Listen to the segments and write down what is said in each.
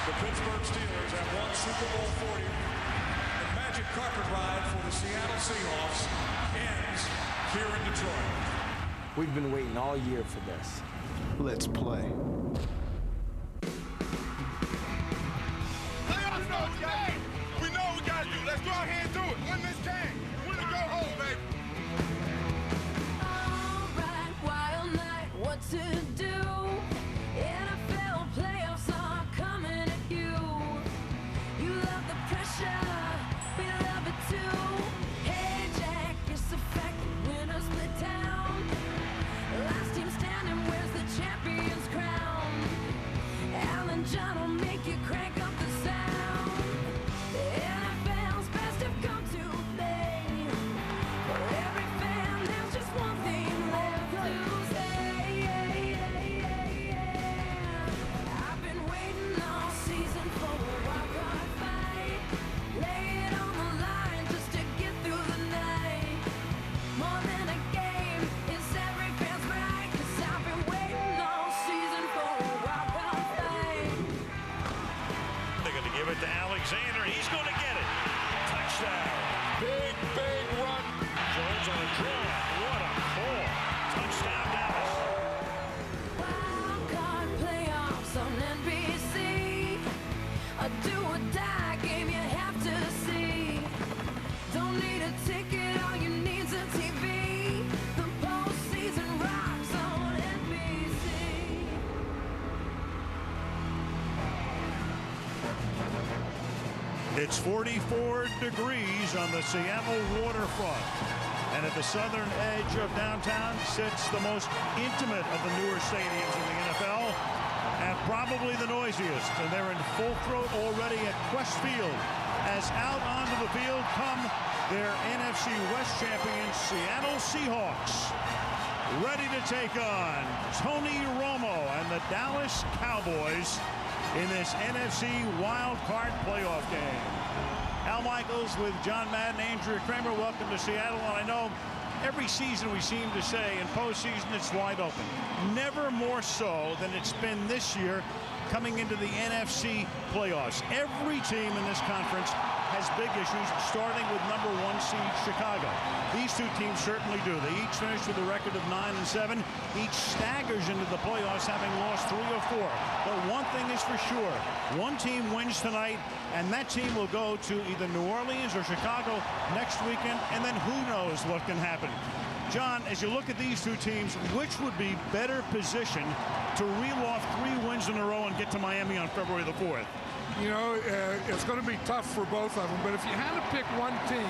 The Pittsburgh Steelers have won Super Bowl 40. The magic carpet ride for the Seattle Seahawks ends here in Detroit. We've been waiting all year for this. Let's play. Playoffs know it's game. We know what we got to do. Let's go out here and do it. Win this game. Win and go home, baby. All right, wild night, what to do? NFL playoffs are coming at you. You love the pressure, we love it too. Hey Jack, it's a fact, winners split down. Last team standing wears the champion's crown. Alan John will make you crank up the sound. The NFL's best have come to play. For every fan, there's just one thing left to say. I've been waiting all season for a wildcard fight. Lay it on the line just to get through the night. More than a game, it's every fan's right. 'Cause I've been waiting all season for a wildcard fight. They're going to give it to Alexander. He's going to get it. Touchdown. Big, big run. Jones on a draw. What a call. Touchdown, Dallas. Wildcard playoffs on NBC. A do or die game you have to see. Don't need a ticket, all you need's a TV. The postseason rocks on NBC. It's 44 degrees on the Seattle waterfront. And at the southern edge of downtown sits the most intimate of the newer stadiums in the NFL and probably the noisiest. And they're in full throat already at Quest Field as out onto the field come their NFC West champions, Seattle Seahawks, ready to take on Tony Romo and the Dallas Cowboys in this NFC Wild Card playoff game. Al Michaels with John Madden, Andrea Kramer, welcome to Seattle. And I know every season we seem to say in postseason it's wide open. Never more so than it's been this year coming into the NFC playoffs. Every team in this conference has big issues, starting with number 1 seed Chicago. These two teams certainly do. They each finished with a record of 9-7. Each staggers into the playoffs having lost 3 or 4. But one thing is for sure, one team wins tonight, and that team will go to either New Orleans or Chicago next weekend, and then who knows what can happen. John, as you look at these two teams, which would be better positioned to reel off 3 wins in a row and get to Miami on February the 4th? You know, it's going to be tough for both of them. But if you had to pick one team,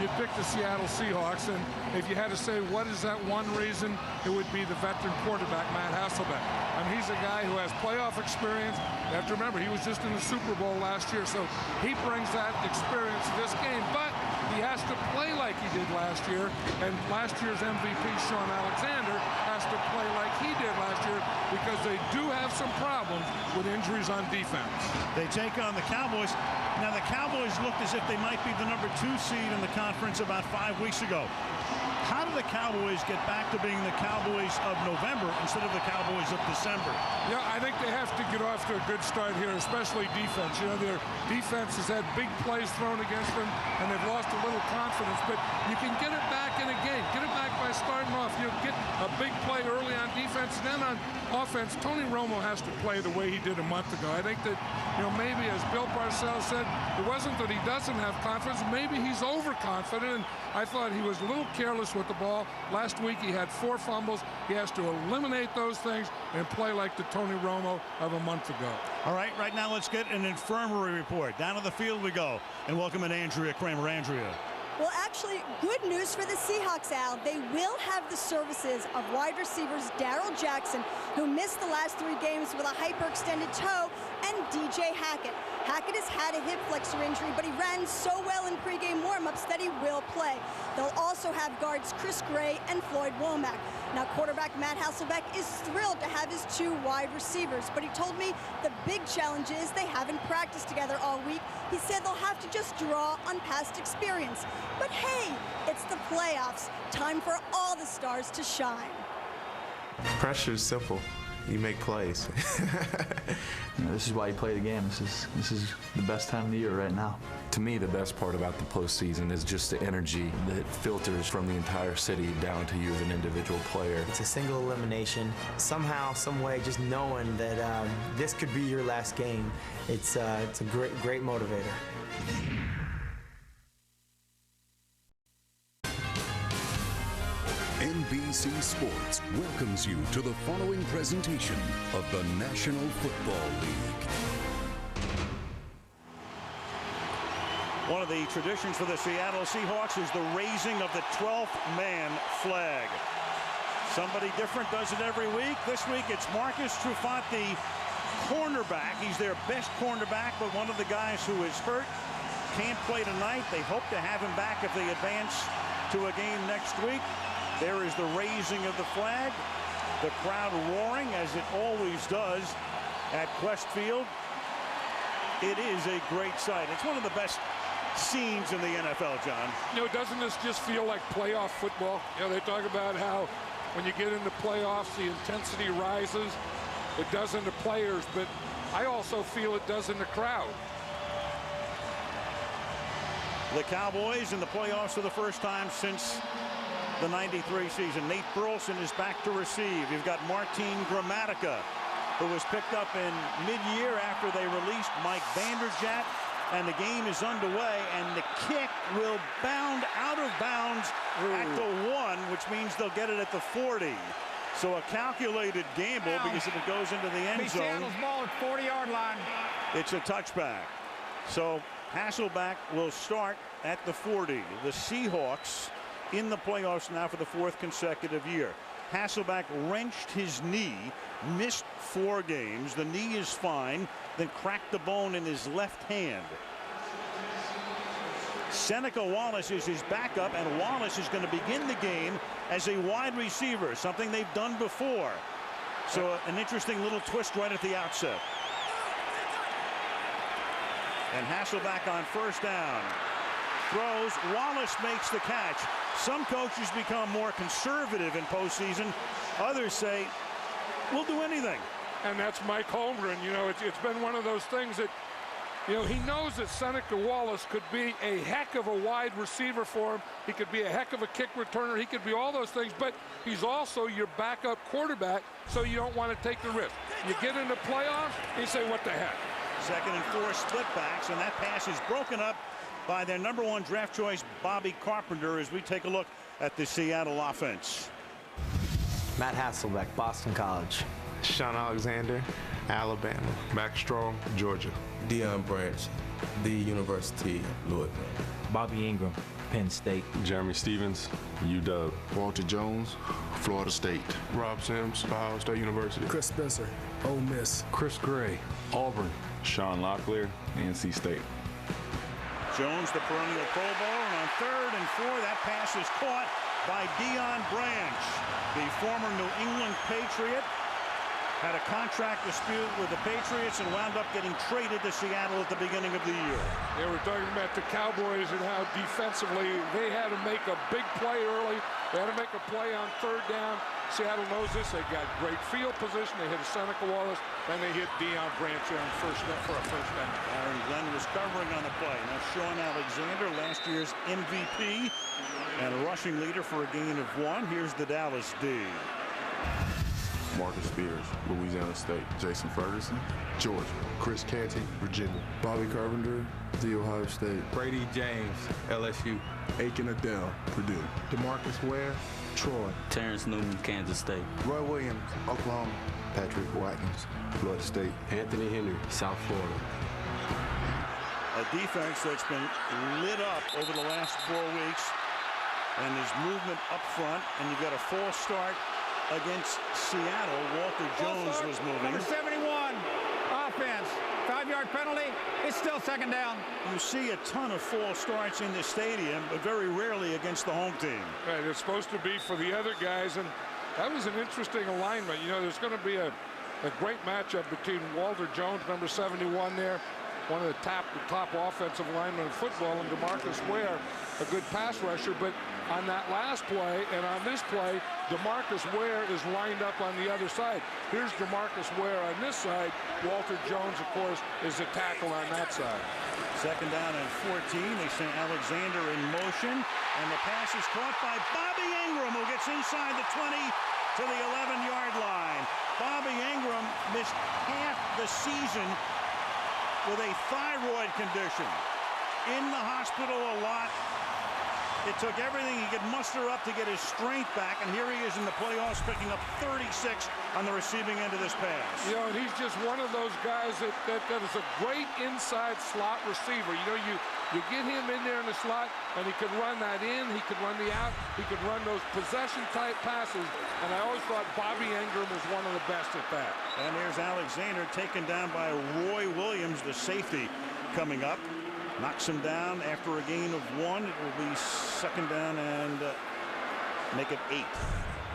you'd pick the Seattle Seahawks. And if you had to say what is that one reason, it would be the veteran quarterback, Matt Hasselbeck. I mean, he's a guy who has playoff experience. You have to remember, he was just in the Super Bowl last year. So he brings that experience to this game. But he has to play like he did last year. And last year's MVP, Sean Alexander, has to play like he did last year because they do have some problems with injuries on defense. They take on the Cowboys. Now, the Cowboys looked as if they might be the number 2 seed in the conference about 5 weeks ago. How do the Cowboys get back to being the Cowboys of November instead of the Cowboys of December? Yeah, I think they have to get off to a good start here, especially defense. You know, their defense has had big plays thrown against them, and they've lost a little confidence. But you can get it back in a game. Get it back by starting off. You know, get a big play early on defense, and then on offense, Tony Romo has to play the way he did a month ago. I think that, you know, maybe as Bill Parcells said, it wasn't that he doesn't have confidence. Maybe he's overconfident, and I thought he was a little careless with the ball. Last week he had 4 fumbles. He has to eliminate those things and play like the Tony Romo of a month ago. All right now let's get an infirmary report. Down to the field we go. And welcome in Andrea Kramer. Andrea. Well, actually, good news for the Seahawks, Al. They will have the services of wide receivers Darrell Jackson, who missed the last 3 games with a hyperextended toe, and DJ Hackett. Hackett has had a hip flexor injury, but he ran so well in pregame warmups that he will play. They'll also have guards Chris Gray and Floyd Womack. Now, quarterback Matt Hasselbeck is thrilled to have his 2 wide receivers, but he told me the big challenge is they haven't practiced together all week. He said they'll have to just draw on past experience. But hey, it's the playoffs. Time for all the stars to shine. Pressure is simple. you make plays. This is why you play the game. This is the best time of the year right now. To me, the best part about the postseason is just the energy that filters from the entire city down to you as an individual player. It's a single elimination. Somehow, some way, just knowing that this could be your last game, it's a great motivator. NBC Sports welcomes you to the following presentation of the National Football League. One of the traditions for the Seattle Seahawks is the raising of the 12th man flag. Somebody different does it every week. This week it's Marcus Trufant, the cornerback. He's their best cornerback, but one of the guys who is hurt can't play tonight. They hope to have him back if they advance to a game next week. There is the raising of the flag. The crowd roaring, as it always does at Quest Field. It is a great sight. It's one of the best scenes in the NFL, John. You know, doesn't this just feel like playoff football? You know, they talk about how when you get into playoffs, the intensity rises. It does in the players, but I also feel it does in the crowd. The Cowboys in the playoffs for the first time since the '93 season. Nate Burleson is back to receive. You've got Martin Gramatica, who was picked up in mid-year after they released Mike Vanderjagt. And the game is underway, and the kick will bound out of bounds at the 1, which means they'll get it at the 40. So a calculated gamble, because if it goes into the end zone, Seattle's ball at 40-yard line. it's a touchback. So Hasselbeck will start at the 40. The Seahawks in the playoffs now for the 4th consecutive year. Hasselbeck wrenched his knee, missed 4 games. The knee is fine, then cracked the bone in his left hand. Seneca Wallace is his backup, and Wallace is going to begin the game as a wide receiver, something they've done before. So an interesting little twist right at the outset. And Hasselbeck on first down. Throws. Wallace makes the catch. Some coaches become more conservative in postseason. Others say, we'll do anything. And that's Mike Holmgren. You know, it's been one of those things that, you know, he knows that Seneca Wallace could be a heck of a wide receiver for him. He could be a heck of a kick returner. He could be all those things, but he's also your backup quarterback, so you don't want to take the risk. You get into playoffs, you say, what the heck? 2nd and 4 split backs, and that pass is broken up by their #1 draft choice, Bobby Carpenter, as we take a look at the Seattle offense. Matt Hasselbeck, Boston College. Sean Alexander, Alabama. Max Strong, Georgia. Deion Branch, the University of Louisville. Bobby Ingram, Penn State. Jeremy Stevens, UW. Walter Jones, Florida State. Rob Sims, Ohio State University. Chris Spencer, Ole Miss. Chris Gray, Auburn. Sean Locklear, NC State. Jones, the perennial Pro Bowler, and on 3rd and 4, that pass is caught by Deion Branch, the former New England Patriot. Had a contract dispute with the Patriots and wound up getting traded to Seattle at the beginning of the year. They were talking about the Cowboys and how defensively they had to make a big play early. They had to make a play on 3rd down. Seattle knows this. They got great field position. They hit a Seneca Wallace, then they hit Deion Branch on first down for a first down. Aaron Glenn was covering on the play. Now Sean Alexander, last year's MVP and a rushing leader for a gain of 1. Here's the Dallas D. Marcus Spears, Louisiana State. Jason Ferguson, Georgia. Chris Canty, Virginia. Bobby Carpenter, The Ohio State. Brady James, LSU. Aiken Adele, Purdue. DeMarcus Ware, Troy. Terrence Newman, Kansas State. Roy Williams, Oklahoma. Patrick Watkins, Florida State. Anthony Henry, South Florida. A defense that's been lit up over the last 4 weeks, and his movement up front, and you've got a false start against Seattle. Walter Jones was moving. Number 71, offense. 5-yard penalty. It's still 2nd down. You see a ton of false starts in this stadium, but very rarely against the home team. Right, it's supposed to be for the other guys, and that was an interesting alignment. You know, there's going to be a great matchup between Walter Jones, number 71 there, one of the top offensive linemen in football, and DeMarcus Ware, a good pass rusher. But on that last play, and on this play, DeMarcus Ware is lined up on the other side. Here's DeMarcus Ware on this side. Walter Jones, of course, is a tackle on that side. Second down and 14. They send Alexander in motion, and the pass is caught by Bobby Ingram, who gets inside the 20 to the 11-yard line. Bobby Ingram missed half the season with a thyroid condition. In the hospital a lot. It took everything he could muster up to get his strength back, and here he is in the playoffs picking up 36 on the receiving end of this pass. You know, and he's just one of those guys that is a great inside slot receiver. You know, you get him in there in the slot, and he could run that in, he could run the out, he could run those possession-type passes, and I always thought Bobby Ingram was one of the best at that. And there's Alexander taken down by Roy Williams, the safety, coming up. Knocks him down after a gain of 1. It will be second down and make it 8.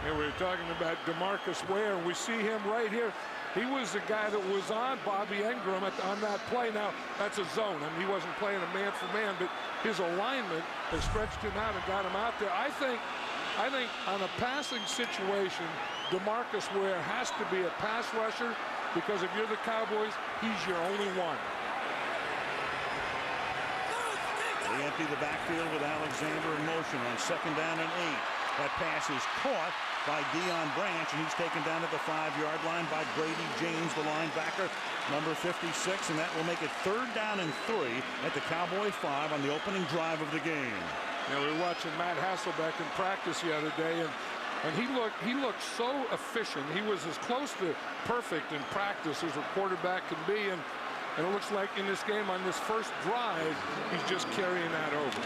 Yeah, we were talking about DeMarcus Ware. We see him right here. He was the guy that was on Bobby Ingram on that play. Now, that's a zone. I mean, he wasn't playing a man-for-man, but his alignment has stretched him out and got him out there. I think on a passing situation, DeMarcus Ware has to be a pass rusher, because if you're the Cowboys, he's your only one. They empty the backfield with Alexander in motion on second down and 8. That pass is caught by Deion Branch, and he's taken down at the 5-yard line by Brady James, the linebacker, number 56, and that will make it third down and 3 at the Cowboy 5 on the opening drive of the game. Now, we were watching Matt Hasselbeck in practice the other day, and he looked so efficient. He was as close to perfect in practice as a quarterback can be, and it looks like in this game, on this first drive, he's just carrying that over.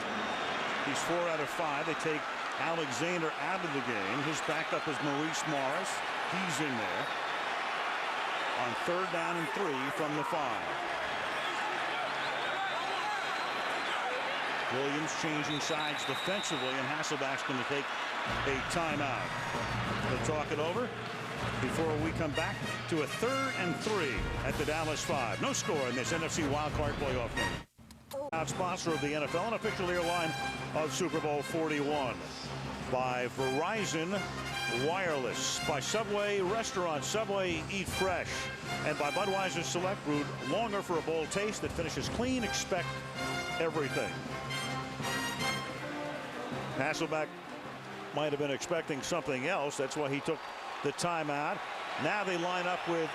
He's 4 out of 5. They take Alexander out of the game. His backup is Maurice Morris. He's in there on third down and 3 from the 5. Williams changing sides defensively, and Hasselbeck's going to take a timeout. They'll talk it over before we come back to a third and 3 at the Dallas 5. No score in this NFC Wildcard playoff game. Proud sponsor of the NFL and official airline of Super Bowl 41. By Verizon Wireless. By Subway Restaurant, Subway Eat Fresh. And by Budweiser Select, brewed longer for a bold taste that finishes clean. Expect everything. Hasselbeck might have been expecting something else. That's why he took the timeout. Now they line up with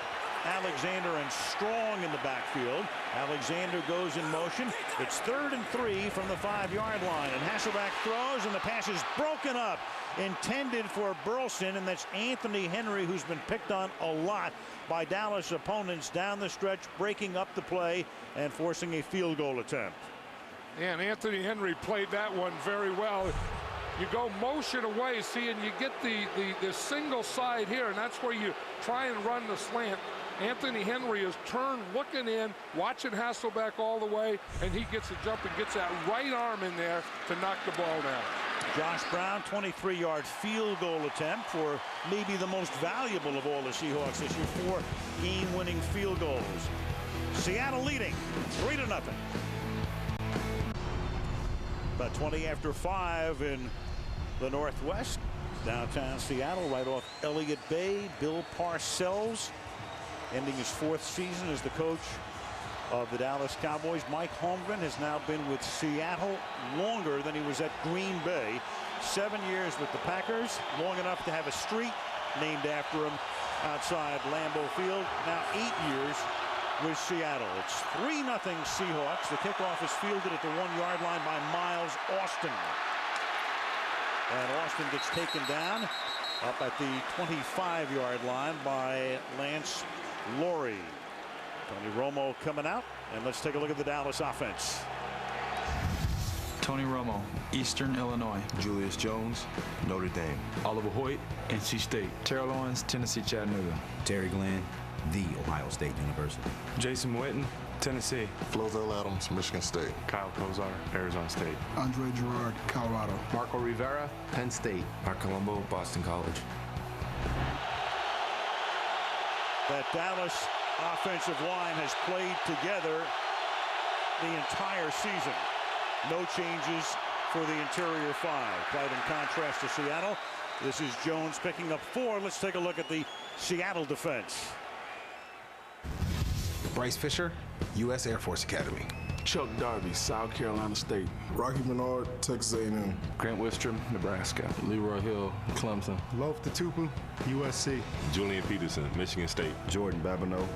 Alexander and Strong in the backfield. Alexander goes in motion. It's third and 3 from the 5-yard line, and Hasselbeck throws, and the pass is broken up, intended for Burleson, and that's Anthony Henry, who's been picked on a lot by Dallas opponents down the stretch, breaking up the play and forcing a field goal attempt. Yeah, and Anthony Henry played that one very well. You go motion away, see, and you get the single side here, and that's where you try and run the slant. Anthony Henry is turned, looking in, watching Hasselbeck all the way, and he gets a jump and gets that right arm in there to knock the ball down. Josh Brown, 23-yard field goal attempt for maybe the most valuable of all the Seahawks this year. 4 game-winning field goals. Seattle leading 3-0. About 20 after 5 in the Northwest. Downtown Seattle, right off Elliott Bay. Bill Parcells, ending his 4th season as the coach of the Dallas Cowboys. Mike Holmgren has now been with Seattle longer than he was at Green Bay. 7 years with the Packers, long enough to have a street named after him outside Lambeau Field. Now 8 years with Seattle. It's 3-0 Seahawks. The kickoff is fielded at the 1-yard line by Miles Austin. And Austin gets taken down up at the 25-yard line by Lance Laurie. Tony Romo coming out, and let's take a look at the Dallas offense. Tony Romo, Eastern Illinois. Julius Jones, Notre Dame. Oliver Hoyt, NC State. Terrell Owens, Tennessee Chattanooga. Terry Glenn, The Ohio State University. Jason Witten, Tennessee. Flozell Adams, Michigan State. Kyle Kozar, Arizona State. Andre Gerard, Colorado. Marco Rivera, Penn State. Mark Colombo, Boston College. That Dallas offensive line has played together the entire season. No changes for the interior 5. Quite in contrast to Seattle. This is Jones picking up 4. Let's take a look at the Seattle defense. Bryce Fisher, U.S. Air Force Academy. Chuck Darby, South Carolina State. Rocky Bernard, Texas A&M. Grant Wistrom, Nebraska. Leroy Hill, Clemson. Lof Tupu, USC. Julian Peterson, Michigan State. Jordan Babineau,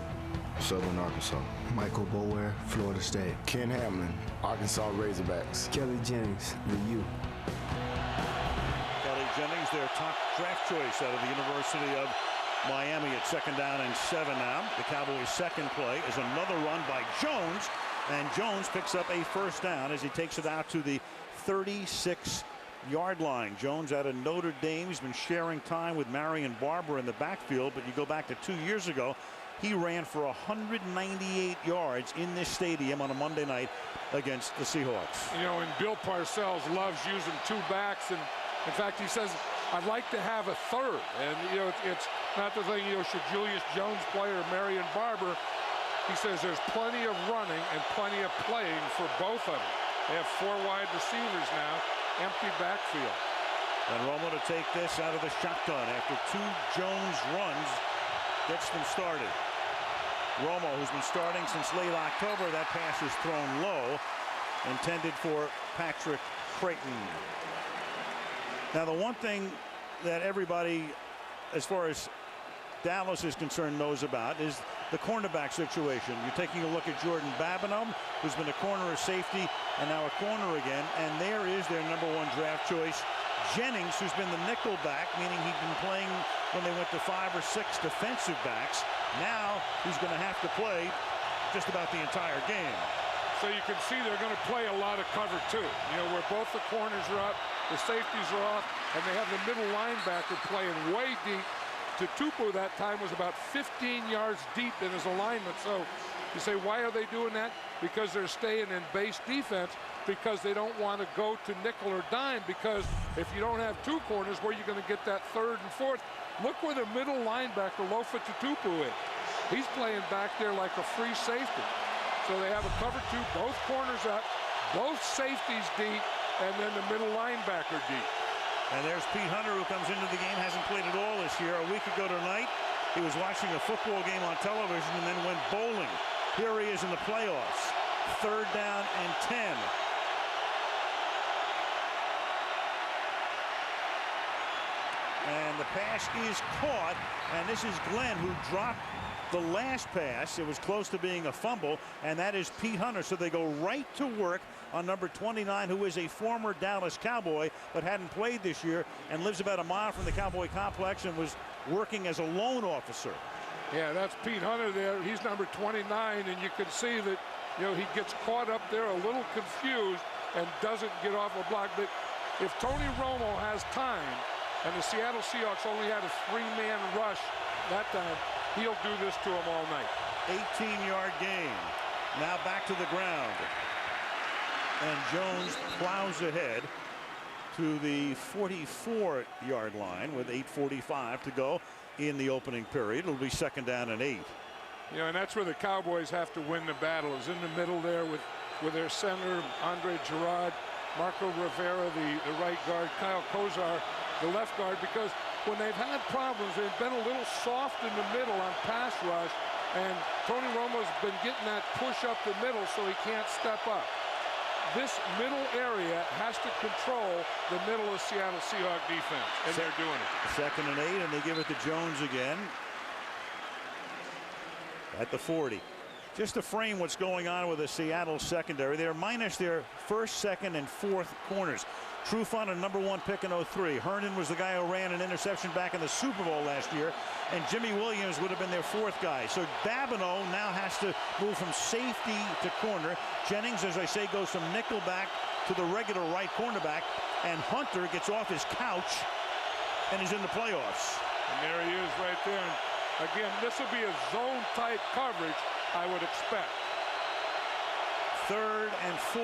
Southern Arkansas. Michael Bower, Florida State. Ken Hamlin, Arkansas Razorbacks. Kelly Jennings, the U. Kelly Jennings, their top draft choice out of the University of Miami at 2nd down and 7 now. The Cowboys' second play is another run by Jones, and Jones picks up a first down as he takes it out to the 36-yard line. Jones out of Notre Dame. He's been sharing time with Marion Barber in the backfield, but you go back to 2 years ago, he ran for 198 yards in this stadium on a Monday night against the Seahawks. You know, and Bill Parcells loves using 2 backs, and in fact, he says, I'd like to have a third. And, you know, it's not the thing, you know, should Julius Jones play or Marion Barber? He says there's plenty of running and plenty of playing for both of them. They have 4 wide receivers now, empty backfield. And Romo to take this out of the shotgun after 2 Jones runs, gets them started. Romo, who's been starting since late October, that pass is thrown low, intended for Patrick Creighton. Now, the one thing that everybody, as far as Dallas is concerned, knows about is the cornerback situation. You're taking a look at Jordan Babineau, who's been a corner or safety and now a corner again, and there is their #1 draft choice, Jennings, who's been the nickel back, meaning he'd been playing when they went to 5 or 6 defensive backs. Now he's going to have to play just about the entire game. So you can see they're going to play a lot of cover too. You know, where both the corners are up, the safeties are off, and they have the middle linebacker playing way deep. Tupu that time was about 15 yards deep in his alignment. So you say, why are they doing that? Because they're staying in base defense, because they don't want to go to nickel or dime, because if you don't have 2 corners, where are you going to get that 3rd and 4th? Look where the middle linebacker, Lofa Tupu, is. He's playing back there like a free safety. So they have a cover 2, both corners up, both safeties deep, and then the middle linebacker deep. And there's Pete Hunter, who comes into the game, hasn't played at all this year. A week ago tonight, he was watching a football game on television and then went bowling. Here he is in the playoffs. 3rd down and 10. And the pass is caught, and this is Glenn, who dropped the last pass. It was close to being a fumble, and that is Pete Hunter. So they go right to work on number 29, who is a former Dallas Cowboy but hadn't played this year and lives about a mile from the Cowboy complex and was working as a loan officer. Yeah, that's Pete Hunter there. He's number 29, and you can see that, you know, he gets caught up there a little confused and doesn't get off a block. But if Tony Romo has time, and the Seattle Seahawks only had a 3-man rush that time, he'll do this to them all night. 18-yard gain. Now back to the ground. And Jones plows ahead to the 44-yard line with 8:45 to go in the opening period. It'll be 2nd down and 8. You know, and that's where the Cowboys have to win the battle, is in the middle there with their center, Andre Gerard, Marco Rivera, the right guard, Kyle Kozar, the left guard, because when they've had problems, they've been a little soft in the middle on pass rush, and Tony Romo's been getting that push up the middle so he can't step up. This middle area has to control the middle of Seattle Seahawks defense, and they're doing it. 2nd and 8, and they give it to Jones again at the 40. Just to frame what's going on with the Seattle secondary, they're minus their 1st, 2nd, and 4th corners. Trufant, a #1 pick in 03. Herndon was the guy who ran an interception back in the Super Bowl last year, and Jimmy Williams would have been their 4th guy. So Babineau now has to move from safety to corner. Jennings, as I say, goes from nickel back to the regular right cornerback, and Hunter gets off his couch and is in the playoffs. And there he is right there. And again, this will be a zone-type coverage, I would expect. 3rd and 4.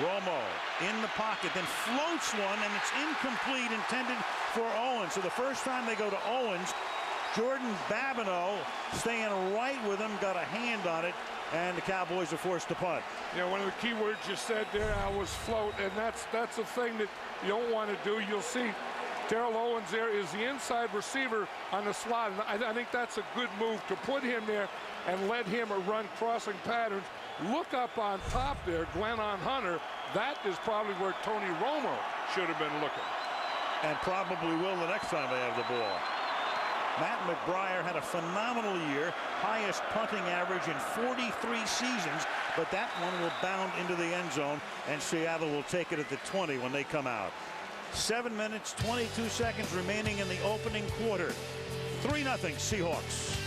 Romo in the pocket, then floats one, and it's incomplete, intended for Owens. So the first time they go to Owens, Jordan Babineau staying right with him, got a hand on it, and the Cowboys are forced to punt. Yeah, one of the key words you said there, Al, was float, and that's a thing that you don't want to do. You'll see Terrell Owens there is the inside receiver on the slot, and I think that's a good move to put him there and let him run crossing patterns. Look up on top there, Glenn on Hunter. That is probably where Tony Romo should have been looking. And probably will the next time they have the ball. Matt McBriar had a phenomenal year, highest punting average in 43 seasons, but that one will bound into the end zone, and Seattle will take it at the 20 when they come out. 7 minutes, 22 seconds remaining in the opening quarter. 3-0 Seahawks.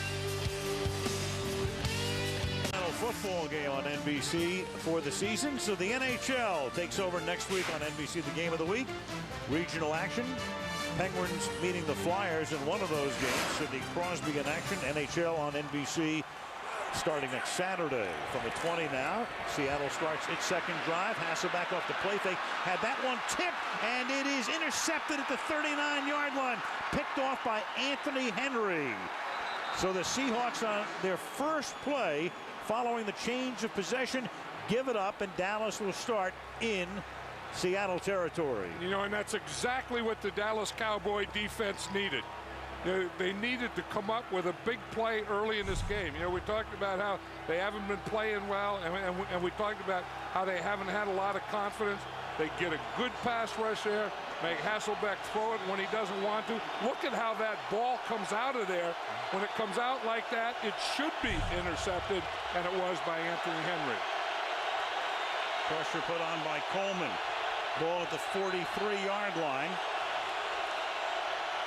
Football game on NBC for the season. So the NHL takes over next week on NBC, the game of the week. Regional action. Penguins meeting the Flyers in one of those games. Sidney Crosby in action. NHL on NBC starting next Saturday. From the 20 now, Seattle starts its second drive. Hasselbeck off the play fake. Had that one tipped, and it is intercepted at the 39-yard line. Picked off by Anthony Henry. So the Seahawks on their first play following the change of possession, give it up, and Dallas will start in Seattle territory. You know, and that's exactly what the Dallas Cowboy defense needed. They needed to come up with a big play early in this game. You know, we talked about how they haven't been playing well, and we talked about how they haven't had a lot of confidence. They get a good pass rush there, make Hasselbeck throw it when he doesn't want to. Look at how that ball comes out of there. When it comes out like that, it should be intercepted, and it was by Anthony Henry. Pressure put on by Coleman. Ball at the 43-yard line.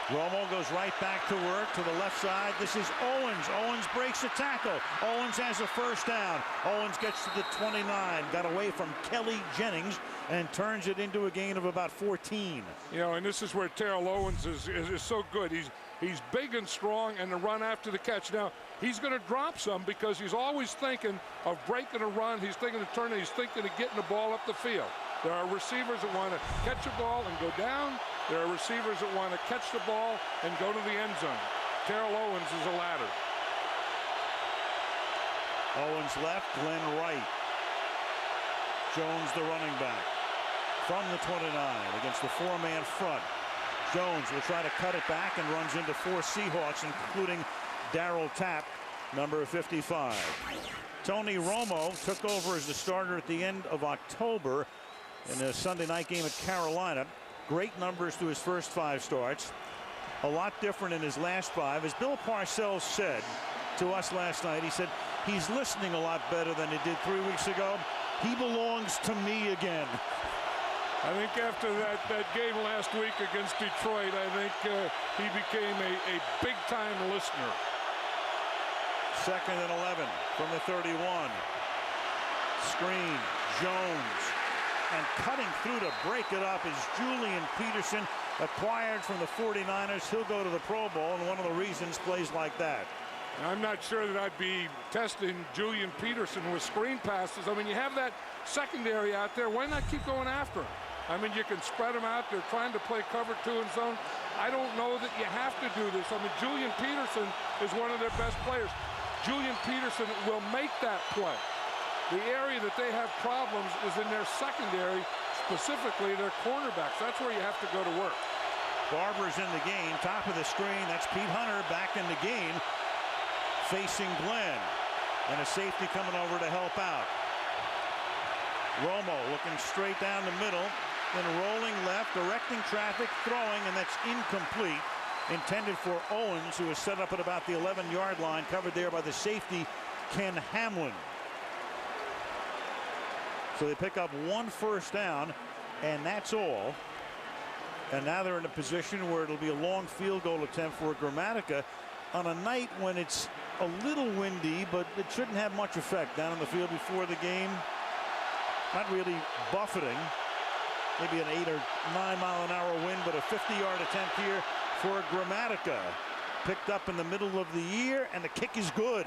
Romo goes right back to work to the left side. This is Owens. Owens breaks a tackle. Owens has a first down. Owens gets to the 29. Got away from Kelly Jennings and turns it into a gain of about 14. You know, and this is where Terrell Owens is so good. He's big and strong, and the run after the catch. Now, he's going to drop some because he's always thinking of breaking a run. He's thinking of turning. He's thinking of getting the ball up the field. There are receivers that want to catch a ball and go down. There are receivers that want to catch the ball and go to the end zone. Terrell Owens is a ladder. Owens left, Glenn right. Jones the running back. From the 29 against the four-man front. Jones will try to cut it back and runs into four Seahawks, including Darryl Tapp, number 55. Tony Romo took over as the starter at the end of October in a Sunday night game at Carolina. Great numbers to his first 5 starts. A lot different in his last 5. As Bill Parcells said to us last night, he said he's listening a lot better than he did 3 weeks ago. He belongs to me again. I think after that game last week against Detroit, I think he became a big-time listener. 2nd and 11 from the 31. Screen, Jones. And cutting through to break it up is Julian Peterson, acquired from the 49ers. He'll go to the Pro Bowl, and one of the reasons plays like that. I'm not sure that I'd be testing Julian Peterson with screen passes. I mean, you have that secondary out there. Why not keep going after him? I mean, you can spread them out. They're trying to play cover 2 in zone. I don't know that you have to do this. I mean, Julian Peterson is one of their best players. Julian Peterson will make that play. The area that they have problems is in their secondary, specifically their cornerbacks. That's where you have to go to work. Barber's in the game, top of the screen. That's Pete Hunter back in the game, facing Glenn. And a safety coming over to help out. Romo looking straight down the middle, then rolling left, directing traffic, throwing, and that's incomplete. Intended for Owens, who is set up at about the 11-yard line, covered there by the safety, Ken Hamlin. So they pick up 1 first down, and that's all. And now they're in a position where it'll be a long field goal attempt for Gramatica on a night when it's a little windy, but it shouldn't have much effect down on the field before the game. Not really buffeting. Maybe an 8 or 9 mile an hour wind, but a 50-yard attempt here for Gramatica. Picked up in the middle of the year, and the kick is good.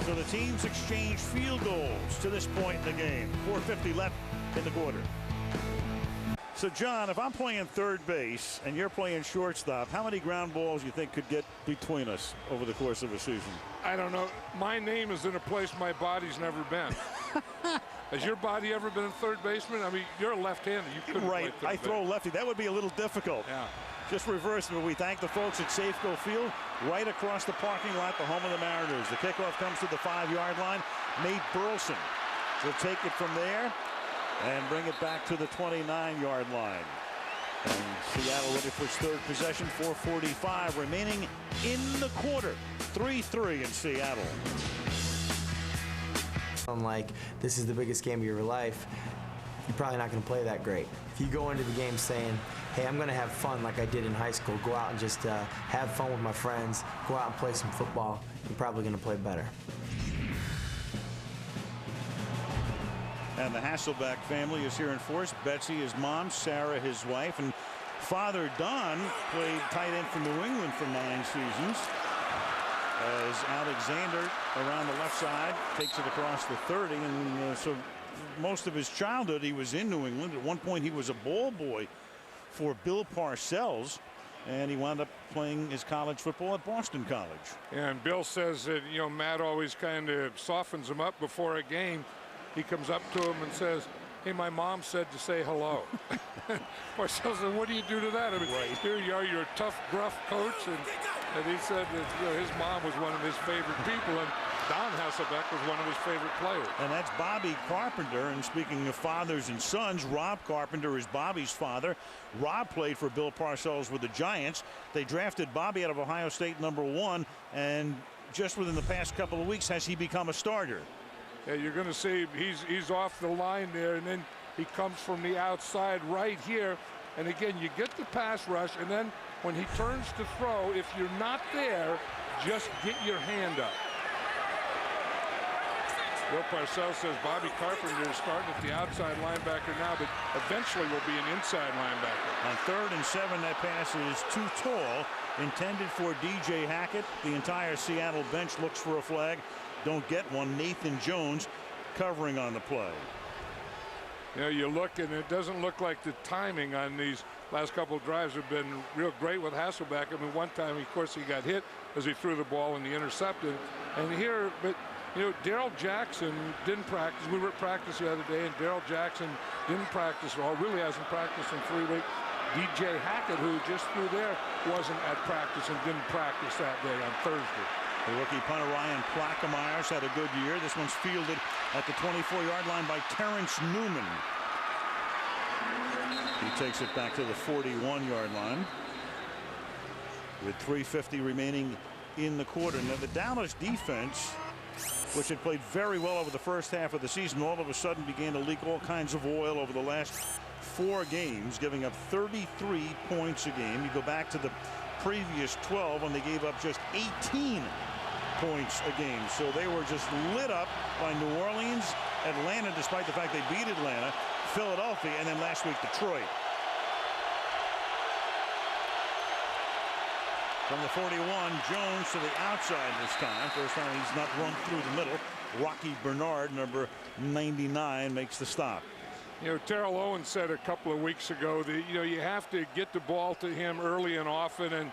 So the teams exchange field goals to this point in the game. 4:50 left in the quarter. So, John, if I'm playing third base and you're playing shortstop, how many ground balls you think could get between us over the course of a season? I don't know. My name is in a place my body's never been. Has your body ever been a third baseman? I mean, you're a left-hander. You couldn't Right. play I throw lefty. That would be a little difficult. Yeah. Just reverse it. We thank the folks at Safeco Field, right across the parking lot, the home of the Mariners. The kickoff comes to the 5-yard line. Nate Burleson will take it from there and bring it back to the 29-yard line. And Seattle ready for its third possession. 4:45 remaining in the quarter. 3-3 in Seattle. Like, this is the biggest game of your life, you're probably not going to play that great. If you go into the game saying, hey, I'm going to have fun like I did in high school, go out and just have fun with my friends, go out and play some football, you're probably going to play better. And the Hasselbeck family is here in force. Betsy, his mom, Sarah, his wife, and Father Don played tight end for New England for 9 seasons. As Alexander around the left side takes it across the 30, and so most of his childhood he was in New England. At one point he was a ball boy for Bill Parcells, and he wound up playing his college football at Boston College. And Bill says that, you know, Matt always kind of softens him up before a game. He comes up to him and says, hey, my mom said to say hello. Parcells said, what do you do to that? I mean, here you are, you're a tough, gruff coach. And he said that, you know, his mom was one of his favorite people, and Don Hasselbeck was one of his favorite players. And that's Bobby Carpenter. And speaking of fathers and sons, Rob Carpenter is Bobby's father. Rob played for Bill Parcells with the Giants. They drafted Bobby out of Ohio State #1, and just within the past couple of weeks has he become a starter. Yeah, you're going to see he's off the line there, and then he comes from the outside right here. And again, you get the pass rush, and then when he turns to throw, if you're not there, just get your hand up. Bill Parcells says Bobby Carpenter is starting at the outside linebacker now, but eventually will be an inside linebacker. On 3rd and 7, that pass is too tall, intended for DJ Hackett. The entire Seattle bench looks for a flag. Don't get one. Nathan Jones covering on the play. You know, you look, and it doesn't look like the timing on these last couple of drives have been real great with Hasselbeck. I mean, one time, of course, he got hit as he threw the ball and he intercepted. And here, but, you know, Darrell Jackson didn't practice. We were at practice the other day, and Darrell Jackson didn't practice at all, really hasn't practiced in 3 weeks. DJ Hackett, who just threw there, wasn't at practice and didn't practice that day on Thursday. The rookie punter Ryan Plackemeyers had a good year. This one's fielded at the 24-yard line by Terrence Newman. He takes it back to the 41-yard line with 3:50 remaining in the quarter. Now the Dallas defense, which had played very well over the first half of the season, all of a sudden began to leak all kinds of oil over the last 4 games, giving up 33 points a game. You go back to the previous 12 when they gave up just 18 points a game. So they were just lit up by New Orleans, Atlanta, despite the fact they beat Atlanta, Philadelphia, and then last week Detroit. From the 41, Jones to the outside this time. First time he's not run through the middle. Rocky Bernard, number 99, makes the stop. You know, Terrell Owens said a couple of weeks ago that, you know, you have to get the ball to him early and often, and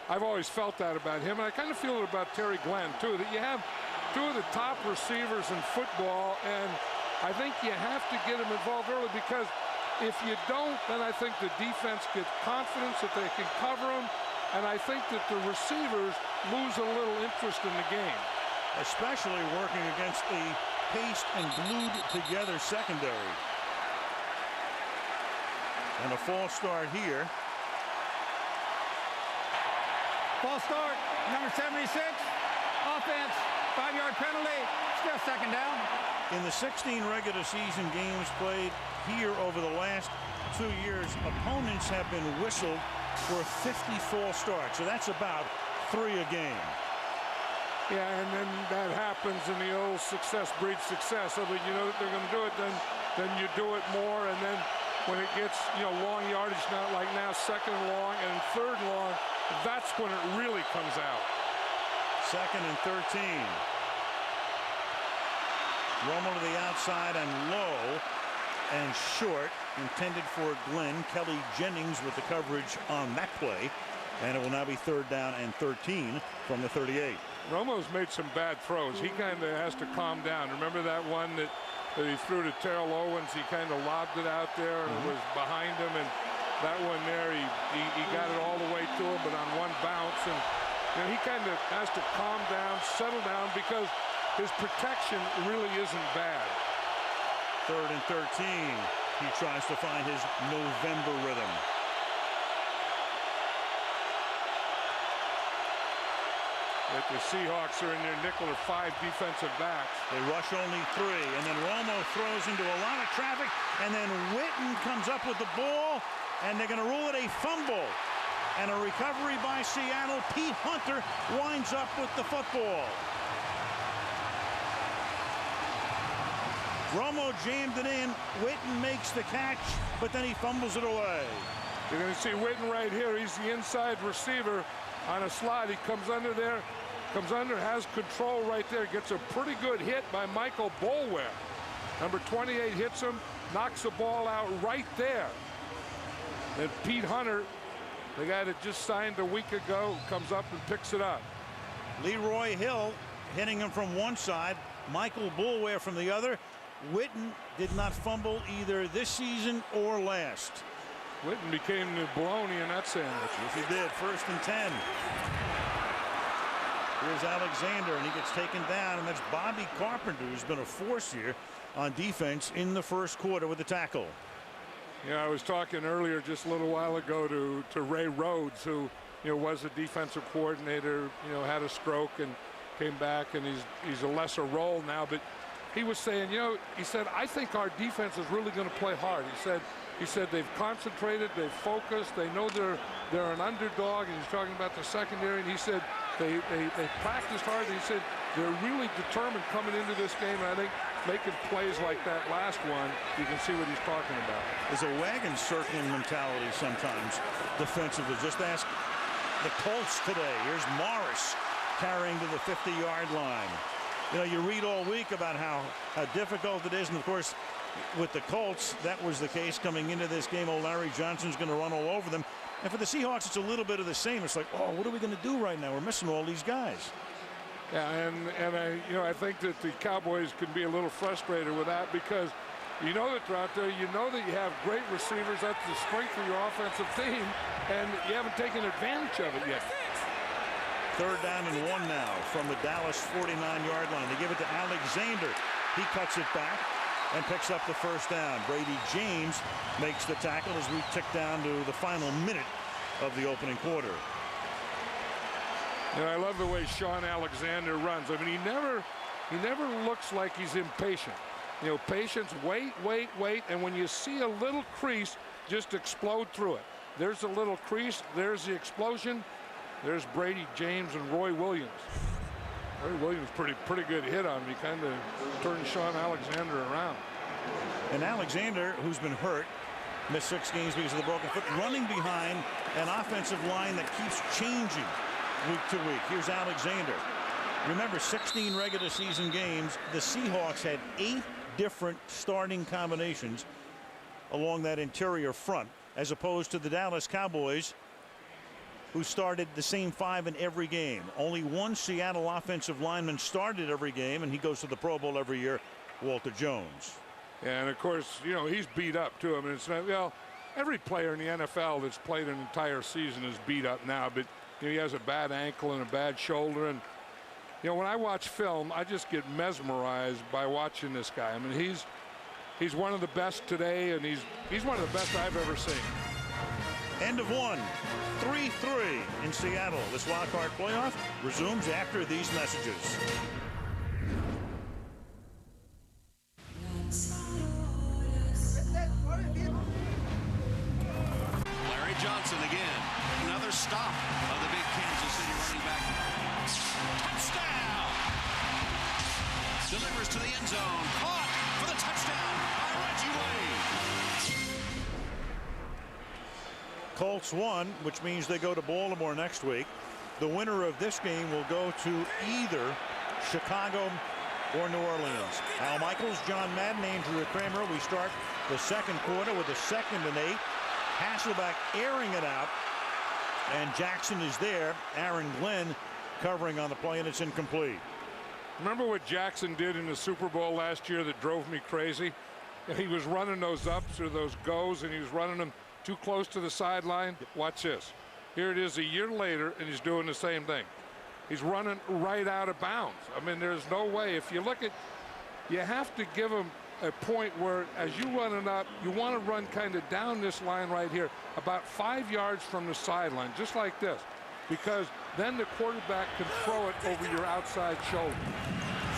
I've always felt that about him, and I kind of feel it about Terry Glenn too, that you have 2 of the top receivers in football, and I think you have to get him involved early, because if you don't, then I think the defense gets confidence that they can cover him, and I think that the receivers lose a little interest in the game. Especially working against a paced and glued together secondary. And a false start here. False start, number 76. Offense, 5-yard penalty. Still second down. In the 16 regular season games played here over the last 2 years, opponents have been whistled for 50 false starts. So that's about 3 a game. Yeah, and then that happens, and the old success breeds success. So that you know that they're going to do it, then you do it more, and then when it gets, you know, long yardage, not like now, 2nd and long and 3rd and long, that's when it really comes out. 2nd and 13. Romo to the outside and low and short intended for Glenn. Kelly Jennings with the coverage on that play. And it will now be 3rd down and 13 from the 38. Romo's made some bad throws. He kind of has to calm down. Remember that one that he threw to Terrell Owens? He kind of lobbed it out there and it was behind him. And that one there, he got it all the way to him, but on one bounce. And he kind of has to calm down, settle down, because his protection really isn't bad. 3rd and 13. He tries to find his November rhythm. The Seahawks are in their nickel or 5 defensive backs. They rush only 3, and then Romo throws into a lot of traffic, and then Witten comes up with the ball, and they're going to rule it a fumble. And a recovery by Seattle. Pete Hunter winds up with the football. Romo jammed it in. Witten makes the catch, but then he fumbles it away. You're going to see Witten right here. He's the inside receiver on a slide. He comes under there, has control right there, gets a pretty good hit by Michael Boulware. Number 28 hits him, knocks the ball out right there. Then Pete Hunter, the guy that just signed a week ago, comes up and picks it up. Leroy Hill hitting him from one side, Michael Boulware from the other. Witten did not fumble either this season or last. Witten became the bologna in that sandwich. Yes, he did. 1st and 10. Here's Alexander, and he gets taken down, and that's Bobby Carpenter, who's been a force here on defense in the 1st quarter with the tackle. Yeah, I was talking earlier just a little while ago to Ray Rhodes, who was a defensive coordinator, had a stroke and came back, and he's a lesser role now, but he was saying, he said, I think our defense is really going to play hard. He said they've concentrated, they've focused, they know they're an underdog, and he's talking about the secondary, and he said they practiced hard, and he said they're really determined coming into this game, and I think making plays like that last one, you can see what he's talking about. There's a wagon circling mentality sometimes defensively. Just ask the Colts today. Here's Morris carrying to the 50-yard line. You read all week about how difficult it is, and of course, with the Colts, that was the case coming into this game. Larry Johnson's going to run all over them. And for the Seahawks, it's a little bit of the same. It's like, oh, what are we going to do right now? We're missing all these guys. Yeah, and I think that the Cowboys can be a little frustrated with that, because you know that they're out there. You know that you have great receivers. That's the strength of your offensive team, and you haven't taken advantage of it yet. 3rd down and 1 now from the Dallas 49-yard line. They give it to Alexander. He cuts it back and picks up the 1st down. Brady James makes the tackle as we tick down to the final minute of the opening quarter. And I love the way Sean Alexander runs. I mean, he never looks like he's impatient. Patience, wait, and when you see a little crease, just explode through it. There's a little crease, there's the explosion. There's Brady James and Roy Williams. Roy Williams pretty good hit on him. He kind of turned Sean Alexander around. And Alexander, who's been hurt, missed 6 games because of the broken foot, running behind an offensive line that keeps changing week to week. Here's Alexander. Remember, 16 regular season games. The Seahawks had 8 different starting combinations along that interior front, as opposed to the Dallas Cowboys, who started the same 5 in every game. Only one Seattle offensive lineman started every game, and he goes to the Pro Bowl every year, Walter Jones. Yeah, and of course, he's beat up too. I mean, it's not, every player in the NFL that's played an entire season is beat up now, but he has a bad ankle and a bad shoulder, and when I watch film, I just get mesmerized by watching this guy. I mean, he's one of the best today, and he's one of the best I've ever seen. End of 1. 3-3 in Seattle. This wildcard playoff resumes after these messages. Larry Johnson again. Another stop of the big Kansas City running back. Touchdown! Delivers to the end zone. Caught for the touchdown by Reggie Wade. Colts won, which means they go to Baltimore next week. The winner of this game will go to either Chicago or New Orleans. Al Michaels, John Madden, Andrew Kramer. We start the second quarter with a 2nd and 8. Hasselbeck airing it out, and Jackson is there. Aaron Glenn covering on the play, and it's incomplete. Remember what Jackson did in the Super Bowl last year that drove me crazy? He was running those ups or those goes, and he was running them too close to the sideline. Watch this. Here it is a year later, and he's doing the same thing. He's running right out of bounds. I mean, there's no way. If you look at, you have to give him a point where as you run it up, you want to run kind of down this line right here, about 5 yards from the sideline, just like this, because then the quarterback can throw it over your outside shoulder.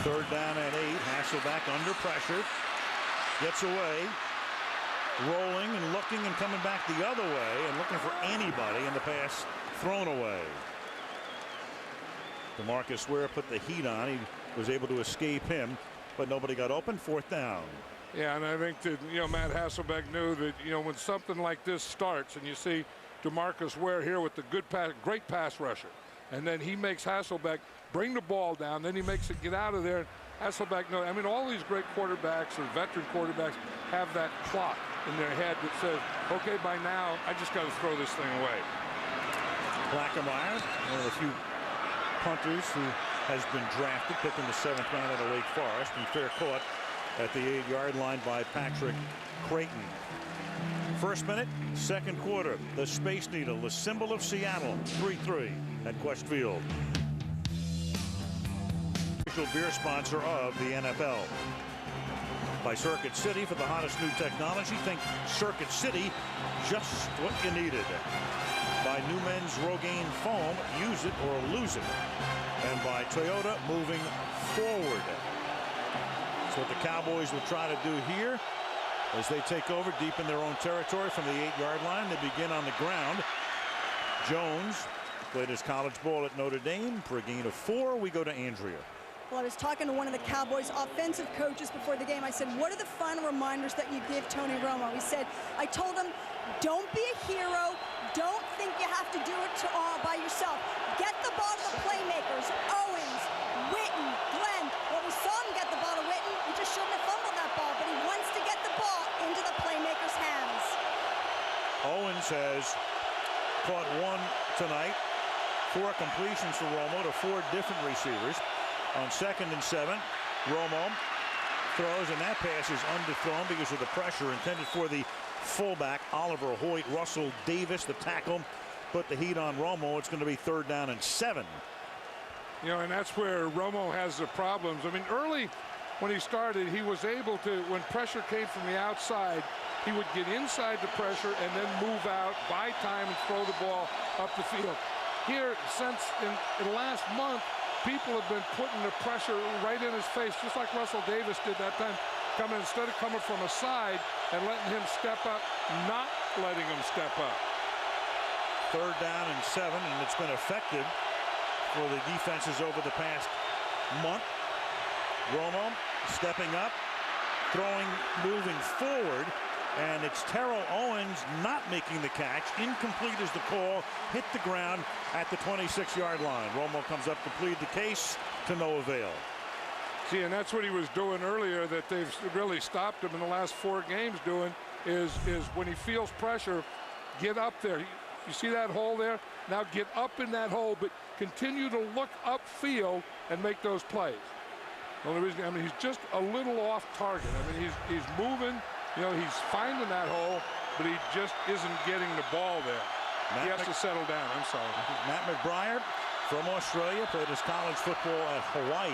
3rd down and 8. Hasselbeck under pressure, gets away, rolling and looking and coming back the other way and looking for anybody, and the pass thrown away. DeMarcus Ware put the heat on. He was able to escape him, but nobody got open. 4th down. Yeah, and I think that, Matt Hasselbeck knew that, when something like this starts and you see DeMarcus Ware here with the great pass rusher, and then he makes Hasselbeck bring the ball down, then he makes it get out of there. Hasselbeck, no, I mean, all these great quarterbacks or veteran quarterbacks have that clock in their head that says, okay, by now, I just got to throw this thing away. Blackermeyer, one of the few punters who has been drafted, picked in the 7th round out of Wake Forest, and fair caught at the 8-yard line by Patrick Creighton. 1st minute, 2nd quarter. The Space Needle, the symbol of Seattle, 3-3 at Quest Field. Official beer sponsor of the NFL. By Circuit City for the hottest new technology. Think Circuit City, just what you needed. By New Men's Rogaine Foam, use it or lose it. And by Toyota, moving forward. That's what the Cowboys will try to do here as they take over deep in their own territory from the 8-yard line. They begin on the ground. Jones played his college ball at Notre Dame. For a gain of 4, we go to Andrea. Well, I was talking to one of the Cowboys offensive coaches before the game. I said, what are the final reminders that you give Tony Romo? He said, I told him, don't be a hero. Don't think you have to do it by yourself. Get the ball to the playmakers. Owens, Witten, Glenn. Well, we saw him get the ball to Witten. He just shouldn't have fumbled that ball, but he wants to get the ball into the playmakers' hands. Owens has caught 1 tonight. 4 completions for Romo to 4 different receivers. On 2nd and 7, Romo throws, and that pass is underthrown because of the pressure intended for the fullback, Oliver Hoyt. Russell Davis, the tackle, put the heat on Romo. It's going to be 3rd down and 7. And that's where Romo has the problems. I mean, early when he started, he was able to, when pressure came from the outside, he would get inside the pressure and then move out, buy time, and throw the ball up the field. Here, since in the last month, people have been putting the pressure right in his face, just like Russell Davis did that time. Instead of coming from a side and letting him step up, not letting him step up. 3rd down and 7, and it's been effective for the defenses over the past month. Romo stepping up, throwing, moving forward, and it's Terrell Owens not making the catch. Incomplete is the call. Hit the ground at the 26-yard line. Romo comes up to plead the case, to no avail. See, and that's what he was doing earlier that they've really stopped him in the last 4 games doing is when he feels pressure, get up there. You see that hole there? Now get up in that hole, but continue to look upfield and make those plays. The only reason, I mean, he's just a little off target. I mean, he's moving. He's finding that hole, but he just isn't getting the ball there. He has to settle down. I'm sorry. Matt McBriar from Australia, played his college football at Hawaii,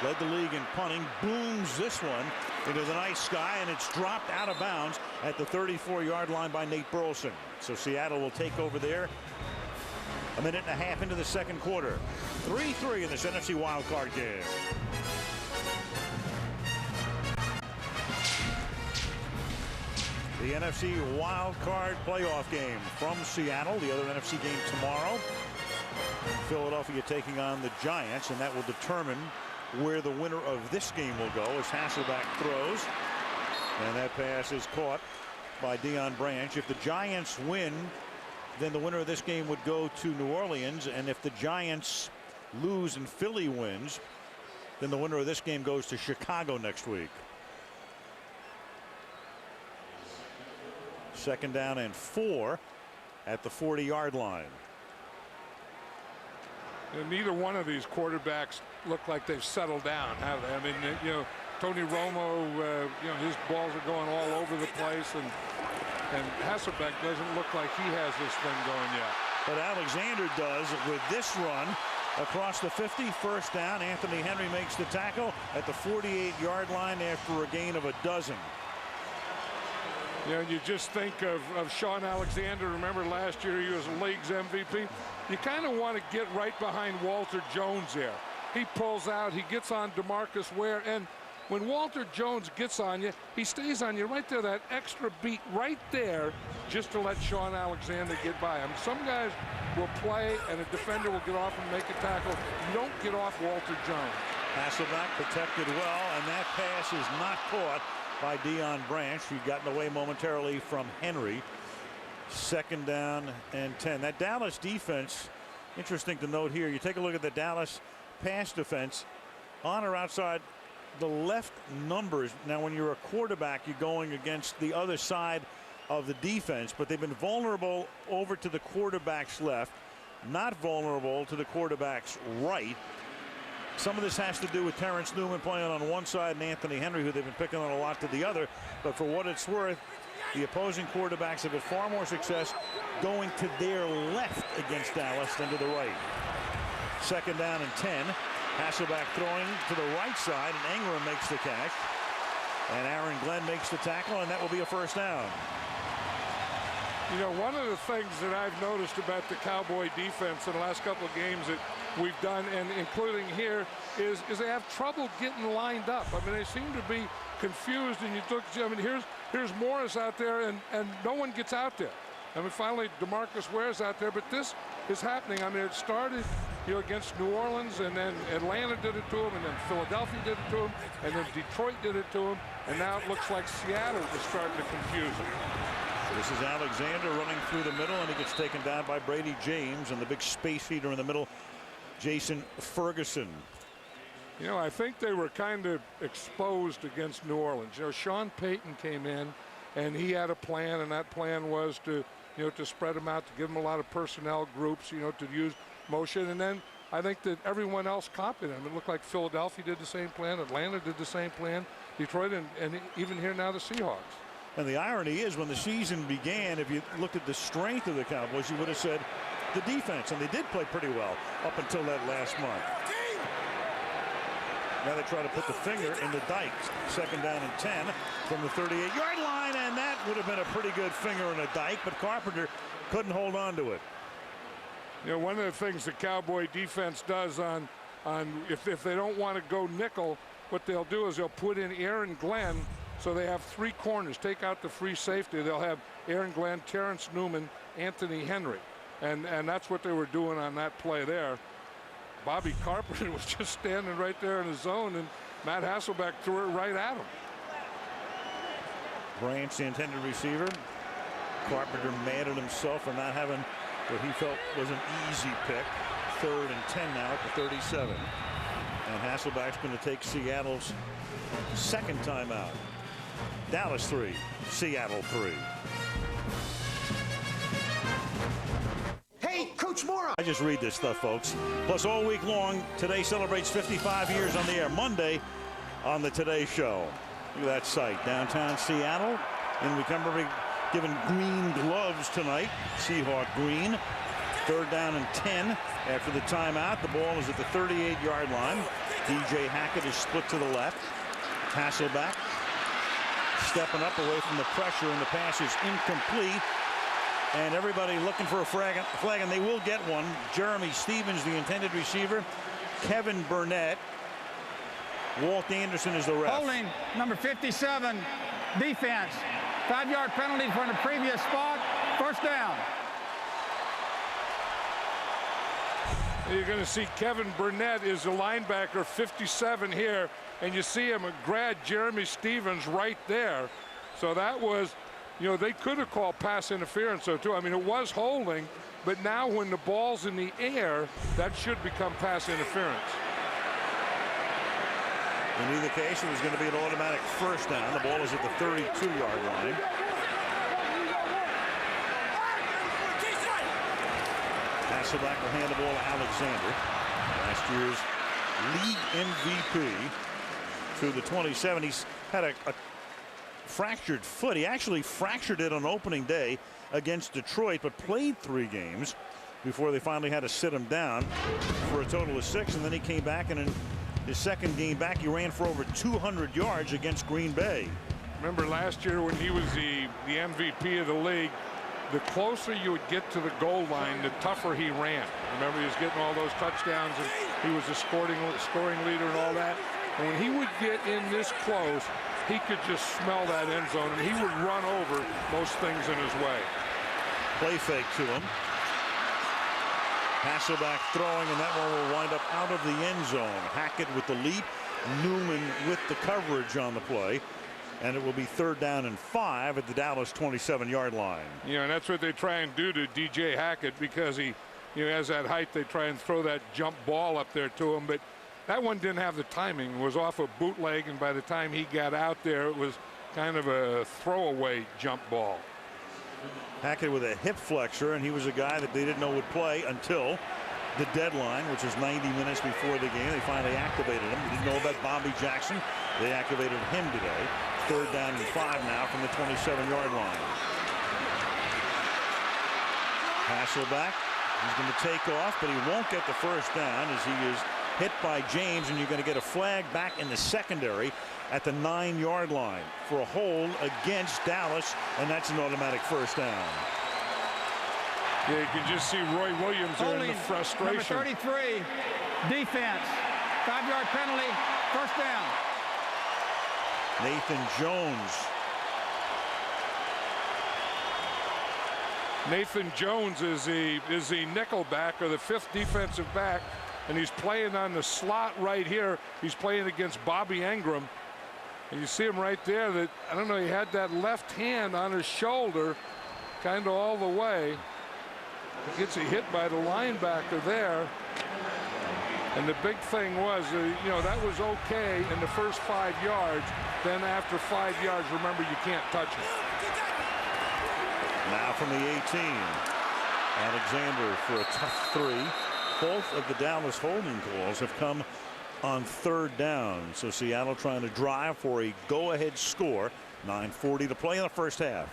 led the league in punting, booms this one into the night sky, and it's dropped out of bounds at the 34-yard line by Nate Burleson. So Seattle will take over there. A minute and a half into the second quarter. 3-3 in this NFC Wildcard game. The NFC Wildcard playoff game from Seattle. The other NFC game tomorrow. Philadelphia taking on the Giants, and that will determine where the winner of this game will go as Hasselbeck throws. And that pass is caught by Deion Branch. If the Giants win, then the winner of this game would go to New Orleans. And if the Giants lose and Philly wins, Then the winner of this game goes to Chicago next week. 2nd down and 4 at the 40-yard line. And neither one of these quarterbacks look like they've settled down, have they? I mean, you know, Tony Romo, you know, his balls are going all over the place, and Hasselbeck doesn't look like he has this thing going yet. But Alexander does with this run across the 50. 1st down. Anthony Henry makes the tackle at the 48-yard line after a gain of a dozen. You know, you just think of Sean Alexander. Remember last year he was the league's MVP. You kind of want to get right behind Walter Jones there. He pulls out, he gets on DeMarcus Ware, and when Walter Jones gets on you, he stays on you right there, that extra beat right there, just to let Sean Alexander get by. I mean, some guys will play and a defender will get off and make a tackle. You don't get off Walter Jones. Hasselbeck protected well, and that pass is not caught by Deion Branch. He'd gotten away momentarily from Henry. 2nd down and 10. That Dallas defense, interesting to note here. You take a look at the Dallas pass defense on or outside the left numbers. Now, when you're a quarterback, you're going against the other side of the defense, but they've been vulnerable over to the quarterback's left, not vulnerable to the quarterback's right. Some of this has to do with Terrence Newman playing on one side and Anthony Henry, who they've been picking on a lot, to the other. But for what it's worth, the opposing quarterbacks have had far more success going to their left against Dallas than to the right. 2nd down and 10. Hasselbeck throwing to the right side, and Ingram makes the catch. And Aaron Glenn makes the tackle, and that will be a 1st down. You know, one of the things that I've noticed about the Cowboy defense in the last couple of games that we've done, and including here, is they have trouble getting lined up. I mean, they seem to be confused, and you look, I mean, here's Morris out there, and no one gets out there. I mean, finally, DeMarcus Ware's out there, but this is happening. I mean, it started, you know, against New Orleans, and then Atlanta did it to him, and then Philadelphia did it to him, and then Detroit did it to him, and now it looks like Seattle is starting to confuse him. This is Alexander running through the middle, and he gets taken down by Brady James, and the big space heater in the middle, Jason Ferguson. You know, I think they were kind of exposed against New Orleans. You know, Sean Payton came in, and he had a plan, and that plan was to, you know, to spread them out, to give them a lot of personnel groups, you know, to use motion. And then I think that everyone else copied him. It looked like Philadelphia did the same plan, Atlanta did the same plan, Detroit, and even here now the Seahawks. And the irony is, when the season began, if you looked at the strength of the Cowboys, you would have said the defense, and they did play pretty well up until that last month. Now they try to put the finger in the dike. 2nd down and 10 from the 38-yard line, and that would have been a pretty good finger in a dike, but Carpenter couldn't hold on to it. You know, one of the things the Cowboy defense does on if they don't want to go nickel, what they'll do is they'll put in Aaron Glenn, so they have 3 corners. Take out the free safety. They'll have Aaron Glenn, Terrence Newman, Anthony Henry, and that's what they were doing on that play there. Bobby Carpenter was just standing right there in the zone, and Matt Hasselbeck threw it right at him. Branch, the intended receiver. Carpenter mad at himself for not having what he felt was an easy pick. 3rd and 10 now at the 37. And Hasselbeck's going to take Seattle's 2nd timeout. Dallas 3, Seattle 3. Hey, Coach Mora! I just read this stuff, folks. Plus, all week long, Today celebrates 55 years on the air. Monday on the Today Show. Look at that sight. Downtown Seattle. And we come to be given green gloves tonight. Seahawk green. 3rd down and 10 after the timeout. The ball is at the 38-yard line. DJ Hackett is split to the left. Hasselbeck stepping up away from the pressure, and the pass is incomplete. And everybody looking for a flag, and they will get one. Jeremy Stevens, the intended receiver. Kevin Burnett. Walt Anderson is the ref. Holding, number 57, defense. 5-yard penalty from the previous spot. 1st down. You're going to see Kevin Burnett is a linebacker, 57 here, and you see him grab Jeremy Stevens right there. So that was, you know, they could have called pass interference, though, too. I mean, it was holding, but now when the ball's in the air, that should become pass interference. In either case, it was going to be an automatic first down. The ball is at the 32-yard line. Hasselbeck will hand the ball to Alexander. Last year's league MVP to the 27. He's had a fractured foot. He actually fractured it on opening day against Detroit, but played 3 games before they finally had to sit him down for a total of 6. And then he came back, and in his second game back, he ran for over 200 yards against Green Bay. Remember last year when he was the MVP of the league, the closer you would get to the goal line, the tougher he ran. Remember, he was getting all those touchdowns, and he was a scoring leader and all that. And when he would get in this close, he could just smell that end zone, and he would run over most things in his way. Play fake to him. Hasselbeck throwing, and that one will wind up out of the end zone. Hackett with the leap, Newman with the coverage on the play. And it will be 3rd down and 5 at the Dallas 27-yard line. Yeah, and that's what they try and do to DJ Hackett, because he has that height. They try and throw that jump ball up there to him, but that one didn't have the timing. It was off a bootleg, and by the time he got out there, it was kind of a throwaway jump ball. Hackett with a hip flexor, and he was a guy that they didn't know would play until the deadline, which was 90 minutes before the game. They finally activated him. They didn't know about Bobby Jackson. They activated him today. 3rd down and 5 now from the 27-yard line. Hasselbeck, he's going to take off, but he won't get the first down as he is hit by James, and you're going to get a flag back in the secondary at the 9-yard line for a hold against Dallas, and that's an automatic first down. Yeah, you can just see Roy Williams there in the frustration. Number 33, defense, 5-yard penalty, first down. Nathan Jones. Nathan Jones is the nickel back, or the 5th defensive back, and he's playing on the slot right here. He's playing against Bobby Ingram, and you see him right there. That, I don't know, he had that left hand on his shoulder kind of all the way. He gets hit by the linebacker there. And the big thing was, that was okay in the first 5 yards. Then after 5 yards, remember, you can't touch it. Now from the 18, Alexander for a tough 3. Both of the Dallas holding calls have come on 3rd down. So Seattle trying to drive for a go-ahead score. 9:40 to play in the first half.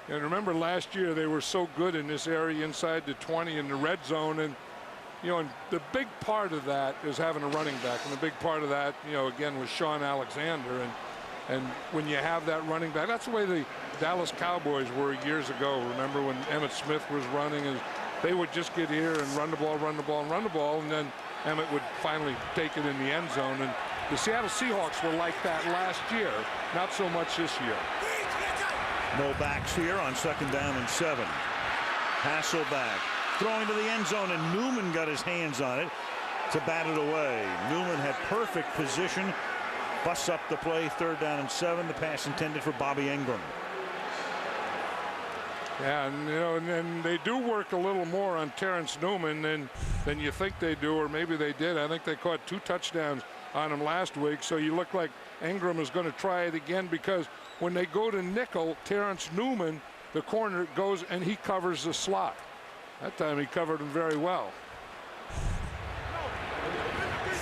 And remember, last year they were so good in this area inside the 20 in the red zone, and and the big part of that is having a running back, and the big part of that, again, was Sean Alexander. And when you have that running back, that's the way the Dallas Cowboys were years ago. Remember when Emmitt Smith was running, and they would just get here and run the ball, and then Emmitt would finally take it in the end zone. And the Seattle Seahawks were like that last year, not so much this year. No backs here on 2nd down and 7. Hasselbeck throwing to the end zone, and Newman got his hands on it to bat it away. Newman had perfect position, busts up the play. 3rd down and 7. The pass intended for Bobby Ingram. Yeah, and and they do work a little more on Terrence Newman than you think they do, or maybe they did. I think they caught 2 touchdowns on him last week. So you look like Ingram is going to try it again, because when they go to nickel, Terrence Newman, the corner, goes and he covers the slot. That time he covered him very well.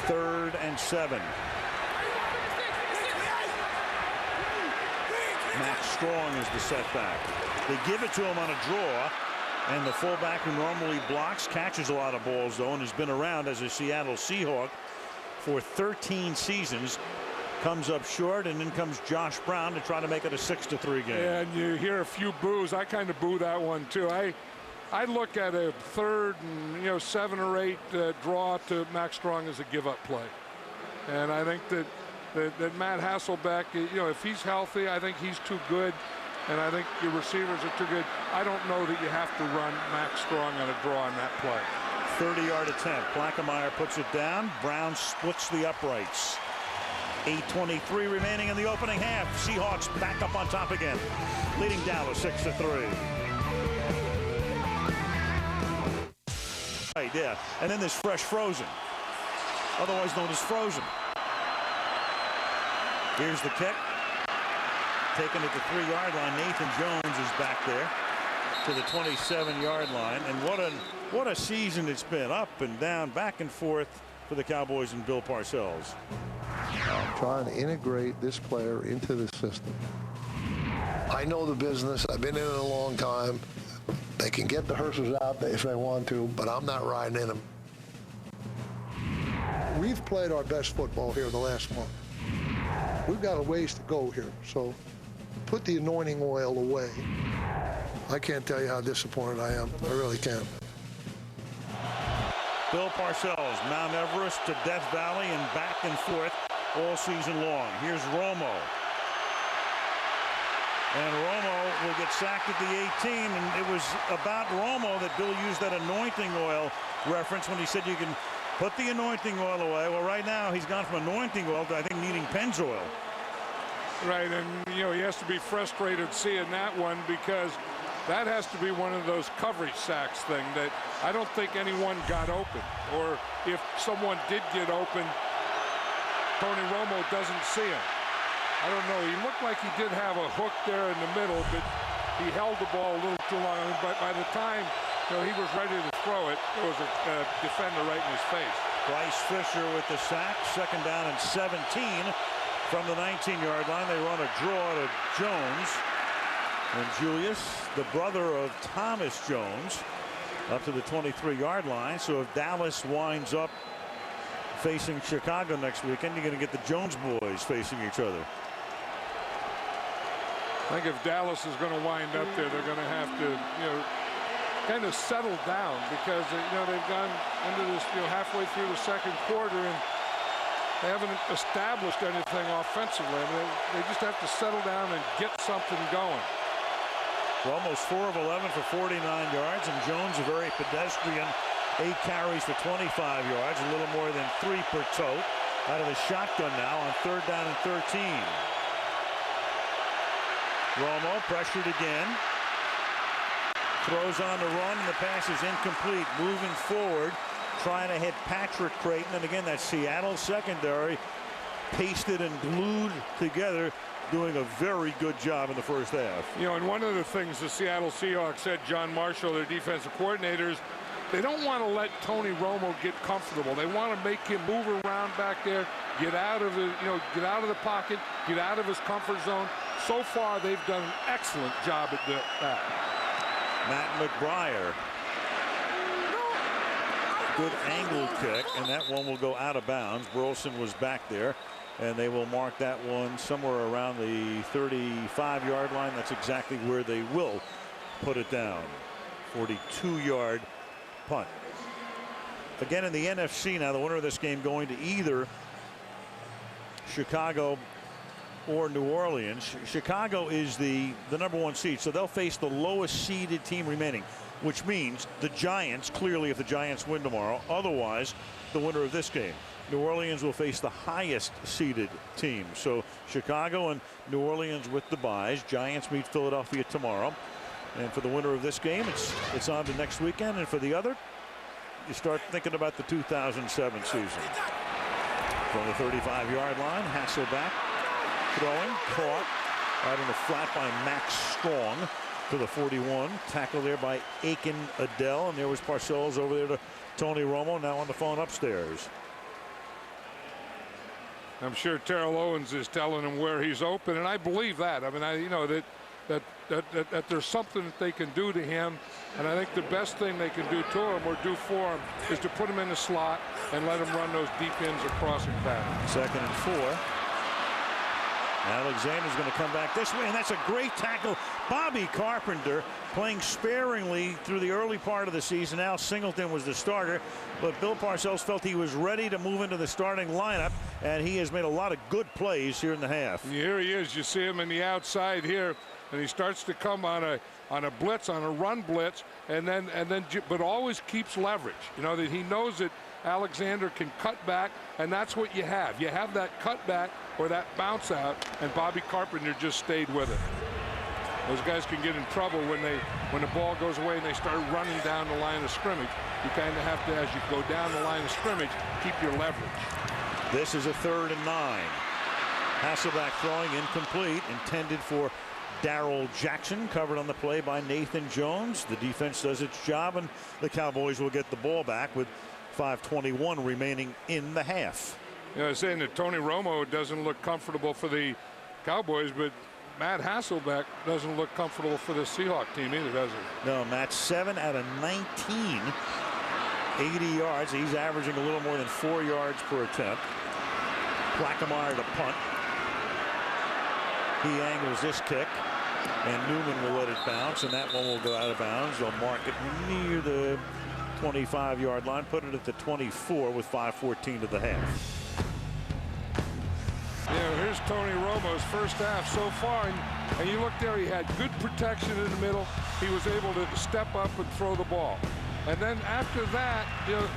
3rd and 7. Matt Strong is the setback. They give it to him on a draw, and the fullback, who normally blocks, catches a lot of balls though, and has been around as a Seattle Seahawk for 13 seasons, comes up short, and then comes Josh Brown to try to make it a 6-3 game. Yeah, and you hear a few boos. I kind of boo that one too. I look at a 3rd and 7 or 8 draw to Max Strong as a give-up play, and I think that Matt Hasselbeck, if he's healthy, I think he's too good, and I think your receivers are too good. I don't know that you have to run Max Strong on a draw on that play. 30-yard attempt. Plankmeyer puts it down. Brown splits the uprights. 8:23 remaining in the opening half. Seahawks back up on top again, leading Dallas 6-3. Yeah, and then there's fresh frozen, otherwise known as frozen. Here's the kick. Taken at the 3-yard line. Nathan Jones is back there to the 27-yard line. And what a season it's been. Up and down, back and forth for the Cowboys and Bill Parcells. I'm trying to integrate this player into the system. I know the business. I've been in it a long time. They can get the hearses out if they want to, but I'm not riding in them. We've played our best football here the last month. We've got a ways to go here, so put the anointing oil away. I can't tell you how disappointed I am. I really can't. Bill Parcells, Mount Everest to Death Valley and back and forth all season long. Here's Romo. And Romo will get sacked at the 18, and it was about Romo that Bill used that anointing oil reference when he said you can put the anointing oil away. Well, right now he's gone from anointing oil to, I think, needing Pennzoil. Right, and he has to be frustrated seeing that one, because that has to be one of those coverage sacks thing that I don't think anyone got open, or if someone did get open, Tony Romo doesn't see him. I don't know. He looked like he did have a hook there in the middle, but he held the ball a little too long. But by the time he was ready to throw it, there was a defender right in his face. Bryce Fisher with the sack. 2nd down and 17 from the 19-yard line. They run a draw to Jones. And Julius, the brother of Thomas Jones, up to the 23-yard line. So if Dallas winds up facing Chicago next weekend, you're going to get the Jones boys facing each other. I think if Dallas is going to wind up there, they're going to have to, kind of settle down, because they've gone into this, halfway through the second quarter, and they haven't established anything offensively. I mean, they just have to settle down and get something going. So almost 4 of 11 for 49 yards, and Jones a very pedestrian 8 carries for 25 yards, a little more than 3 per tote. Out of the shotgun now on 3rd down and 13. Romo pressured again. Throws on the run, and the pass is incomplete. Moving forward, trying to hit Patrick Creighton. And again, that Seattle secondary pasted and glued together, doing a very good job in the first half. And one of the things the Seattle Seahawks said, John Marshall, their defensive coordinators, they don't want to let Tony Romo get comfortable. They want to make him move around back there, get out of the, get out of the pocket, get out of his comfort zone. So far, they've done an excellent job at that. Matt McBriar. Good angle kick, and that one will go out of bounds. Burleson was back there, and they will mark that one somewhere around the 35-yard line. That's exactly where they will put it down. 42-yard punt. Again, in the NFC now, the winner of this game going to either Chicago or New Orleans. Chicago is the #1 seed, so they'll face the lowest seeded team remaining, which means the Giants, clearly if the Giants win tomorrow. Otherwise, the winner of this game. New Orleans will face the highest seeded team. So Chicago and New Orleans with the byes. Giants meet Philadelphia tomorrow. And for the winner of this game, it's on to next weekend. And for the other, you start thinking about the 2007 season. From the 35-yard line, Hasselbeck throwing, caught out in the flat by Max Strong to the 41. Tackle there by Aiken Adele. And there was Parcells over there to Tony Romo, now on the phone upstairs. I'm sure Terrell Owens is telling him where he's open, and I believe that. I mean, that there's something that they can do to him, and I think the best thing they can do to him or do for him is to put him in the slot and let him run those deep ends or crossing patterns. 2nd and 4. Alexander's going to come back this way, and that's a great tackle. Bobby Carpenter playing sparingly through the early part of the season. Al Singleton was the starter, but Bill Parcells felt he was ready to move into the starting lineup, and he has made a lot of good plays here in the half. Here he is. You see him in the outside here, and he starts to come on a blitz, on a run blitz, but always keeps leverage. That he knows that Alexander can cut back, and that's what you have. You have that cutback or that bounce out, and Bobby Carpenter just stayed with it. Those guys can get in trouble when the ball goes away and they start running down the line of scrimmage. You kind of have to, as you go down the line of scrimmage, keep your leverage. This is a 3rd and 9. Hasselbeck throwing incomplete, intended for Darrell Jackson, covered on the play by Nathan Jones. The defense does its job, and the Cowboys will get the ball back with 5:21 remaining in the half. You know, I was saying that Tony Romo doesn't look comfortable for the Cowboys, but Matt Hasselbeck doesn't look comfortable for the Seahawks team either, does he? No, Matt, 7 out of 19, 80 yards. He's averaging a little more than 4 yards per attempt. Plaquemire to punt. He angles this kick, and Newman will let it bounce, and that one will go out of bounds. They'll mark it near the 25-yard line, put it at the 24 with 5:14 to the half. Yeah, here's Tony Romo's first half so far, and you look there, he had good protection in the middle. He was able to step up and throw the ball. And then after that, you know,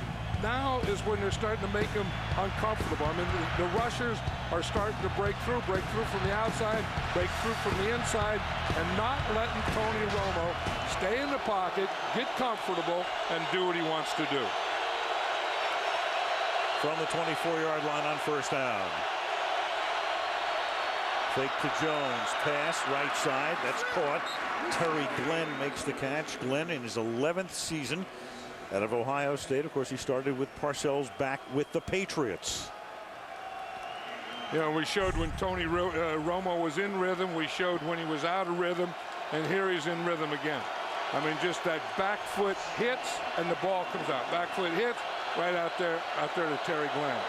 now is when they're starting to make him uncomfortable. I mean, the rushers are starting to break through from the outside, break through from the inside, and not letting Tony Romo stay in the pocket, get comfortable, and do what he wants to do. From the 24-yard line on first down. Fake to Jones, pass right side, that's caught. Terry Glenn makes the catch. Glenn in his 11th season out of Ohio State. Of course, he started with Parcells back with the Patriots. You know, we showed when Tony Romo was in rhythm. We showed when he was out of rhythm. And here he's in rhythm again. I mean, just that back foot hits and the ball comes out. Back foot hits right out there to Terry Glenn.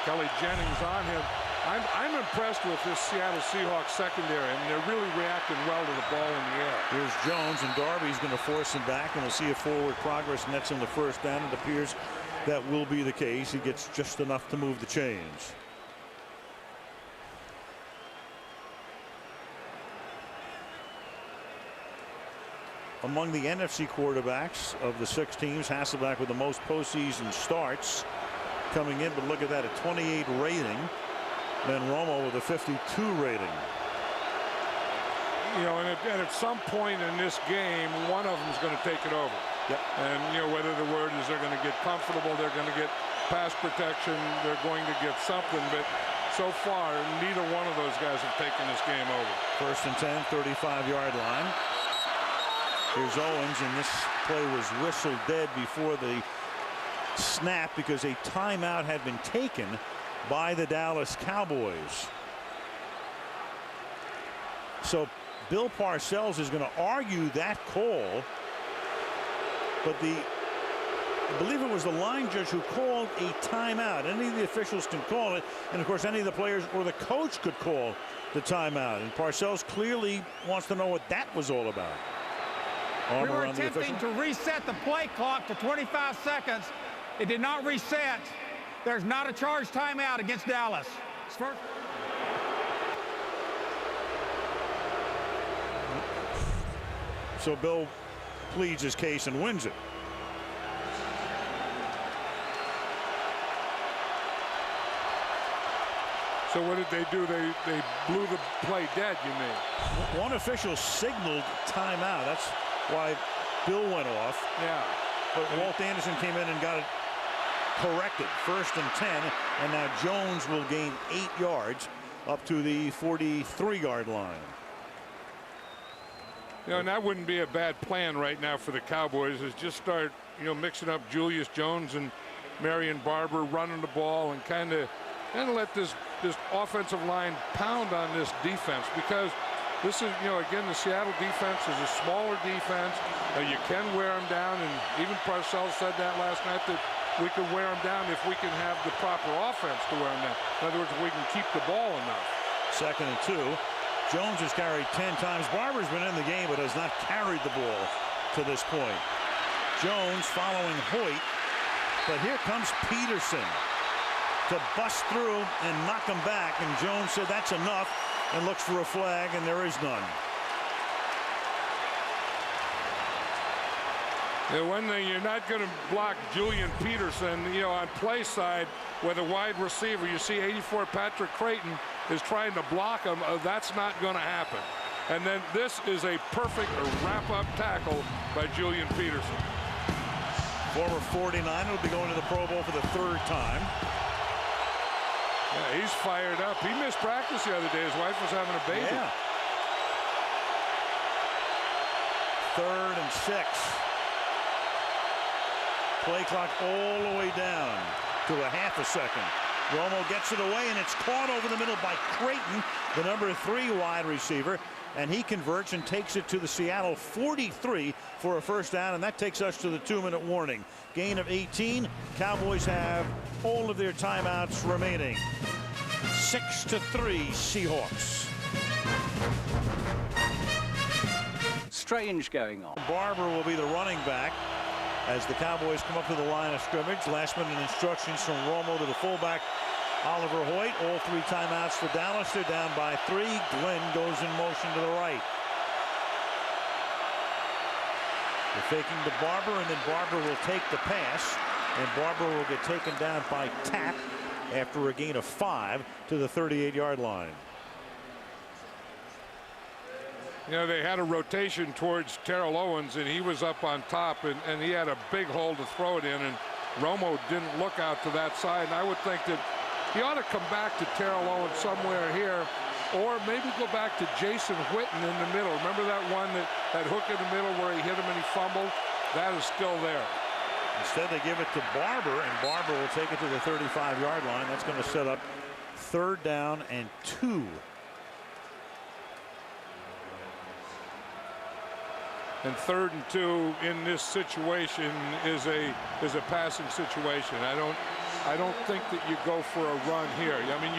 Kelly Jennings on him. I'm impressed with this Seattle Seahawks secondary. I mean, they're really reacting well to the ball in the air. Here's Jones, and Darby's going to force him back, and we'll see a forward progress, and that's in the first down. It appears that will be the case. He gets just enough to move the chains. Among the NFC quarterbacks of the 6 teams, Hasselbeck with the most postseason starts coming in, but look at that, a 28 rating. Then Romo with a 52 rating. You know, and at some point in this game, one of them is going to take it over. Yep. And, you know, whether the word is they're going to get comfortable, they're going to get pass protection, they're going to get something. But so far, neither one of those guys have taken this game over. First and 10, 35-yard line. Here's Owens, and this play was whistled dead before the snap because a timeout had been taken by the Dallas Cowboys. So Bill Parcells is going to argue that call, but I believe it was the line judge who called a timeout. Any of the officials can call it, and of course any of the players or the coach could call the timeout, and Parcells clearly wants to know what that was all about. We were attempting to reset the play clock to 25 seconds. It did not reset. There's not a charged timeout against Dallas. So Bill pleads his case and wins it. So what did they do? They blew the play dead, you mean? One official signaled timeout. That's why Bill went off. Yeah. But Walt Anderson came in and got it corrected. First and 10, and now Jones will gain 8 yards up to the 43-yard line. You know, and that wouldn't be a bad plan right now for the Cowboys, is just start, you know, mixing up Julius Jones and Marion Barber running the ball and kind of let this offensive line pound on this defense, because this is, you know, again, the Seattle defense is a smaller defense. You can wear them down, and even Parcells said that last night, that we can wear them down if we can have the proper offense to wear them down. In other words, if we can keep the ball enough. Second and 2. Jones has carried 10 times. Barber's been in the game but has not carried the ball to this point. Jones following Hoyt, but here comes Peterson to bust through and knock him back, and Jones said that's enough and looks for a flag, and there is none. Yeah, you're not going to block Julian Peterson, you know, on play side with a wide receiver. You see 84 Patrick Creighton is trying to block him. That's not going to happen. And then this is a perfect wrap-up tackle by Julian Peterson. Former 49 will be going to the Pro Bowl for the 3rd time. Yeah, he's fired up. He missed practice the other day. His wife was having a baby. Yeah. 3rd and 6. Play clock all the way down to a half a second. Romo gets it away, and it's caught over the middle by Creighton, the number 3 wide receiver, and he converts and takes it to the Seattle 43 for a first down, and that takes us to the 2-minute warning. Gain of 18. Cowboys have all of their timeouts remaining. 6-3 Seahawks. Strange going on. Barber will be the running back as the Cowboys come up to the line of scrimmage. Last-minute instructions from Romo to the fullback, Oliver Hoyt. All 3 timeouts for Dallas. They're down by 3. Glenn goes in motion to the right. They're faking to Barber, and then Barber will take the pass, and Barber will get taken down by Tapp after a gain of 5 to the 38-yard line. You know, they had a rotation towards Terrell Owens, and he was up on top, and he had a big hole to throw it in, and Romo didn't look out to that side. And I would think that he ought to come back to Terrell Owens somewhere here, or maybe go back to Jason Witten in the middle. Remember that one, that hook in the middle where he hit him and he fumbled? That is still there. Instead, they give it to Barber, and Barber will take it to the 35-yard line. That's going to set up 3rd down and 2. And 3rd and 2 in this situation is a passing situation. I don't think that you go for a run here. I mean,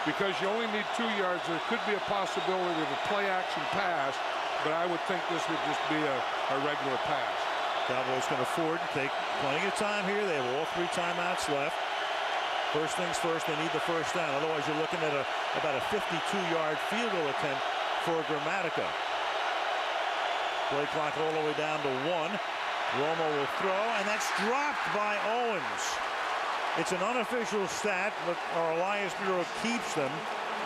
because you only need 2 yards, there could be a possibility of a play action pass, but I would think this would just be a regular pass. Cowboys can afford to take plenty of time here. They have all 3 timeouts left. First things first, they need the first down. Otherwise, you're looking at about a 52-yard field goal attempt for Gramatica. Play clock all the way down to 1. Romo will throw, and that's dropped by Owens. It's an unofficial stat, but our Elias Bureau keeps them,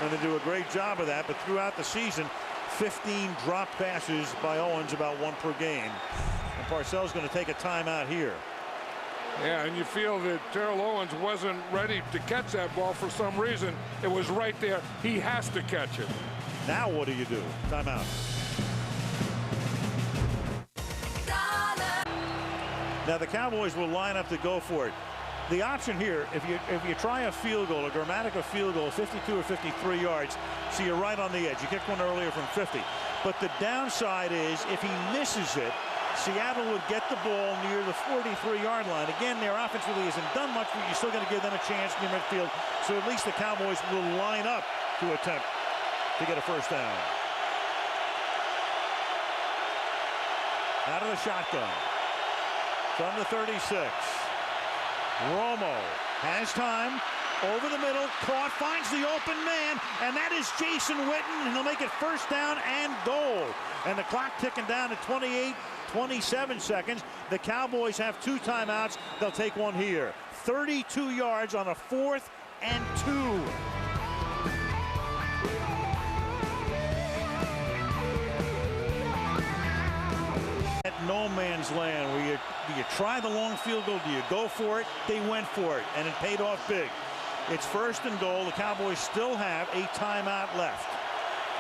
and they do a great job of that. But throughout the season, 15 drop passes by Owens, about 1 per game. And Parcells going to take a timeout here. Yeah, and you feel that Terrell Owens wasn't ready to catch that ball for some reason. It was right there. He has to catch it. Now what do you do? Timeout. Now the Cowboys will line up to go for it. The option here, if you try a field goal, a Gramatica field goal, 52 or 53 yards, so you're right on the edge. You kicked one earlier from 50. But the downside is if he misses it, Seattle would get the ball near the 43-yard line. Again, their offense really hasn't done much, but you're still going to give them a chance near midfield. So at least the Cowboys will line up to attempt to get a first down. Out of the shotgun. From the 36. Romo has time. Over the middle. Caught. Finds the open man. And that is Jason Witten. And he'll make it first down and goal. And the clock ticking down to 27 seconds. The Cowboys have 2 timeouts. They'll take one here. 32 yards on a 4th and 2. At no man's land, where do you try the long field goal? Do you go for it? They went for it, and it paid off big. It's 1st and goal. The Cowboys still have a timeout left.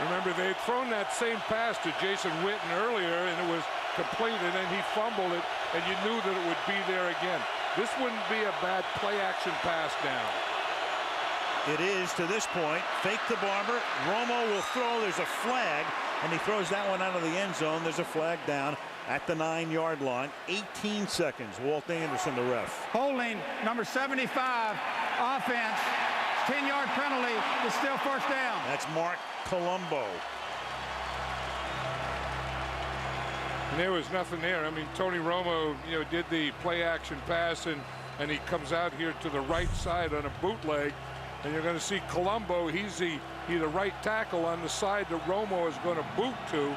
Remember, they had thrown that same pass to Jason Witten earlier, and it was completed, and he fumbled it, and you knew that it would be there again. This wouldn't be a bad play-action pass down. It is to this point. Fake to Barber. Romo will throw. There's a flag, and he throws that one out of the end zone. There's a flag down at the 9-yard line. 18 seconds. Walt Anderson, the ref. Holding number 75, offense. 10-yard penalty. It's still first down. That's Mark Colombo. And there was nothing there. I mean, Tony Romo, did the play-action pass, and he comes out here to the right side on a bootleg, and you're going to see Colombo. He's the right tackle on the side that Romo is going to boot to.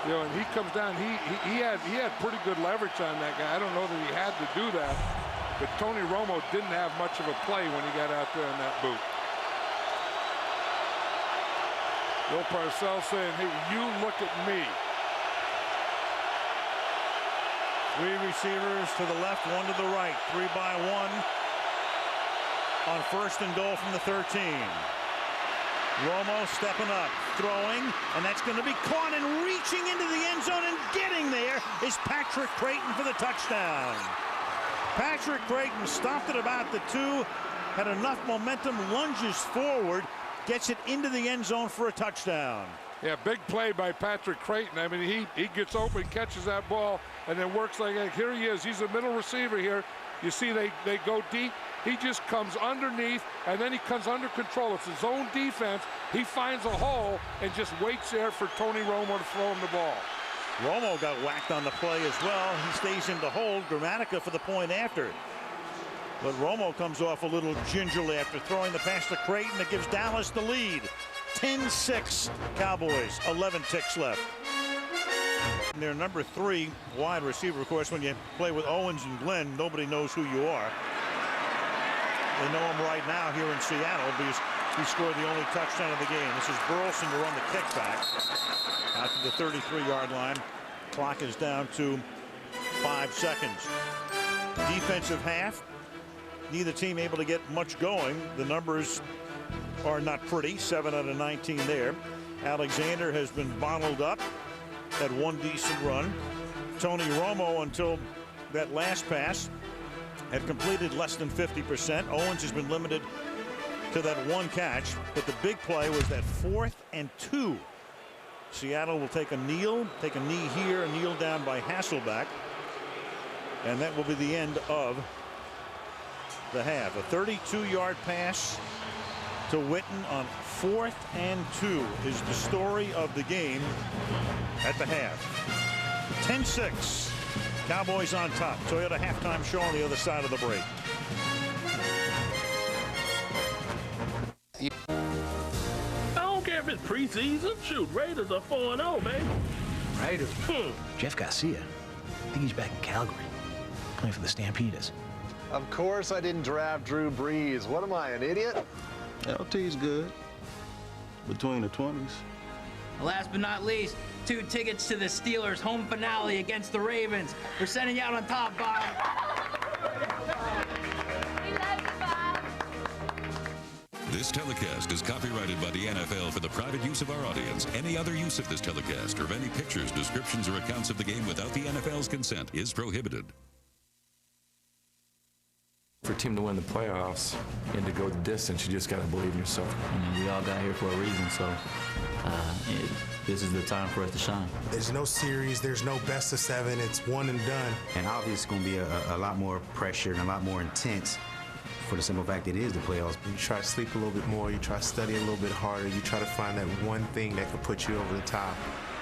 And he comes down. He had pretty good leverage on that guy. I don't know that he had to do that, but Tony Romo didn't have much of a play when he got out there in that boot. Bill Parcells saying, "Hey, you look at me." 3 receivers to the left, 1 to the right. 3 by 1. on 1st and goal from the 13. Romo stepping up, throwing, and that's going to be caught, and reaching into the end zone and getting there is Patrick Creighton for the touchdown. Patrick Creighton stopped at about the 2, had enough momentum, lunges forward, gets it into the end zone for a touchdown. Yeah, big play by Patrick Creighton. I mean, he gets open, catches that ball, and then works like that. Here he is. He's a middle receiver here. You see they go deep. He just comes underneath, and then he comes under control. It's his own defense. He finds a hole and just waits there for Tony Romo to throw him the ball. Romo got whacked on the play as well. He stays in the hold. Gramatica for the point after. But Romo comes off a little gingerly after throwing the pass to Creighton that gives Dallas the lead. 10-6 Cowboys, 11 ticks left. Their number 3 wide receiver, of course, when you play with Owens and Glenn, nobody knows who you are. They know him right now here in Seattle because he scored the only touchdown of the game. This is Burleson to run the kickback out to the 33-yard line. Clock is down to 5 seconds. Defensive half. Neither team able to get much going. The numbers are not pretty. 7 out of 19 there. Alexander has been bottled up. Had one decent run. Tony Romo, until that last pass, had completed less than 50%. Owens has been limited to that one catch, but the big play was that 4th and 2. Seattle will take a knee here, a kneel down by Hasselbeck, and that will be the end of the half. A 32-yard pass to Witten on 4th and 2 is the story of the game at the half. 10-6. Cowboys on top. Toyota halftime show on the other side of the break. I don't care if it's preseason. Shoot, Raiders are 4-0, baby. Raiders? Jeff Garcia. I think he's back in Calgary, playing for the Stampeders. Of course I didn't draft Drew Brees. What am I, an idiot? LT's good. Between the 20s. Last but not least, 2 tickets to the Steelers home finale against the Ravens. We're sending you out on top, Bob. We love you, Bob. This telecast is copyrighted by the NFL for the private use of our audience. Any other use of this telecast or of any pictures, descriptions, or accounts of the game without the NFL's consent is prohibited. For a team to win the playoffs and to go the distance, you just got to believe in yourself. I mean, we all got here for a reason, so this is the time for us to shine. There's no series, there's no best of 7, it's one and done. And obviously it's going to be a lot more pressure and a lot more intense for the simple fact it is the playoffs. You try to sleep a little bit more, you try to study a little bit harder, you try to find that one thing that could put you over the top.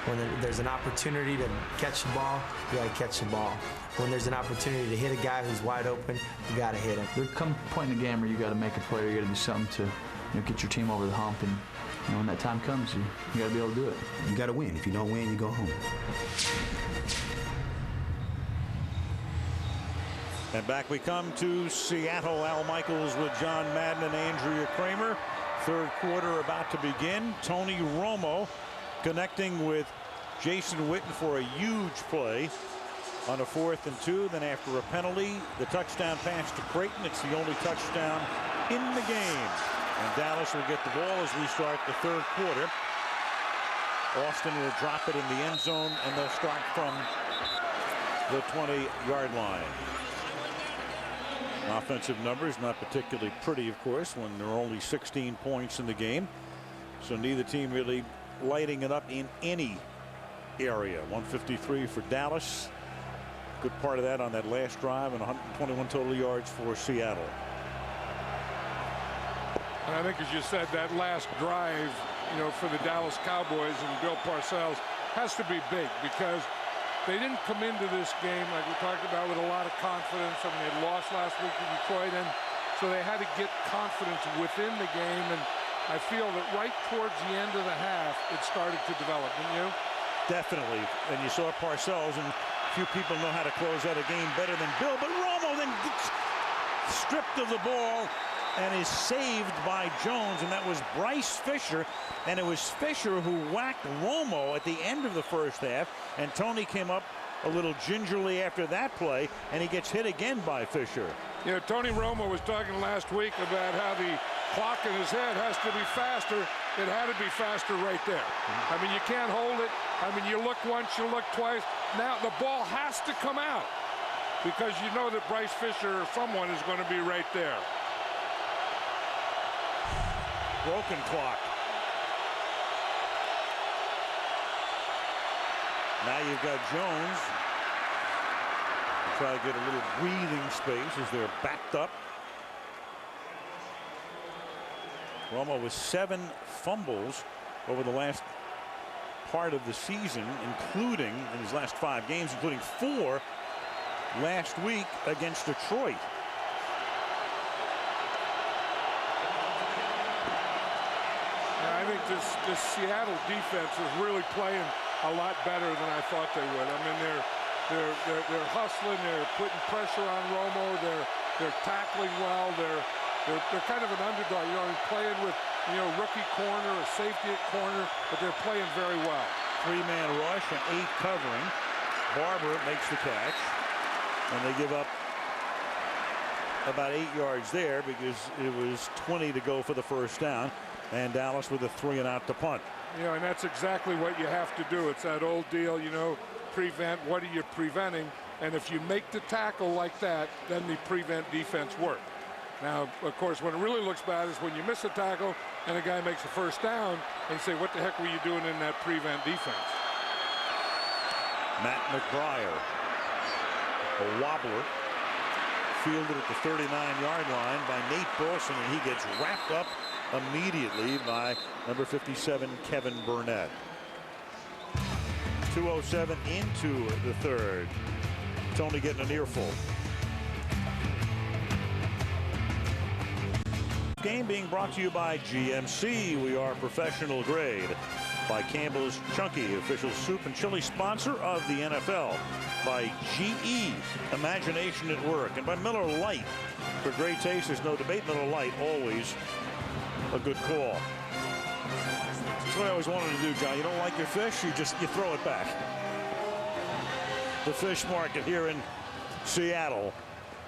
When there's an opportunity to catch the ball, you got to catch the ball. When there's an opportunity to hit a guy who's wide open, you got to hit him. There come a point in the game where you got to make a play, or you got to do something to get your team over the hump, and when that time comes, you got to be able to do it. You got to win. If you don't win, you go home. And back we come to Seattle. Al Michaels with John Madden and Andrea Kramer. Third quarter about to begin. Tony Romo connecting with Jason Witten for a huge play on a 4th and 2. Then after a penalty, the touchdown pass to Creighton. It's the only touchdown in the game. And Dallas will get the ball as we start the third quarter. Austin will drop it in the end zone, and they'll start from the 20-yard line. Offensive numbers not particularly pretty, of course, when there are only 16 points in the game. So neither team really lighting it up in any area. 153 for Dallas. Good part of that on that last drive, and 121 total yards for Seattle. And I think, as you said, that last drive, for the Dallas Cowboys and Bill Parcells has to be big, because they didn't come into this game, like we talked about, with a lot of confidence. I mean, they lost last week to Detroit, and so they had to get confidence within the game. And I feel that right towards the end of the half, it started to develop, didn't you? Definitely. And you saw Parcells, and few people know how to close out a game better than Bill. But Romo then gets stripped of the ball and is saved by Jones, and that was Bryce Fisher. And it was Fisher who whacked Romo at the end of the first half, and Tony came up a little gingerly after that play, and he gets hit again by Fisher. You know, Tony Romo was talking last week about how the clock in his head has to be faster. It had to be faster right there. I mean, you can't hold it. I mean, you look once, you look twice. Now the ball has to come out because you know that Bryce Fisher or someone is going to be right there. Broken clock. Now you've got Jones. Try to get a little breathing space as they're backed up. Romo with 7 fumbles over the last part of the season, including in his last 5 games, including 4 last week against Detroit. I think this Seattle defense is really playing a lot better than I thought they would. I mean, they're hustling, they're putting pressure on Romo, they're tackling well, they're kind of an underdog, you know, playing with, you know, rookie corner, a safety at corner, but they're playing very well. 3-man rush and 8 covering. Barber makes the catch, and they give up about 8 yards there because it was 20 to go for the first down, and Dallas with a 3-and-out to punt. You know, and that's exactly what you have to do. It's that old deal, you know, prevent, what are you preventing? And if you make the tackle like that, then the prevent defense work. Now, of course, when it really looks bad is when you miss a tackle and a guy makes a first down and you say, what the heck were you doing in that prevent defense? Matt McBriar, a wobbler, fielded at the 39-yard line by Nate Burleson, and he gets wrapped up immediately by number 57, Kevin Burnett. 2:07 into the third. Tony getting an earful. Game being brought to you by GMC. We are professional grade. By Campbell's Chunky, official soup and chili sponsor of the NFL. By GE, Imagination at Work. And by Miller Lite. For great taste, there's no debate. Miller Lite, always a good call. That's what I always wanted to do, John. You don't like your fish, you throw it back. The fish market here in Seattle.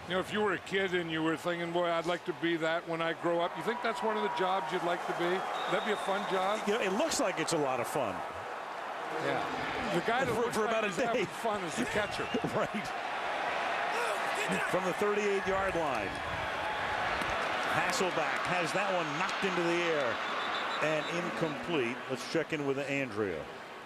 You know, if you were a kid and you were thinking, boy, I'd like to be that when I grow up, you think that's one of the jobs you'd like to be? That'd be a fun job? You know, it looks like it's a lot of fun. Yeah. The guy that looks for like about he's a day. having fun is the catcher. Right. From the 38-yard line. Hasselback has that one knocked into the air and incomplete. Let's check in with Andrea.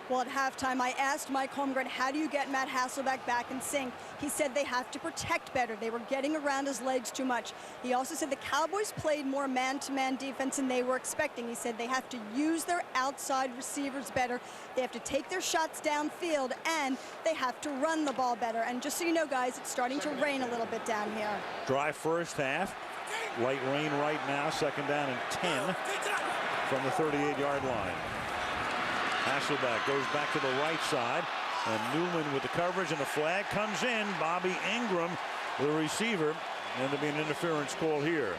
Well, at halftime, I asked Mike Holmgren, how do you get Matt Hasselbeck back in sync? He said they have to protect better. They were getting around his legs too much. He also said the Cowboys played more man-to-man defense than they were expecting. He said they have to use their outside receivers better. They have to take their shots downfield, and they have to run the ball better. And just so you know, guys, it's starting to rain a little bit down here. Dry first half. Light rain right now. 2nd down and 10 from the 38-yard line. Hasselback goes back to the right side, and Newman with the coverage, and the flag comes in. Bobby Ingram, the receiver, and there'll be an interference call here.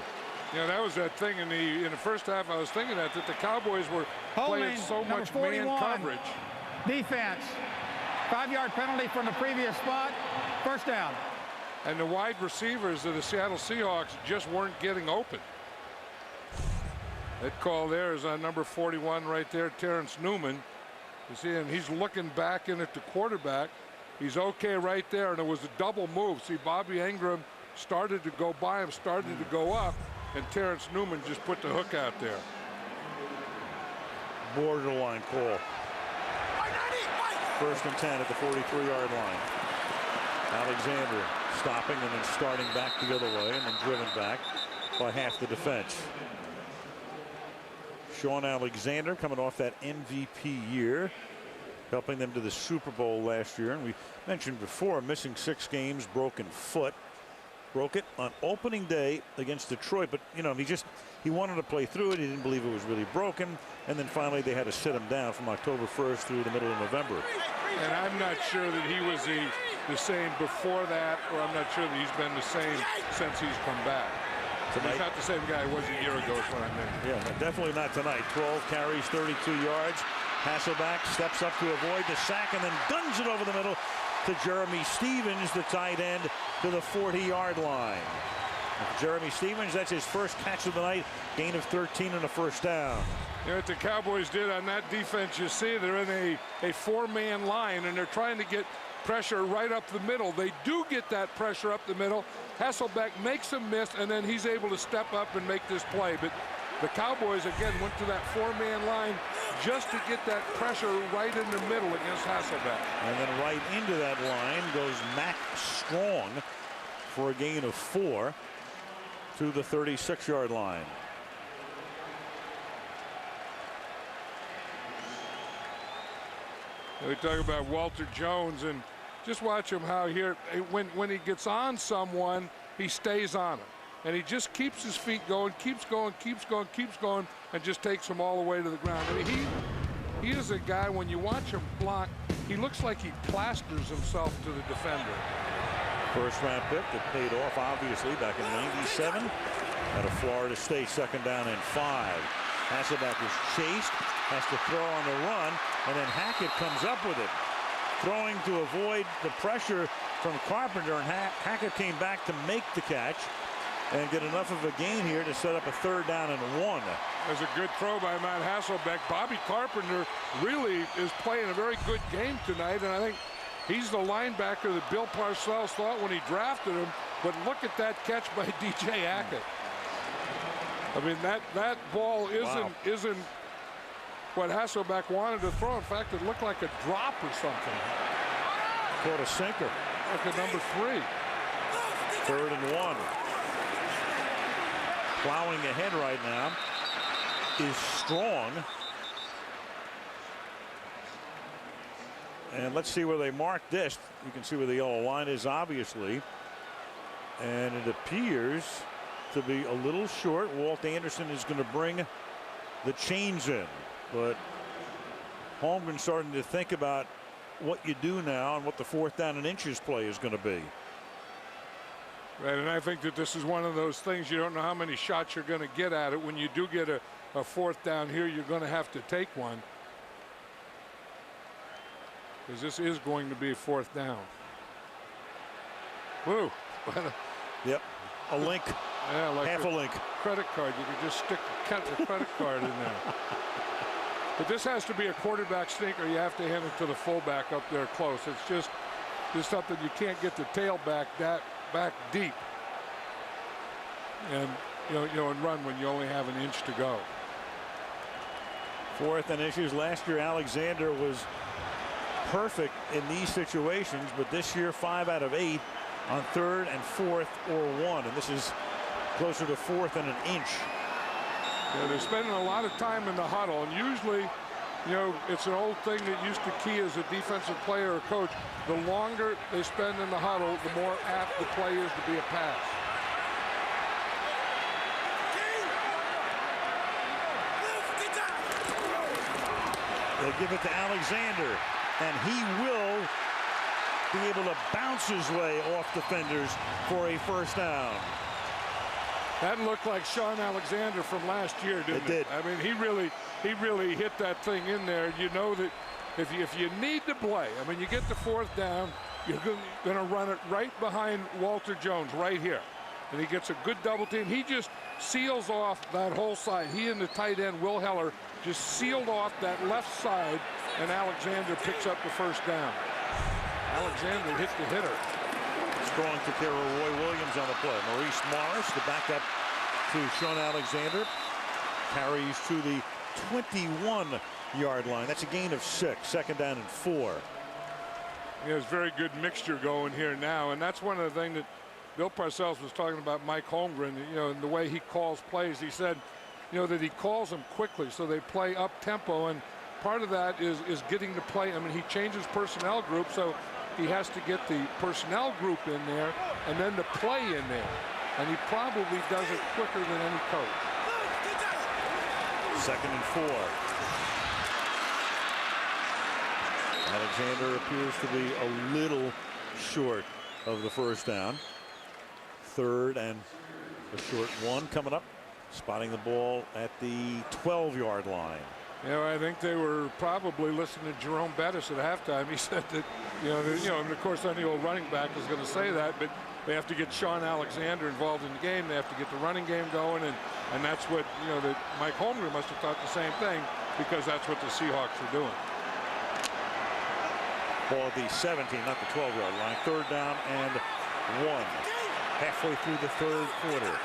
Yeah, that was that thing in the first half. I was thinking that the Cowboys were playing so much man coverage. Defense. 5-yard penalty from the previous spot. First down. And the wide receivers of the Seattle Seahawks just weren't getting open. That call there is on number 41 right there, Terrence Newman. You see him, he's looking back in at the quarterback. He's okay right there, and it was a double move. See, Bobby Ingram started to go by him, started to go up, and Terrence Newman just put the hook out there. Borderline call. 1st and 10 at the 43-yard line. Alexander stopping and then starting back the other way, and then driven back by half the defense. Sean Alexander coming off that MVP year, helping them to the Super Bowl last year. And we mentioned before, missing 6 games, broken foot. Broke it on opening day against Detroit, but you know, he wanted to play through it. He didn't believe it was really broken, and then finally they had to sit him down from October 1st through the middle of November. And I'm not sure that he was the same before that, or I'm not sure that he's been the same since he's come back. Tonight, he's not the same guy he was a year ago, is what I meant. Yeah, definitely not tonight. 12 carries, 32 yards. Hasselback steps up to avoid the sack and then guns it over the middle to Jeremy Stevens, the tight end, to the 40-yard line. Jeremy Stevens, that's his first catch of the night. Gain of 13 and a first down. You know what the Cowboys did on that defense, you see they're in a four-man line, and they're trying to get pressure right up the middle. They do get that pressure up the middle. Hasselbeck makes a miss, and then he's able to step up and make this play. But the Cowboys, again, went to that four-man line just to get that pressure right in the middle against Hasselbeck. And then right into that line goes Mac Strong for a gain of 4 to the 36-yard line. We talk about Walter Jones, and just watch him how here, when he gets on someone, he stays on him. And he just keeps his feet going, keeps going, and just takes them all the way to the ground. I mean, he is a guy, when you watch him block, he looks like he plasters himself to the defender. First round pick that paid off, obviously, back in '97 at a Florida State 2nd down and 5. Hasselbeck is chased, has to throw on the run, and then Hackett comes up with it. Throwing to avoid the pressure from Carpenter, and Hackett came back to make the catch and get enough of a gain here to set up a 3rd down and 1. That's a good throw by Matt Hasselbeck. Bobby Carpenter really is playing a very good game tonight, and I think he's the linebacker that Bill Parcells thought when he drafted him. But look at that catch by DJ Hackett. I mean, that ball isn't what Hasselbeck wanted to throw. In fact, it looked like a drop or something. Caught a sinker. Like a number 3. 3rd and 1. Plowing ahead right now is Strong. And let's see where they mark this. You can see where the yellow line is, obviously. And it appears to be a little short. Walt Anderson is going to bring the chains in. But Holmgren's starting to think about what you do now and what the 4th down and inches play is going to be. Right, and I think that this is one of those things you don't know how many shots you're going to get at it. When you do get a 4th down here, you're going to have to take one. Because this is going to be a 4th down. Woo. Yep. A link. Yeah, like half a link. Credit card. You can just stick a credit card in there. But this has to be a quarterback sneak, or you have to hand it to the fullback up there close. It's just something you can't get the tailback back deep, and and run when you only have an inch to go. 4th and inches. Last year Alexander was perfect in these situations, but this year 5 out of 8 on 3rd and 4th or 1, and this is closer to 4th and an inch. Yeah, they're spending a lot of time in the huddle, and usually, it's an old thing that used to key as a defensive player or coach. The longer they spend in the huddle, the more apt the play is to be a pass. They give it to Alexander, and he will be able to bounce his way off defenders for a 1st down. That looked like Sean Alexander from last year, didn't it? It did. I mean, he really hit that thing in there. You know that if you need to play, I mean, you get the 4th down, you're going to run it right behind Walter Jones right here. And he gets a good double team. He just seals off that whole side. He and the tight end, Will Heller, just sealed off that left side, and Alexander picks up the 1st down. Alexander hit the hitter. Strong took care of Roy Williams on the play. Maurice Morris, the backup to Sean Alexander, carries to the 21-yard line. That's a gain of 6. 2nd down and 4. Yeah, there's a very good mixture going here now, and that's one of the things that Bill Parcells was talking about Mike Holmgren, and the way he calls plays. He said, that he calls them quickly so they play up tempo, and part of that is getting the play. I mean, he changes personnel group, so he has to get the personnel group in there and then the play in there, and he probably does it quicker than any coach. 2nd and 4. Alexander appears to be a little short of the 1st down. 3rd and a short 1 coming up. Spotting the ball at the 12-yard line. I think they were probably listening to Jerome Bettis at halftime. He said that, and of course any old running back is going to say that, but They have to get Sean Alexander involved in the game. They have to get the running game going, and that's what, you know, that Mike Holmgren must have thought the same thing, because that's what the Seahawks are doing. Ball at the 17, not the 12-yard line. 3rd down and 1. Halfway through the 3rd quarter.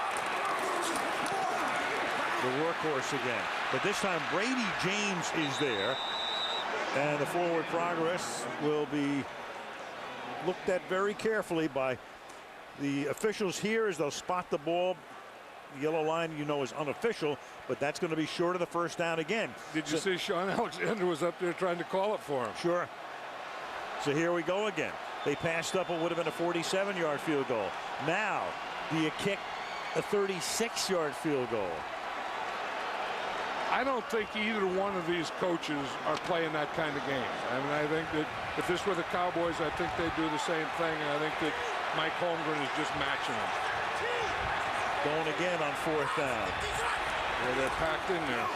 The workhorse again. But this time Brady James is there. And the forward progress will be looked at very carefully by the officials here as they'll spot the ball. The yellow line, you know, is unofficial, but that's going to be short of the 1st down again. Did you see Sean Alexander was up there trying to call it for him? Sure. So here we go again. They passed up what would have been a 47-yard field goal. Now, do you kick a 36-yard field goal? I don't think either one of these coaches are playing that kind of game. I mean, I think that if this were the Cowboys, I think they'd do the same thing, and I think that Mike Holmgren is just matching them. Going again on 4th down. Where they're packed in there.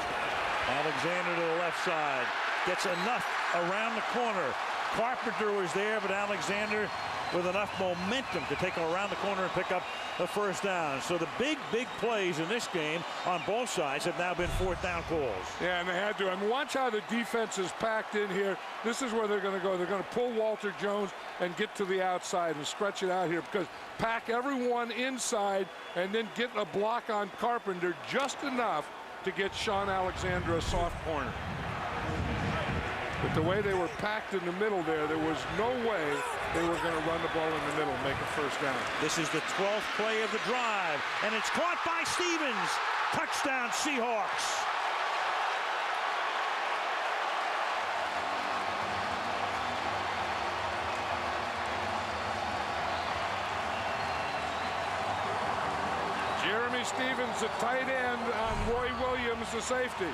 Alexander to the left side. Gets enough around the corner. Carpenter was there, but Alexander with enough momentum to take him around the corner and pick up the 1st down. So the big plays in this game on both sides have now been 4th down calls. Yeah, and they had to. I mean, watch how the defense is packed in here. This is where they're going to go. They're going to pull Walter Jones and get to the outside and stretch it out here, because pack everyone inside and then get a block on Carpenter just enough to get Sean Alexander a soft corner. But the way they were packed in the middle there was no way they were going to run the ball in the middle and make a 1st down. This is the 12th play of the drive, and it's caught by Stevens. Touchdown, Seahawks. Jeremy Stevens, the tight end, on Roy Williams, the safety.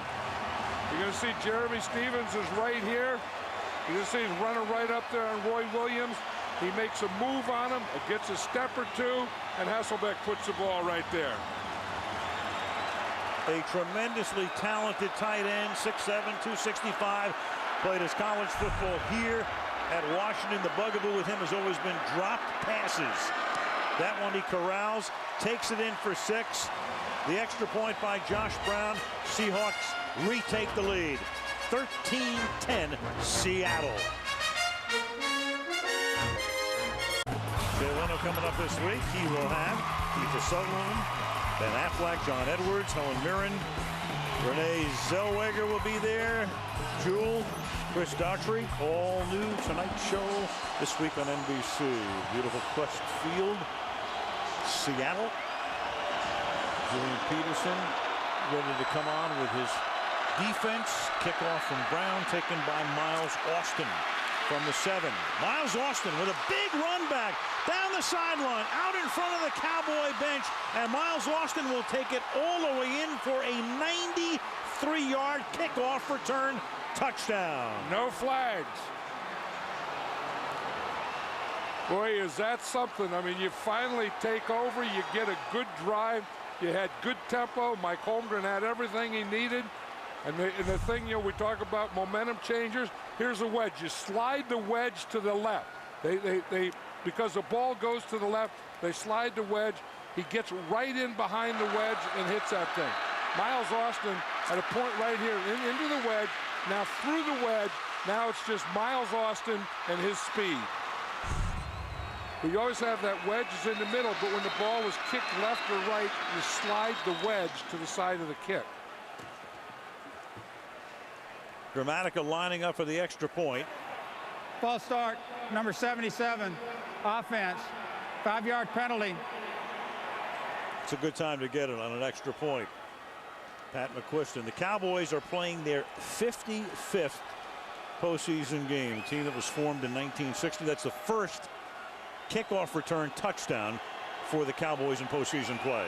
You're going to see Jeremy Stevens is right here. You're going to see he's running right up there on Roy Williams. He makes a move on him, gets a step or two, and Hasselbeck puts the ball right there. A tremendously talented tight end, 6'7", 265. Played his college football here at Washington. The bugaboo with him has always been dropped passes. That one he corrals, takes it in for 6. The extra point by Josh Brown. Seahawks retake the lead. 13-10 Seattle. Jay Leno coming up this week. He will have Keith Sutherland, Ben Affleck, John Edwards, Helen Mirren, Renee Zellweger will be there. Jewel, Chris Daughtry, all new Tonight Show this week on NBC. Beautiful Quest Field, Seattle. Julian Peterson ready to come on with his defense. Kickoff from Brown, taken by Miles Austin from the 7. Miles Austin with a big run back down the sideline, out in front of the Cowboy bench, and Miles Austin will take it all the way in for a 93-yard kickoff return touchdown. No flags. Boy, is that something. I mean, you finally take over, you get a good drive. You had good tempo. Mike Holmgren had everything he needed. And the thing, you know, we talk about momentum changers. Here's a wedge. You slide the wedge to the left. They because the ball goes to the left, they slide the wedge. He gets right in behind the wedge and hits that thing. Miles Austin at a point right here into the wedge. Now through the wedge. Now it's just Miles Austin and his speed. You always have that wedge is in the middle, but when the ball was kicked left or right, you slide the wedge to the side of the kick. Gramatica lining up for the extra point. False start, number 77, offense, 5-yard penalty. It's a good time to get it on an extra point. Pat McQuiston. The Cowboys are playing their 55th postseason game. A team that was formed in 1960. That's the first kickoff return touchdown for the Cowboys in postseason play.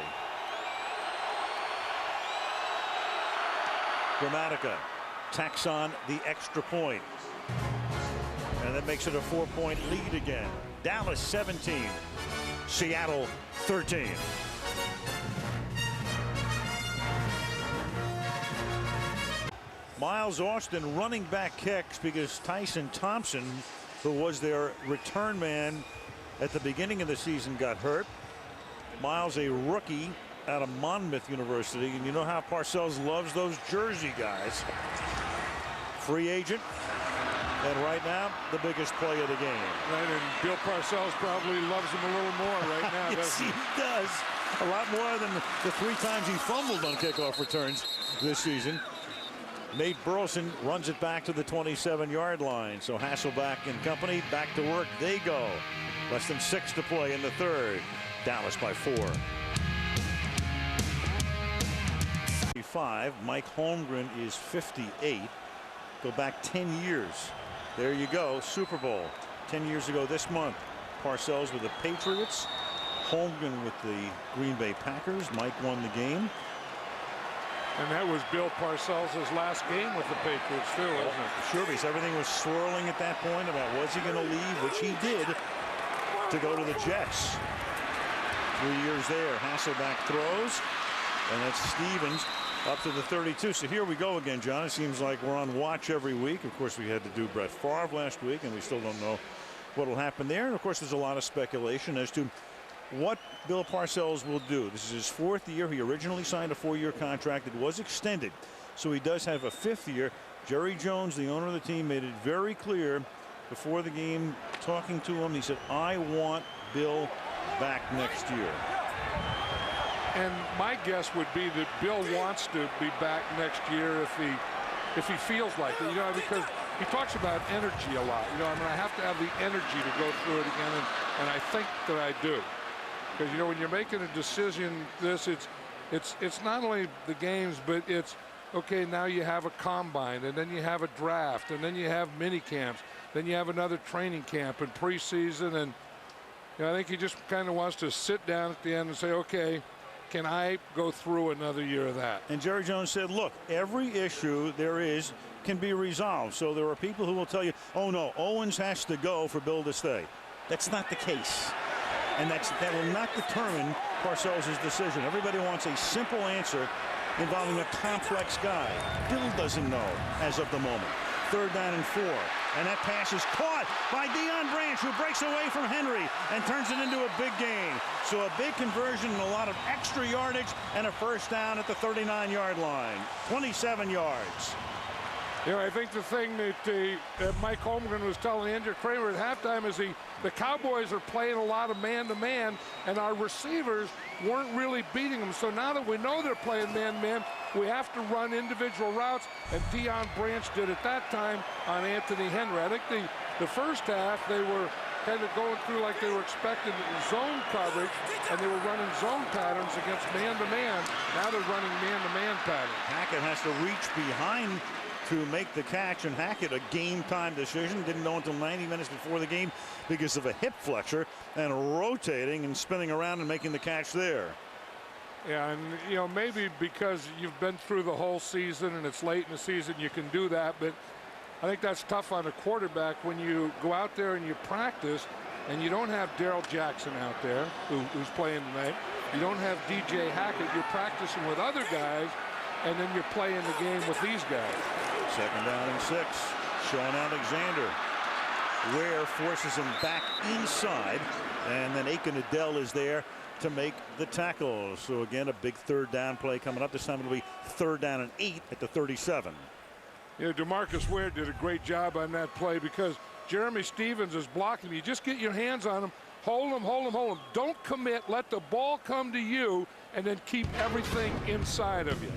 Gramatica tacks on the extra point. And that makes it a 4-point lead again. Dallas 17, Seattle 13. Miles Austin running back kicks because Tyson Thompson, who was their return man at the beginning of the season got hurt. Miles, a rookie out of Monmouth University, and you know how Parcells loves those Jersey guys. Free agent, and right now the biggest play of the game. Right, and Bill Parcells probably loves him a little more right now. Yes, he does. A lot more than the 3 times he fumbled on kickoff returns this season. Nate Burleson runs it back to the 27-yard line. So Hasselback and company back to work they go. Less than 6 to play in the third. Dallas by 4. Mike Holmgren is 58. Go back 10 years. There you go. Super Bowl 10 years ago this month. Parcells with the Patriots. Holmgren with the Green Bay Packers. Mike won the game. And that was Bill Parcells' last game with the Patriots too, wasn't it? Sure, because everything was swirling at that point about was he going to leave, which he did, to go to the Jets. 3 years there. Hasselback throws, and that's Stevens up to the 32. So here we go again, John. It seems like we're on watch every week. Of course, we had to do Brett Favre last week, and we still don't know what will happen there. And of course, there's a lot of speculation as to what Bill Parcells will do. This is his 4th year. He originally signed a 4-year contract. It was extended, so he does have a 5th year. Jerry Jones, the owner of the team, made it very clear before the game, talking to him, he said, I want Bill back next year. And my guess would be that Bill wants to be back next year if he feels like it, you know, because he talks about energy a lot. You know, I mean, I have to have the energy to go through it again, and I think that I do. Because, you know, when you're making a decision, it's not only the games, but it's, okay, now you have a combine, and then you have a draft, and then you have mini camps, then you have another training camp and preseason, and you know, I think he just kind of wants to sit down at the end and say, okay, can I go through another year of that? And Jerry Jones said, look, every issue there is can be resolved. So there are people who will tell you, oh no, Owens has to go for Bill to stay. That's not the case. And that will not determine Parcells' decision. Everybody wants a simple answer involving a complex guy. Bill doesn't know as of the moment. 3rd down and 4. And that pass is caught by Deion Branch, who breaks away from Henry and turns it into a big gain. So a big conversion and a lot of extra yardage and a 1st down at the 39-yard line. 27 yards. You know, I think the thing that Mike Holmgren was telling Andrew Kramer at halftime is the Cowboys are playing a lot of man-to-man, and our receivers weren't really beating them. So now that we know they're playing man-to-man, we have to run individual routes, and Deion Branch did at that time on Anthony Henry. I think the first half they were kind of going through like they were expecting zone coverage, and they were running zone patterns against man-to-man. Now they're running man-to-man patterns. Hackett has to reach behind to make the catch, and Hackett, a game-time decision, didn't know until 90 minutes before the game because of a hip flexor, and rotating and spinning around and making the catch there. Yeah, and you know, maybe because you've been through the whole season and it's late in the season, you can do that, but I think that's tough on a quarterback when you go out there and you practice and you don't have Darrell Jackson out there who's playing tonight. You don't have DJ Hackett. You're practicing with other guys, and then you're playing the game with these guys. 2nd down and 6. Sean Alexander. Ware forces him back inside, and then Aiken Adele is there to make the tackle. So again, a big 3rd down play coming up. This time it'll be 3rd down and 8 at the 37. You know, DeMarcus Ware did a great job on that play because Jeremy Stevens is blocking. You just get your hands on him, hold him, hold him, hold him. Don't commit. Let the ball come to you, and then keep everything inside of you.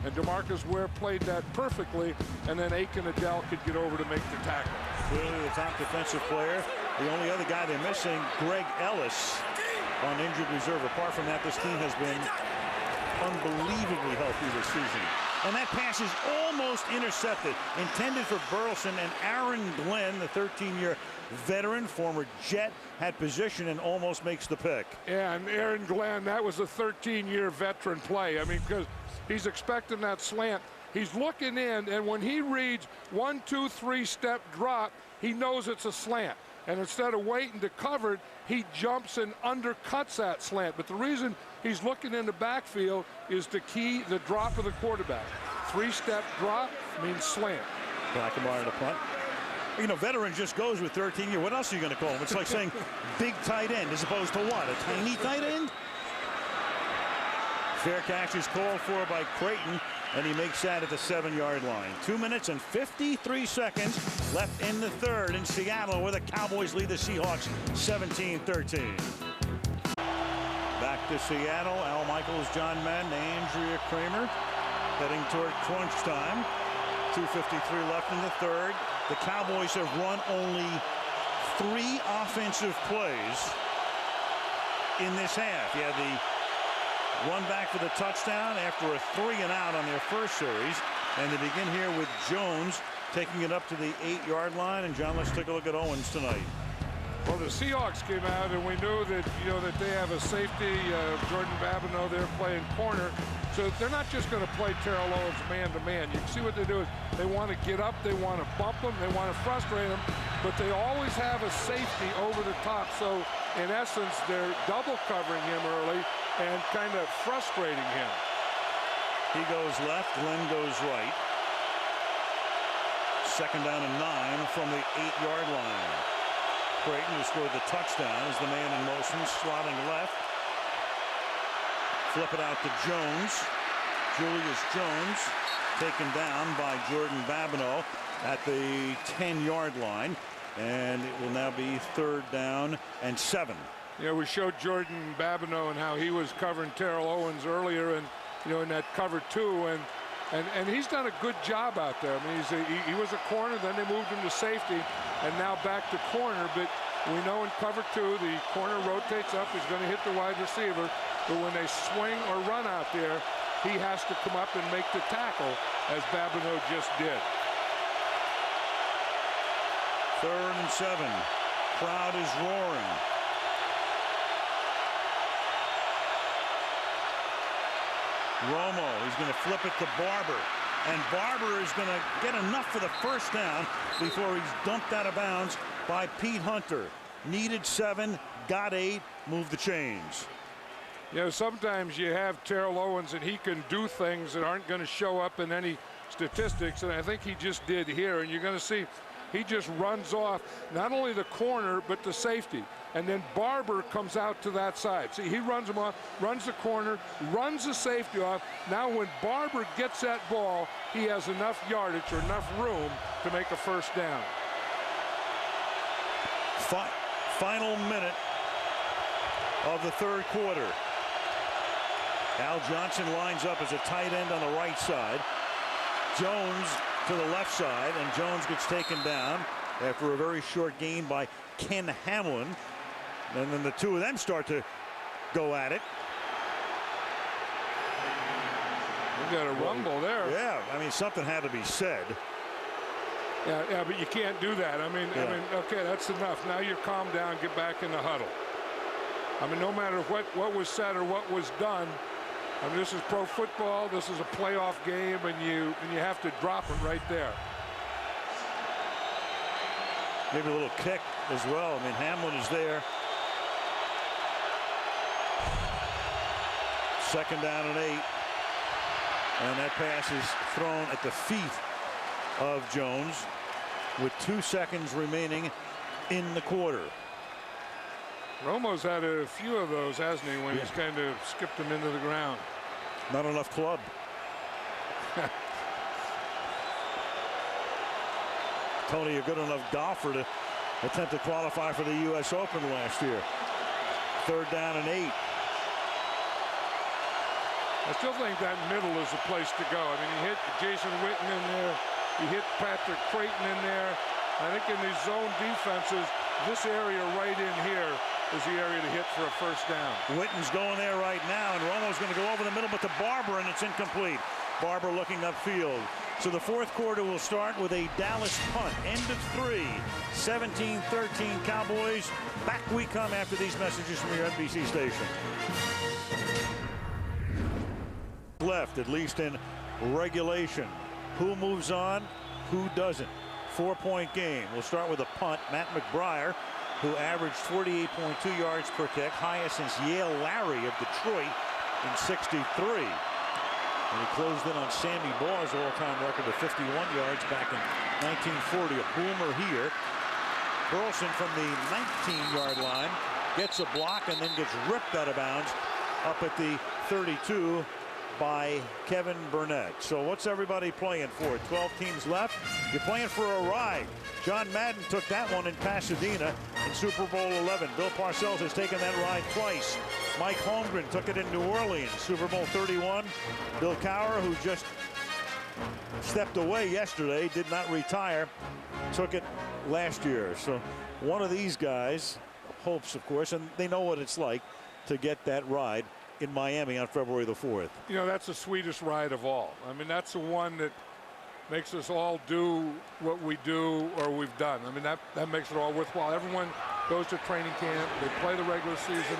And DeMarcus Ware played that perfectly, and then Aiken Adele could get over to make the tackle. Clearly the top defensive player. The only other guy they're missing, Greg Ellis, on injured reserve. Apart from that, this team has been unbelievably healthy this season. And that pass is almost intercepted. Intended for Burleson, and Aaron Glenn, the 13-year veteran, former Jet, had position and almost makes the pick. Yeah, and Aaron Glenn, that was a 13-year veteran play. I mean, because he's expecting that slant. He's looking in, and when he reads 1, 2, 3 step drop, he knows it's a slant. And instead of waiting to cover it, he jumps and undercuts that slant. But the reason he's looking in the backfield is to key the drop of the quarterback. 3-step drop means slant. Blackmore in the punt. You know, veteran just goes with 13 years. What else are you going to call him? It's like saying big tight end as opposed to what? A tiny tight end? Fair catch is called for by Creighton, and he makes that at the 7-yard line. 2 minutes and 53 seconds left in the third in Seattle, where the Cowboys lead the Seahawks 17-13. Back to Seattle. Al Michaels, John Madden, Andrea Kramer heading toward crunch time. 2:53 left in the third. The Cowboys have run only 3 offensive plays in this half. You had the run back for the touchdown after a 3-and-out on their first series. And they begin here with Jones taking it up to the 8-yard line. And John, let's take a look at Owens tonight. Well, the Seahawks came out, and we knew that, that they have a safety, Jordan Babineau, they're playing corner. So they're not just going to play Terrell Owens man-to-man. You can see what they do is they want to get up, they want to bump him, they want to frustrate him, but they always have a safety over the top. So, in essence, they're double covering him early and kind of frustrating him. He goes left, Glenn goes right. 2nd down and 9 from the 8-yard line. Creighton, who scored the touchdown, is the man in motion, slotting left. Flip it out to Jones. Julius Jones taken down by Jordan Babineau at the 10-yard line. And it will now be 3rd down and 7. Yeah, we showed Jordan Babineau and how he was covering Terrell Owens earlier, and in that cover 2, and he's done a good job out there. I mean, he was a corner, then they moved him to safety, and now back to corner. But we know in cover 2, the corner rotates up, he's going to hit the wide receiver, but when they swing or run out there, he has to come up and make the tackle, as Babineau just did. 3rd and 7. Crowd is roaring. Romo, he's going to flip it to Barber, and Barber is going to get enough for the first down before he's dumped out of bounds by Pete Hunter. Needed 7, got 8, move the chains. Sometimes you have Terrell Owens and he can do things that aren't going to show up in any statistics, and I think he just did here. And you're going to see he just runs off not only the corner but the safety, and then Barber comes out to that side. See, he runs him off, runs the corner, runs the safety off. Now when Barber gets that ball, he has enough yardage or enough room to make a first down. Final minute of the third quarter. Al Johnson lines up as a tight end on the right side. Jones to the left side, and Jones gets taken down after a very short gain by Ken Hamlin. And then the two of them start to go at it. We got a rumble there. Yeah, I mean, something had to be said. Yeah, but you can't do that. I mean, okay, that's enough. Now you're calm down, get back in the huddle. I mean, no matter what was said or what was done, I mean, this is pro football. This is a playoff game, and you have to drop it right there. Maybe a little kick as well. I mean, Hamlin is there. 2nd down and 8. And that pass is thrown at the feet of Jones with 2 seconds remaining in the quarter. Romo's had a few of those, hasn't he, when he's kind of skipped him into the ground. Not enough club. Tony, a good enough golfer to attempt to qualify for the U.S. Open last year. 3rd down and 8. I still think that middle is the place to go. I mean, he hit Jason Witten in there. He hit Patrick Creighton in there. I think in these zone defenses, this area right in here is the area to hit for a first down. Witten's going there right now, and Romo's going to go over the middle, but to Barber, and it's incomplete. Barber looking upfield. So the fourth quarter will start with a Dallas punt. End of 3. 17-13 Cowboys. Back we come after these messages from your NBC station. Left, at least in regulation. Who moves on? Who doesn't? 4-point game. We'll start with a punt. Matt McBriar, who averaged 48.2 yards per kick, highest since Yale Larry of Detroit in '63. And He closed in on Sammy Baugh's all-time record of 51 yards back in 1940. A boomer here. Burleson from the 19-yard line gets a block and then gets ripped out of bounds up at the 32 by Kevin Burnett. So what's everybody playing for? 12 teams left. You're playing for a ride. John Madden took that one in Pasadena in Super Bowl 11. Bill Parcells has taken that ride twice. Mike Holmgren took it in New Orleans, Super Bowl 31. Bill Cowher, who just stepped away yesterday, did not retire, took it last year. So one of these guys hopes, of course, and they know what it's like to get that ride in Miami on February the 4th. You know, that's the sweetest ride of all. I mean, that's the one that makes us all do what we do or we've done. I mean, that makes it all worthwhile. Everyone goes to training camp, they play the regular season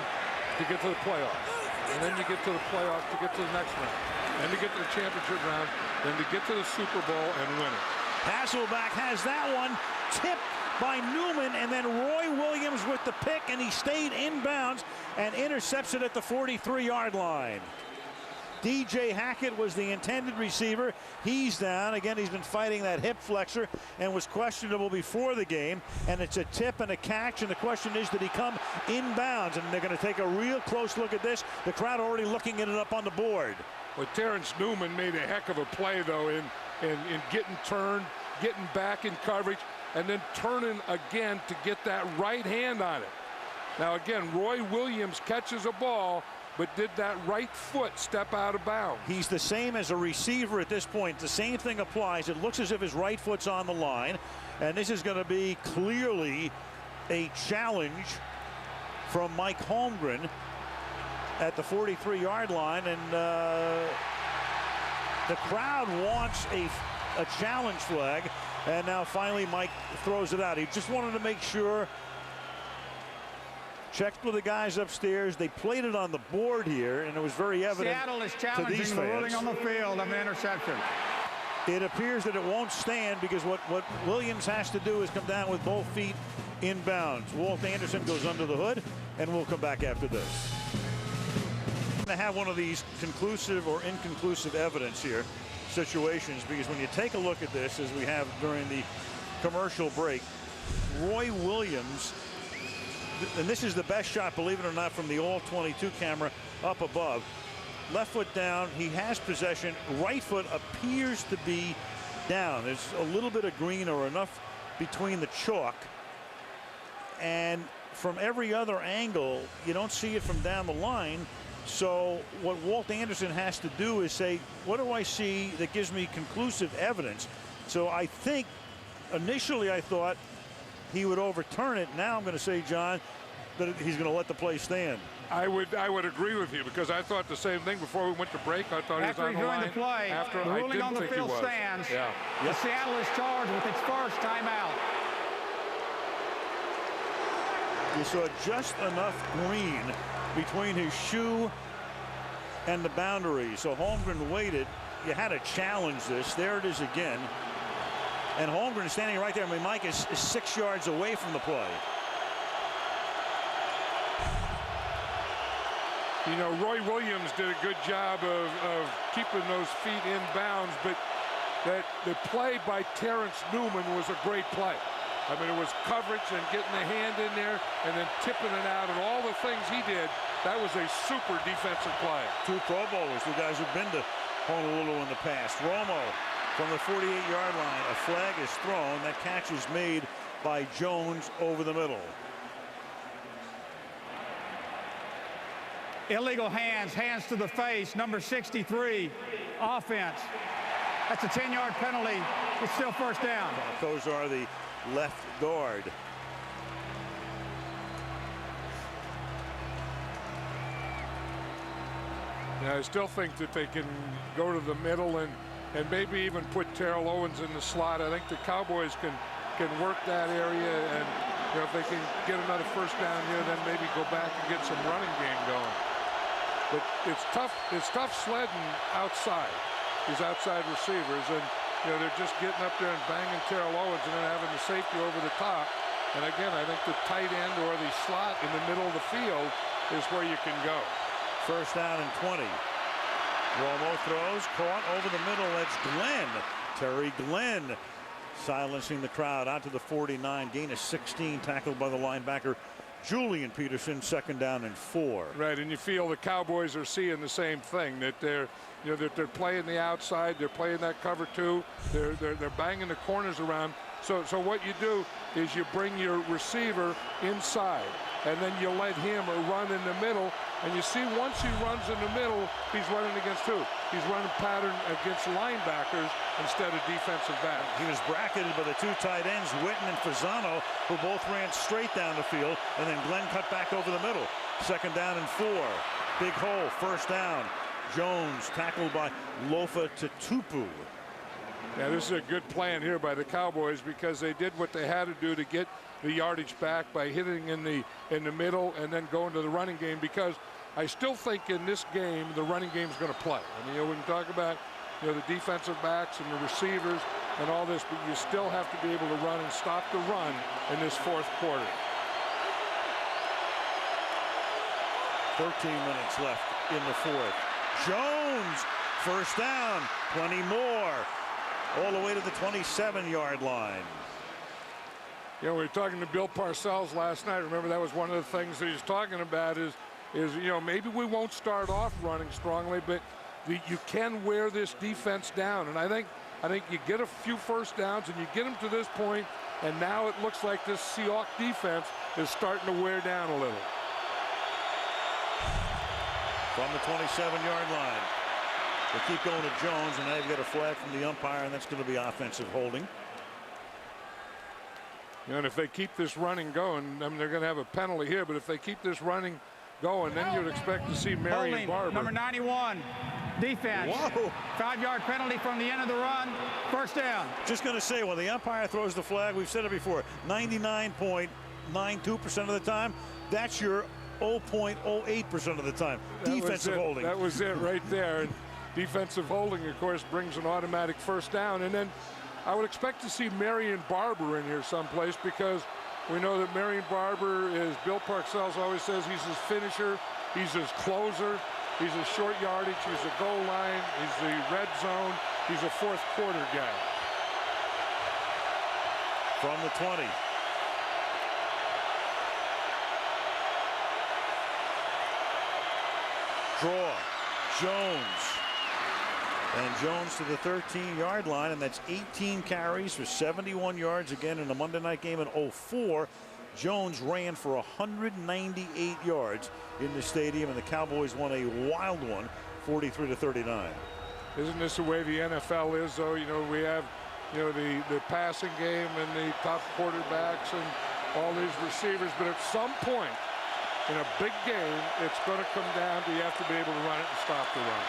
to get to the playoffs. And then you get to the playoffs to get to the next round. Then to get to the championship round, then to get to the Super Bowl and win it. Hasselbeck has that one tipped by Newman, and then Roy Williams with the pick, and he stayed inbounds and intercepts it at the 43-yard line. DJ Hackett was the intended receiver. He's down. Again, he's been fighting that hip flexor and was questionable before the game. And it's a tip and a catch. And the question is, did he come inbounds? And they're going to take a real close look at this. The crowd already looking at it up on the board. Well, Terrence Newman made a heck of a play, though, in getting turned, getting back in coverage, and then turning again to get that right hand on it. Now, again, Roy Williams catches a ball, but did that right foot step out of bounds? He's the same as a receiver at this point. The same thing applies. It looks as if his right foot's on the line, and this is going to be clearly a challenge from Mike Holmgren at the 43-yard line, and the crowd wants a challenge flag, and now finally Mike throws it out. He just wanted to make sure. Checked with the guys upstairs. They played it on the board here, and it was very evident. Seattle is to challenging these the fans. ruling on the field of an interception. It appears that it won't stand because what Williams has to do is come down with both feet in bounds. Walt Anderson goes under the hood, and we'll come back after this. To have one of these conclusive or inconclusive evidence here situations, because when you take a look at this, as we have during the commercial break, Roy Williams, and this is the best shot, believe it or not, from the all-22 camera up above. Left foot down. He has possession. Right foot appears to be down. There's a little bit of green or enough between the chalk. And from every other angle, you don't see it from down the line. So what Walt Anderson has to do is say, what do I see that gives me conclusive evidence? So I think initially I thought he would overturn it. Now I'm going to say, John, that he's going to let the play stand. I would agree with you, because I thought the same thing before we went to break. I thought he was on the line. After he joined the play, After the ruling on the field stands. Yeah. The Seattle is charged with its first timeout. You saw just enough green between his shoe and the boundary. So Holmgren waited. You had to challenge this. There it is again. And Holmgren is standing right there. I mean, Mike is 6 yards away from the play. You know, Roy Williams did a good job of keeping those feet in bounds, but the play by Terrence Newman was a great play. I mean, it was coverage and getting the hand in there and then tipping it out, and all the things he did. That was a super defensive play. 2 Pro Bowlers, the guys who've been to Honolulu in the past. Romo from the 48-yard line. A flag is thrown. That catch is made by Jones over the middle. Illegal hands to the face, number 63, offense. That's a 10-yard penalty. It's still first down. Those are the left guard. Yeah, I still think that they can go to the middle and maybe even put Terrell Owens in the slot. I think the Cowboys can work that area, and you know, if they can get another first down here, then maybe go back and get some running game going. But it's tough sledding outside, these outside receivers, and you know, they're just getting up there and banging Terrell Owens and then having the safety over the top. And again, I think the tight end or the slot in the middle of the field is where you can go. First down and 20. Romo throws, caught over the middle. That's Glenn. Terry Glenn silencing the crowd out to the 49. Gain of 16, tackled by the linebacker Julian Peterson. 2nd down and 4. Right, and you feel the Cowboys are seeing the same thing, that they're playing the outside, they're playing that cover 2, they're banging the corners around. So what you do is you bring your receiver inside, and then you let him run in the middle. And you see, once he runs in the middle, he's running against who? He's running pattern against linebackers instead of defensive backs. He was bracketed by the 2 tight ends, Witten and Fasano, who both ran straight down the field, and then Glenn cut back over the middle. 2nd down and 4. Big hole, 1st down. Jones tackled by Lofa Tatupu. Yeah, this is a good plan here by the Cowboys, because they did what they had to do to get the yardage back by hitting in the middle and then going to the running game, because I still think in this game the running game is going to play. I mean, we can talk about the defensive backs and the receivers and all this, but you still have to be able to run and stop the run in this 4th quarter. 13 minutes left in the 4th. Jones, 1st down, plenty more, all the way to the 27-yard line. We were talking to Bill Parcells last night. Remember, that was one of the things that he's talking about is maybe we won't start off running strongly, but you can wear this defense down. And I think you get a few 1st downs and you get them to this point, and now it looks like this Seahawks defense is starting to wear down a little. From the 27-yard line. They keep going to Jones, and now you've got a flag from the umpire, and that's going to be offensive holding. And if they keep this running going, I mean, they're going to have a penalty here, but if they keep this running going, then you'd expect to see Marion Barber. Number 91, defense. Whoa. 5-yard penalty from the end of the run. 1st down. Just going to say, when the umpire throws the flag, we've said it before, 99.92% of the time, that's your 0.08% of the time. Defensive holding. That was it right there. And defensive holding, of course, brings an automatic 1st down. And then I would expect to see Marion Barber in here someplace, because we know that Marion Barber is, Bill Parcells always says, he's his finisher, he's his closer, he's his short yardage, he's a goal line, he's the red zone, he's a 4th quarter guy. From the 20. Draw. Jones. And Jones to the 13-yard line, and that's 18 carries for 71 yards again in the Monday night game in 04. Jones ran for 198 yards in the stadium, and the Cowboys won a wild one, 43-39. Isn't this the way the NFL is, though? We have, the passing game and the top quarterbacks and all these receivers, but at some point in a big game, it's going to come down to you have to be able to run it and stop the run.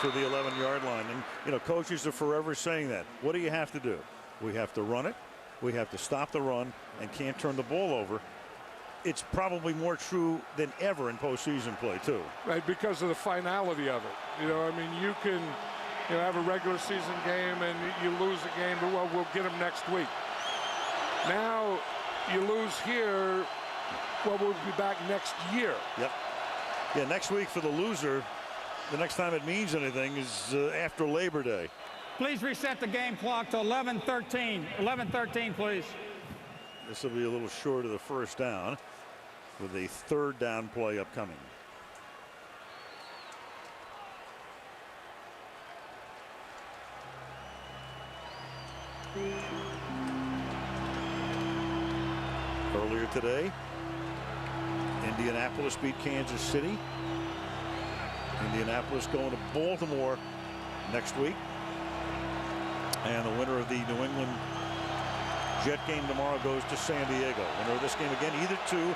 To the 11-yard line, and coaches are forever saying that. What do you have to do? We have to run it, we have to stop the run, and can't turn the ball over. It's probably more true than ever in postseason play too. Right, because of the finality of it. I mean, you can have a regular season game and you lose the game, but well, we'll get them next week. Now you lose here, well, we'll be back next year. Yep. Yeah, next week for the loser. The next time it means anything is after Labor Day. Please reset the game clock to 11:13. 11:13, please. This will be a little short of the 1st down, with a 3rd down play upcoming. Earlier today, Indianapolis beat Kansas City. Indianapolis going to Baltimore next week. And the winner of the New England Jet game tomorrow goes to San Diego. Winner of this game again, either to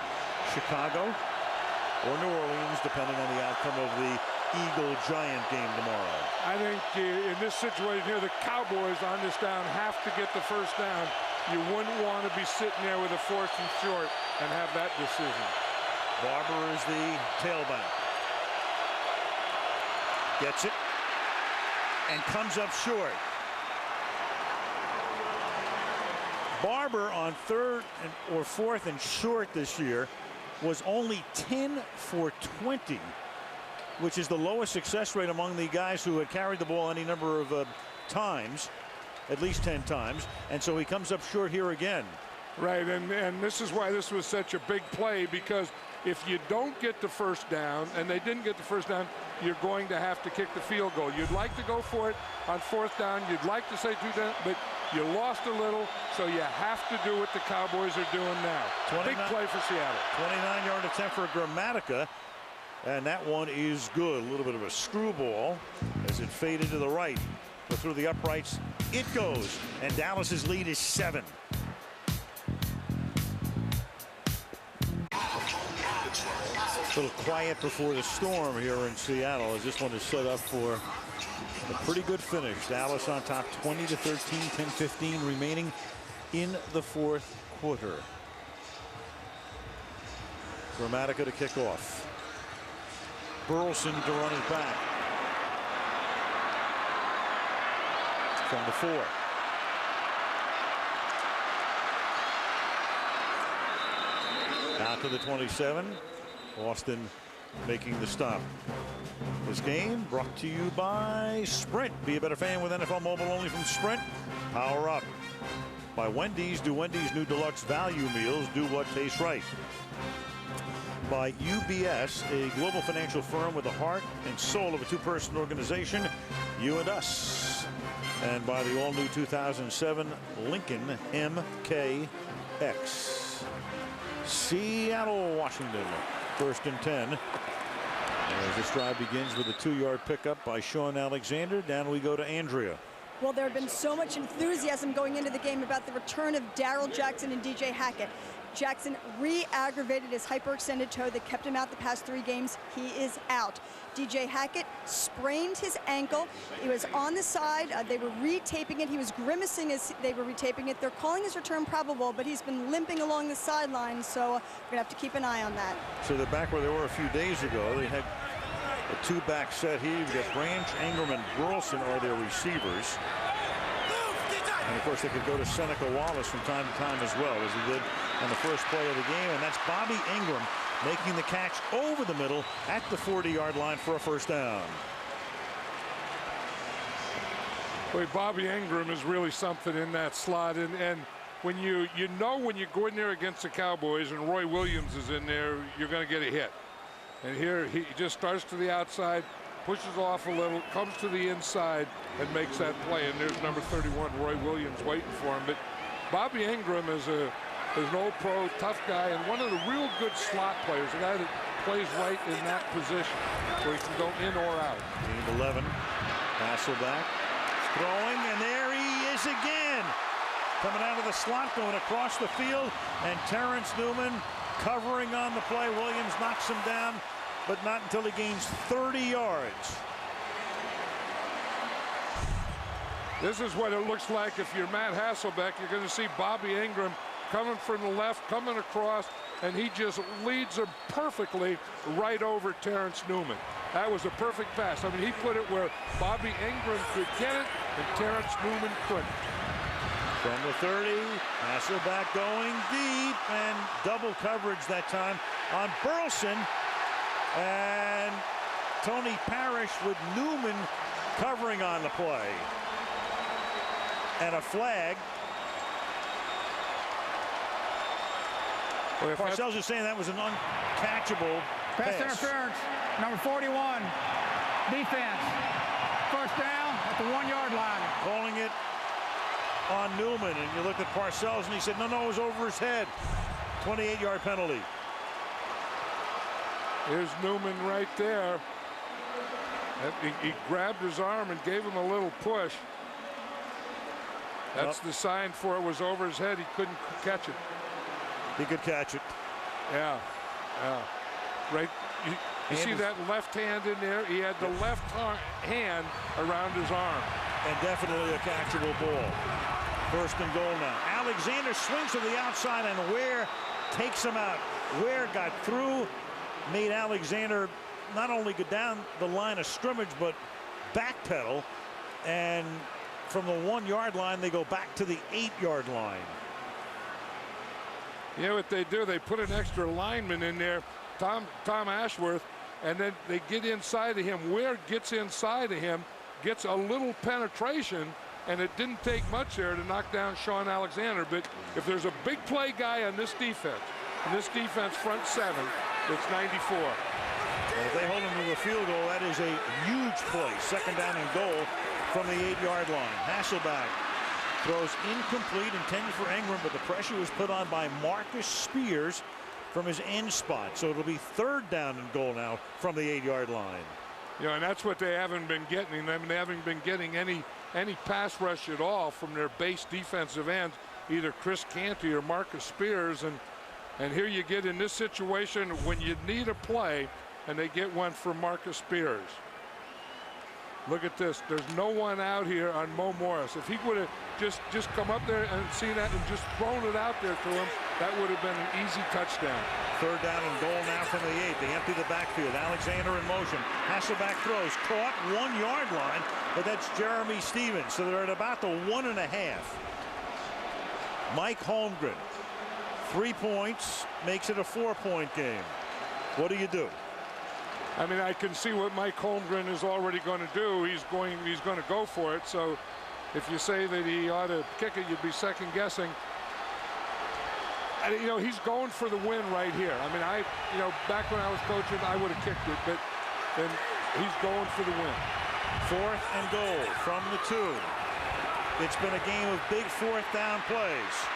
Chicago or New Orleans, depending on the outcome of the Eagle-Giant game tomorrow. I think in this situation here, the Cowboys on this down have to get the 1st down. You wouldn't want to be sitting there with a 4th and short and have that decision. Barber is the tailback. Gets it and comes up short. Barber on 3rd or 4th and short this year was only 10 for 20 which is the lowest success rate among the guys who had carried the ball any number of times, at least 10 times. And so he comes up short here again. Right, and this is why this was such a big play, because if you don't get the first down, and they didn't get the first down, you're going to have to kick the field goal. You'd like to go for it on 4th down. You'd like to say 2 down, but you lost a little, so you have to do what the Cowboys are doing now. Big play for Seattle. 29-yard attempt for Gramatica, and that one is good. A little bit of a screwball as it faded to the right, but through the uprights it goes, and Dallas's lead is 7. A little quiet before the storm here in Seattle, as this one is set up for a pretty good finish. Dallas on top 20-13, 10-15 remaining in the 4th quarter. Gramatica to kick off. Burleson to run it back. From the 4. Out to the 27. Austin making the stop. This game brought to you by Sprint. Be a better fan with NFL Mobile only from Sprint. Power up. By Wendy's. Do Wendy's new deluxe value meals. Do what tastes right. By UBS, a global financial firm with the heart and soul of a two-person organization. You and us. And by the all-new 2007 Lincoln MKX. Seattle, Washington. 1st and 10. As this drive begins with a 2-yard pickup by Sean Alexander. Down we go to Andrea. Well, there had been so much enthusiasm going into the game about the return of Darryl Jackson and DJ Hackett. Jackson re-aggravated his hyperextended toe that kept him out the past 3 games. He is out. DJ Hackett sprained his ankle. He was on the side. They were retaping it. He was grimacing as they were retaping it. They're calling his return probable, but he's been limping along the sideline, so we're going to have to keep an eye on that. So they're back where they were a few days ago. They had a 2-back set here. You've got Branch, Ingram, and Burleson are their receivers. And of course, they could go to Seneca Wallace from time to time as well, as he did on the first play of the game. And that's Bobby Ingram making the catch over the middle at the 40-yard line for a 1st down. Boy, Bobby Ingram is really something in that slot. And when you know when you go in there against the Cowboys and Roy Williams is in there, you're going to get a hit. And here he just starts to the outside, pushes off a little, comes to the inside, and makes that play. And there's number 31, Roy Williams, waiting for him. But Bobby Ingram is an old pro, tough guy, and one of the real good slot players, a guy that plays right in that position, where he can go in or out. Team 11, Hasselbeck, throwing, and there he is again. Coming out of the slot, going across the field, and Terrence Newman covering on the play. Williams knocks him down, but not until he gains 30 yards. This is what it looks like if you're Matt Hasselbeck. You're going to see Bobby Ingram coming from the left, coming across, and he just leads him perfectly right over Terrence Newman. That was a perfect pass. I mean, he put it where Bobby Ingram could get it, and Terrence Newman couldn't. From the 30, Hasselbeck going deep, and double coverage that time on Burleson. And Tony Parrish with Newman covering on the play. And a flag. Well, Parcells is saying that was an uncatchable pass. Interference, number 41, defense. 1st down at the 1-yard line. Calling it on Newman, and you look at Parcells, and he said, no, it was over his head. 28-yard penalty. Here's Newman right there. He grabbed his arm and gave him a little push. That's the sign for it was over his head. He couldn't catch it. He could catch it. Yeah. Right. You see that left hand in there? He had the left hand around his arm. And definitely a catchable ball. 1st and goal now. Alexander swings to the outside, and Ware takes him out. Ware got through, made Alexander not only go down the line of scrimmage, but backpedal. And from the 1-yard line, they go back to the 8-yard line. Yeah, what they do, they put an extra lineman in there, Tom Ashworth, and then they get inside of him. Ware gets inside of him, gets a little penetration, and it didn't take much there to knock down Sean Alexander. But if there's a big play guy on this defense, front seven, it's 94. And if they hold him to a field goal, that is a huge play. Second down and goal from the 8-yard line. Hasselbeck throws incomplete, intended for Ingram, but the pressure was put on by Marcus Spears from his end spot. So it'll be third down and goal now from the 8-yard line. Yeah, and that's what they haven't been getting. They haven't been getting any pass rush at all from their base defensive ends, either Chris Canty or Marcus Spears. And here you get in this situation when you need a play, and they get one from Marcus Spears. Look at this. There's no one out here on Mo Morris. If he would have just come up there and seen that and just thrown it out there to him, that would have been an easy touchdown. Third down and goal now from the 8. They empty the backfield. Alexander in motion. Hasselbeck throws. Caught 1-yard line, but that's Jeremy Stevens. So they're at about the 1.5. Mike Holmgren, 3 points, makes it a 4-point game. What do you do? I mean, I can see what Mike Holmgren is already going to do. He's going to go for it. So if you say that he ought to kick it, you'd be second guessing. And, you know, he's going for the win right here. I mean, back when I was coaching, I would have kicked it, but then he's going for the win. Fourth and goal from the 2. It's been a game of big fourth down plays.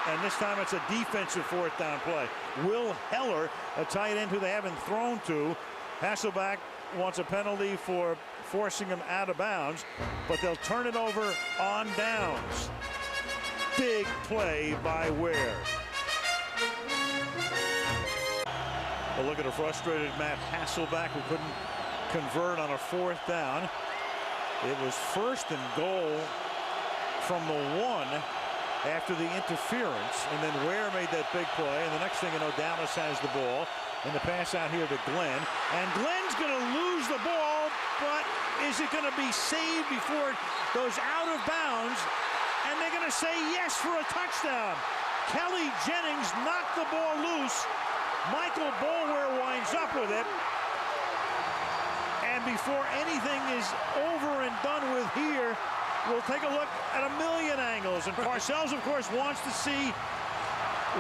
And this time it's a defensive fourth down play. Will Heller, a tight end who they haven't thrown to. Hasselbeck wants a penalty for forcing him out of bounds, but they'll turn it over on downs. Big play by Ware. Well, look at a frustrated Matt Hasselbeck who couldn't convert on a fourth down. It was first and goal from the 1 after the interference, and then Ware made that big play, and the next thing you know, Dallas has the ball, and the pass out here to Glenn, and Glenn's going to lose the ball, but is it going to be saved before it goes out of bounds? And they're going to say yes for a touchdown. Kelly Jennings knocked the ball loose. Michael Boulware winds up with it. And before anything is over and done with here, we'll take a look at a million angles. And Parcells, of course, wants to see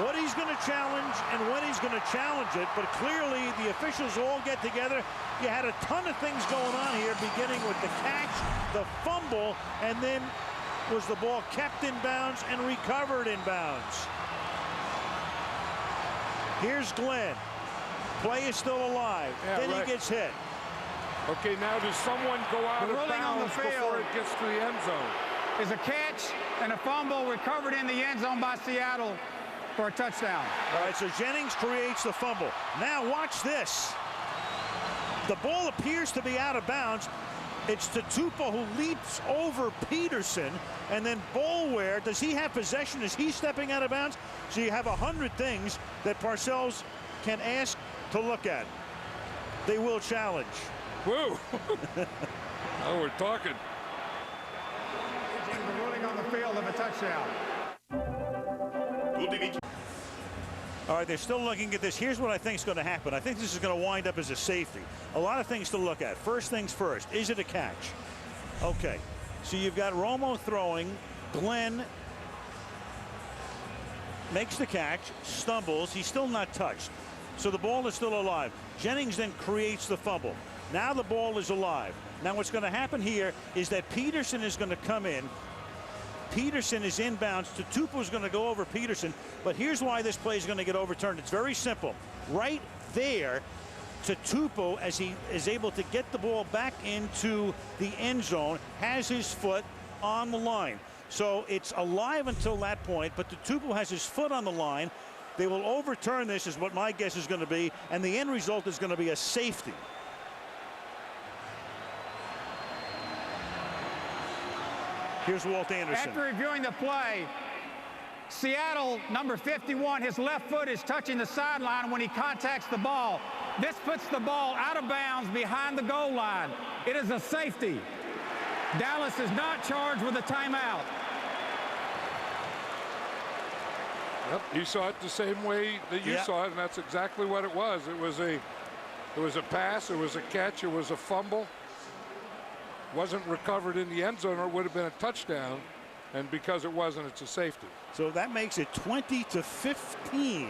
what he's going to challenge and when he's going to challenge it. But clearly, the officials all get together. You had a ton of things going on here, beginning with the catch, the fumble, and then was the ball kept in bounds and recovered in bounds. Here's Glenn. Play is still alive. Yeah, then right. He gets hit. Okay, now does someone go out of bounds before it gets to the end zone? Is a catch and a fumble recovered in the end zone by Seattle for a touchdown. All right, so Jennings creates the fumble. Now watch this. The ball appears to be out of bounds. It's Tatupo who leaps over Peterson, and then Boulware, does he have possession? Is he stepping out of bounds? So you have 100 things that Parcells can ask to look at. They will challenge. Whoa. Now we're talking. The ruling on the field of a touchdown. All right, they're still looking at this. Here's what I think is going to happen. I think this is going to wind up as a safety. A lot of things to look at. First things first, is it a catch? Okay, so you've got Romo throwing. Glenn makes the catch, stumbles. He's still not touched. So the ball is still alive. Jennings then creates the fumble. Now the ball is alive. Now what's going to happen here is that Peterson is going to come in. Peterson is inbounds. Tatupo is going to go over Peterson. But here's why this play is going to get overturned. It's very simple. Right there, Tatupo, as he is able to get the ball back into the end zone, has his foot on the line. So it's alive until that point, but Tatupo has his foot on the line. They will overturn this, is what my guess is going to be, and the end result is going to be a safety. Here's Walt Anderson. After reviewing the play, Seattle, number 51, his left foot is touching the sideline when he contacts the ball. This puts the ball out of bounds behind the goal line. It is a safety. Dallas is not charged with a timeout. Yep, you saw it the same way that you saw it, and that's exactly what it was. It was a pass, it was a catch, it was a fumble. Wasn't recovered in the end zone, or it would have been a touchdown. And because it wasn't, it's a safety. So that makes it 20-15.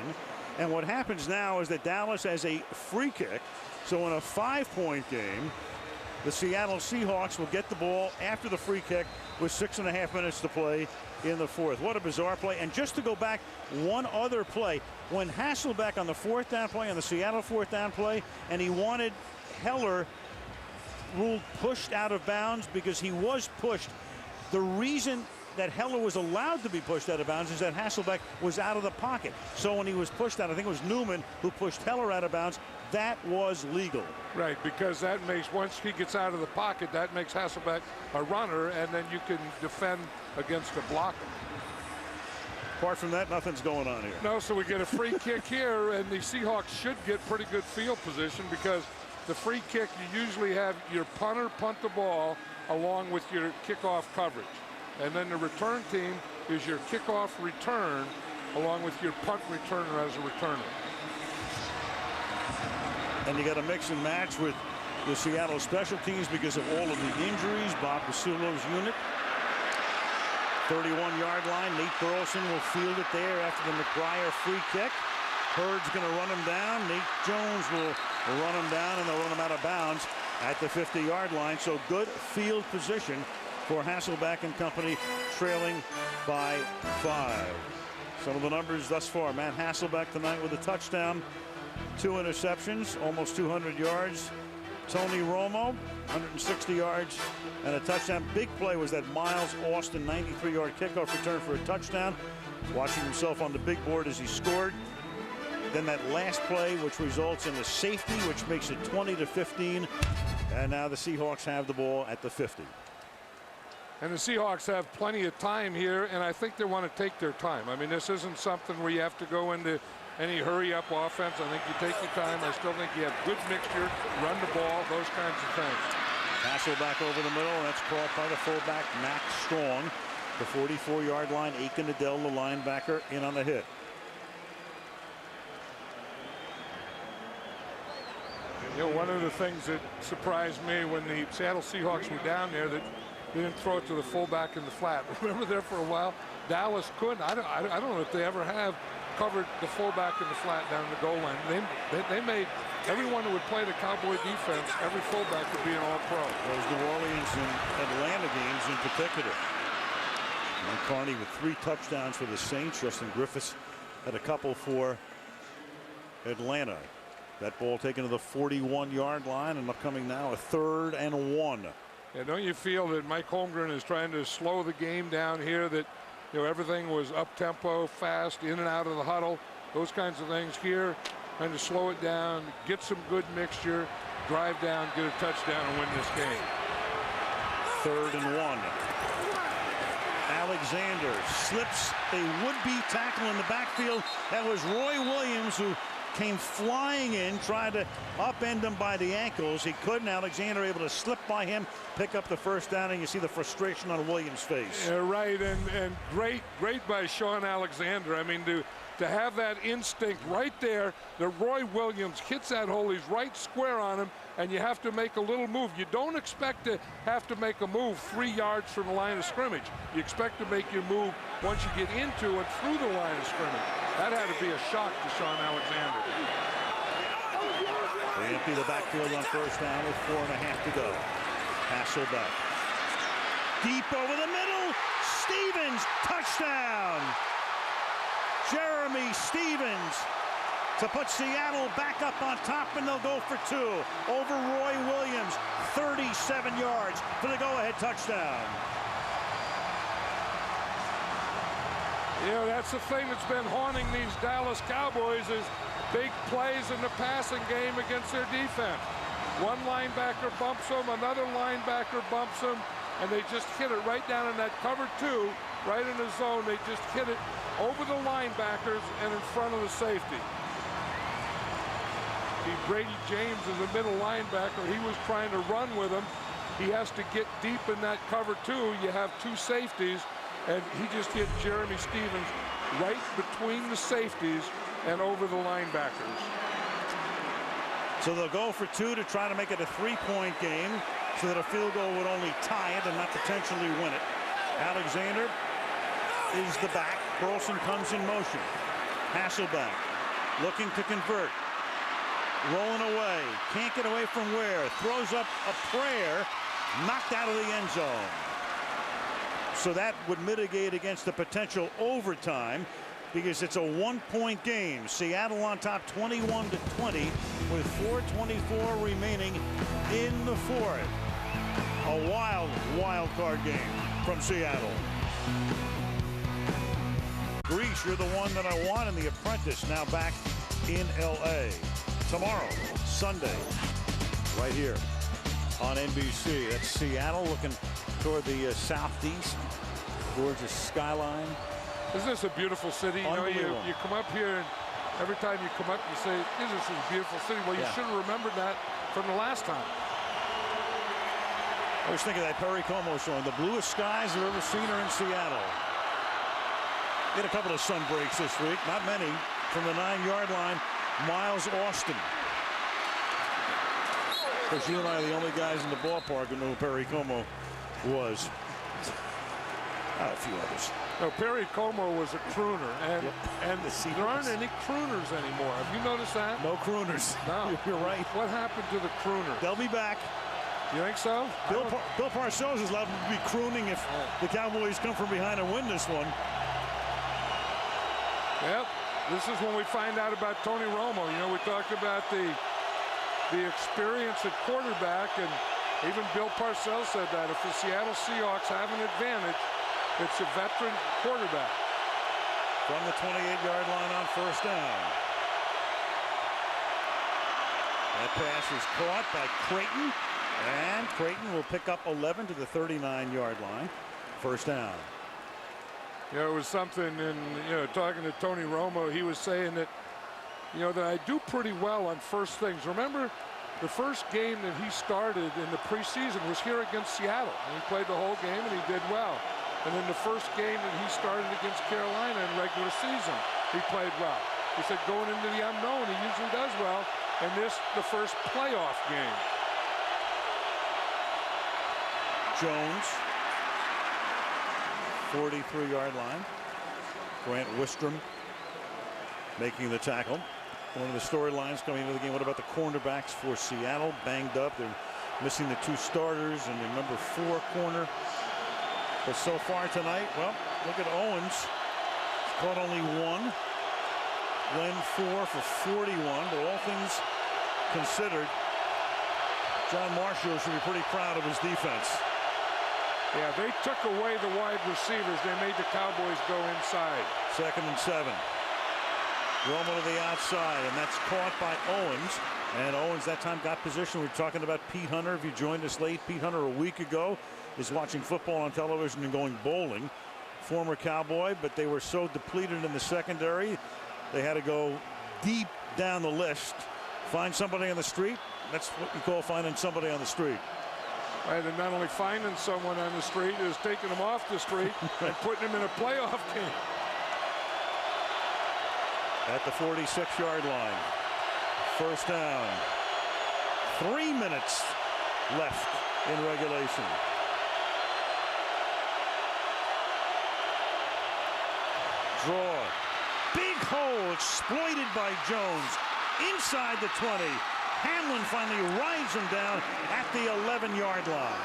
And what happens now is that Dallas has a free kick. So in a 5-point game, the Seattle Seahawks will get the ball after the free kick with 6.5 minutes to play in the fourth. What a bizarre play. And just to go back one other play, when Hasselbeck on the 4th down play, on the Seattle 4th down play, and he wanted Heller ruled pushed out of bounds because he was pushed. The reason that Heller was allowed to be pushed out of bounds is that Hasselbeck was out of the pocket. So when he was pushed out, I think it was Newman who pushed Heller out of bounds. That was legal. Right, because that makes, once he gets out of the pocket, that makes Hasselbeck a runner, and then you can defend against a blocker. Apart from that, nothing's going on here. No, so we get a free kick here, and the Seahawks should get pretty good field position, because the free kick, you usually have your punter punt the ball along with your kickoff coverage. And then the return team is your kickoff return along with your punt returner as a returner. And you got to mix and match with the Seattle special teams because of all of the injuries. Bob Basulo's unit. 31-yard line. Nate Burleson will field it there after the McBriar free kick. Hurd's going to run him down. Nate Jones will run him down, and they'll run him out of bounds at the 50-yard line. So good field position for Hasselbeck and company, trailing by 5. Some of the numbers thus far. Matt Hasselbeck tonight with a touchdown, 2 interceptions, almost 200 yards. Tony Romo, 160 yards and a touchdown. Big play was that Miles Austin 93-yard kickoff return for a touchdown. Watching himself on the big board as he scored. Then that last play, which results in the safety, which makes it 20-15. And now the Seahawks have the ball at the 50. And the Seahawks have plenty of time here, and I think they want to take their time. I mean, this isn't something where you have to go into any hurry-up offense. I think you take your time. I still think you have good mixture, run the ball, those kinds of things. Hasselbeck over the middle, and that's caught by the fullback, Max Strong. The 44-yard line, Aiken Adell, the linebacker, in on the hit. You know, one of the things that surprised me when the Seattle Seahawks were down there, that they didn't throw it to the fullback in the flat. Remember there for a while, Dallas couldn't. I don't know if they ever have covered the fullback in the flat down the goal line. They made everyone who would play the Cowboy defense, every fullback would be an all-pro. Those New Orleans and Atlanta games in particular. And Carney with 3 touchdowns for the Saints. Justin Griffiths had a couple for Atlanta. That ball taken to the 41-yard line, and upcoming now a 3rd and 1. Yeah, don't you feel that Mike Holmgren is trying to slow the game down here? That, you know, everything was up tempo, fast, in and out of the huddle, those kinds of things here. Trying to slow it down, get some good mixture, drive down, get a touchdown, and win this game. 3rd and 1. Alexander slips a would-be tackle in the backfield. That was Roy Williams, who came flying in, tried to upend him by the ankles. He couldn't. Alexander able to slip by him, pick up the first down, and you see the frustration on Williams' face. Yeah, right, and great by Sean Alexander. I mean, to have that instinct right there, that Roy Williams hits that hole, he's right square on him, and you have to make a little move. You don't expect to have to make a move 3 yards from the line of scrimmage. You expect to make your move once you get into and through the line of scrimmage. That had to be a shock to Sean Alexander. They empty the backfield on first down with 4.5 to go. Hasselbeck. Deep over the middle. Stevens, touchdown. Jeremy Stevens to put Seattle back up on top, and they'll go for 2 over Roy Williams. 37 yards for the go-ahead touchdown. You know, that's the thing that's been haunting these Dallas Cowboys, is big plays in the passing game against their defense. One linebacker bumps them, another linebacker bumps them, and they just hit it right down in that cover 2, right in the zone. They just hit it over the linebackers and in front of the safety. See, Brady James is a middle linebacker. He was trying to run with him. He has to get deep in that cover 2. You have 2 safeties, and he just hit Jeremy Stevens right between the safeties and over the linebackers. So they'll go for 2 to try to make it a 3-point game so that a field goal would only tie it and not potentially win it. Alexander is the back. Burleson comes in motion. Hasselback looking to convert. Rolling away. Can't get away from where. Throws up a prayer. Knocked out of the end zone. So that would mitigate against the potential overtime because it's a 1-point game. Seattle on top 21-20 with 4:24 remaining in the fourth. A wild card game from Seattle. Grease, you're the one that I want in The Apprentice, now back in L.A. Tomorrow, Sunday, right here on NBC. That's Seattle looking toward the southeast. Gorgeous skyline. Isn't this a beautiful city? You know, you come up here, and every time you come up, you say, "This is a beautiful city." Well, you should have remembered that from the last time. I was thinking of that Perry Como song, "The bluest skies I've ever seen are in Seattle." Get a couple of sun breaks this week, not many, from the 9-yard line. Miles Austin. Because you and I are the only guys in the ballpark who know who Perry Como was. A few others. No, Perry Como was a crooner, and there aren't any crooners anymore. Have you noticed that? No crooners. No. You're right. What happened to the crooner? They'll be back. You think so? Bill Parcells is allowed to be crooning if the Cowboys come from behind and win this one. Yep. This is when we find out about Tony Romo. You know, we talked about the experience at quarterback, and even Bill Parcells said that if the Seattle Seahawks have an advantage, it's a veteran quarterback. From the 28-yard line on first down. That pass is caught by Creighton, and Creighton will pick up 11 to the 39-yard line. First down. You know, it was something, and talking to Tony Romo, he was saying that, that I do pretty well on first things. Remember, the first game that he started in the preseason was here against Seattle, and he played the whole game, and he did well. And then the first game that he started against Carolina in regular season, he played well. He said going into the unknown, he usually does well, and this, the first playoff game. Jones. 43-yard line. Grant Wistrom making the tackle. One of the storylines coming into the game. What about the cornerbacks for Seattle? Banged up. They're missing the 2 starters and the number 4 corner. But so far tonight, well, look at Owens. He's caught only 1. Len 4 for 41. But all things considered, John Marshall should be pretty proud of his defense. Yeah, they took away the wide receivers. They made the Cowboys go inside. 2nd and 7. Romo to the outside, and that's caught by Owens. And Owens that time got position. We're talking about Pete Hunter. If you joined us late, Pete Hunter a week ago is watching football on television and going bowling. Former Cowboy, but they were so depleted in the secondary, they had to go deep down the list. Find somebody on the street. That's what you call finding somebody on the street. Right, and not only finding someone on the street, is taking them off the street and putting them in a playoff game. At the 46-yard line. First down. 3 minutes left in regulation. Draw. Big hole exploited by Jones. Inside the 20. Hamlin finally rides him down at the 11-yard line.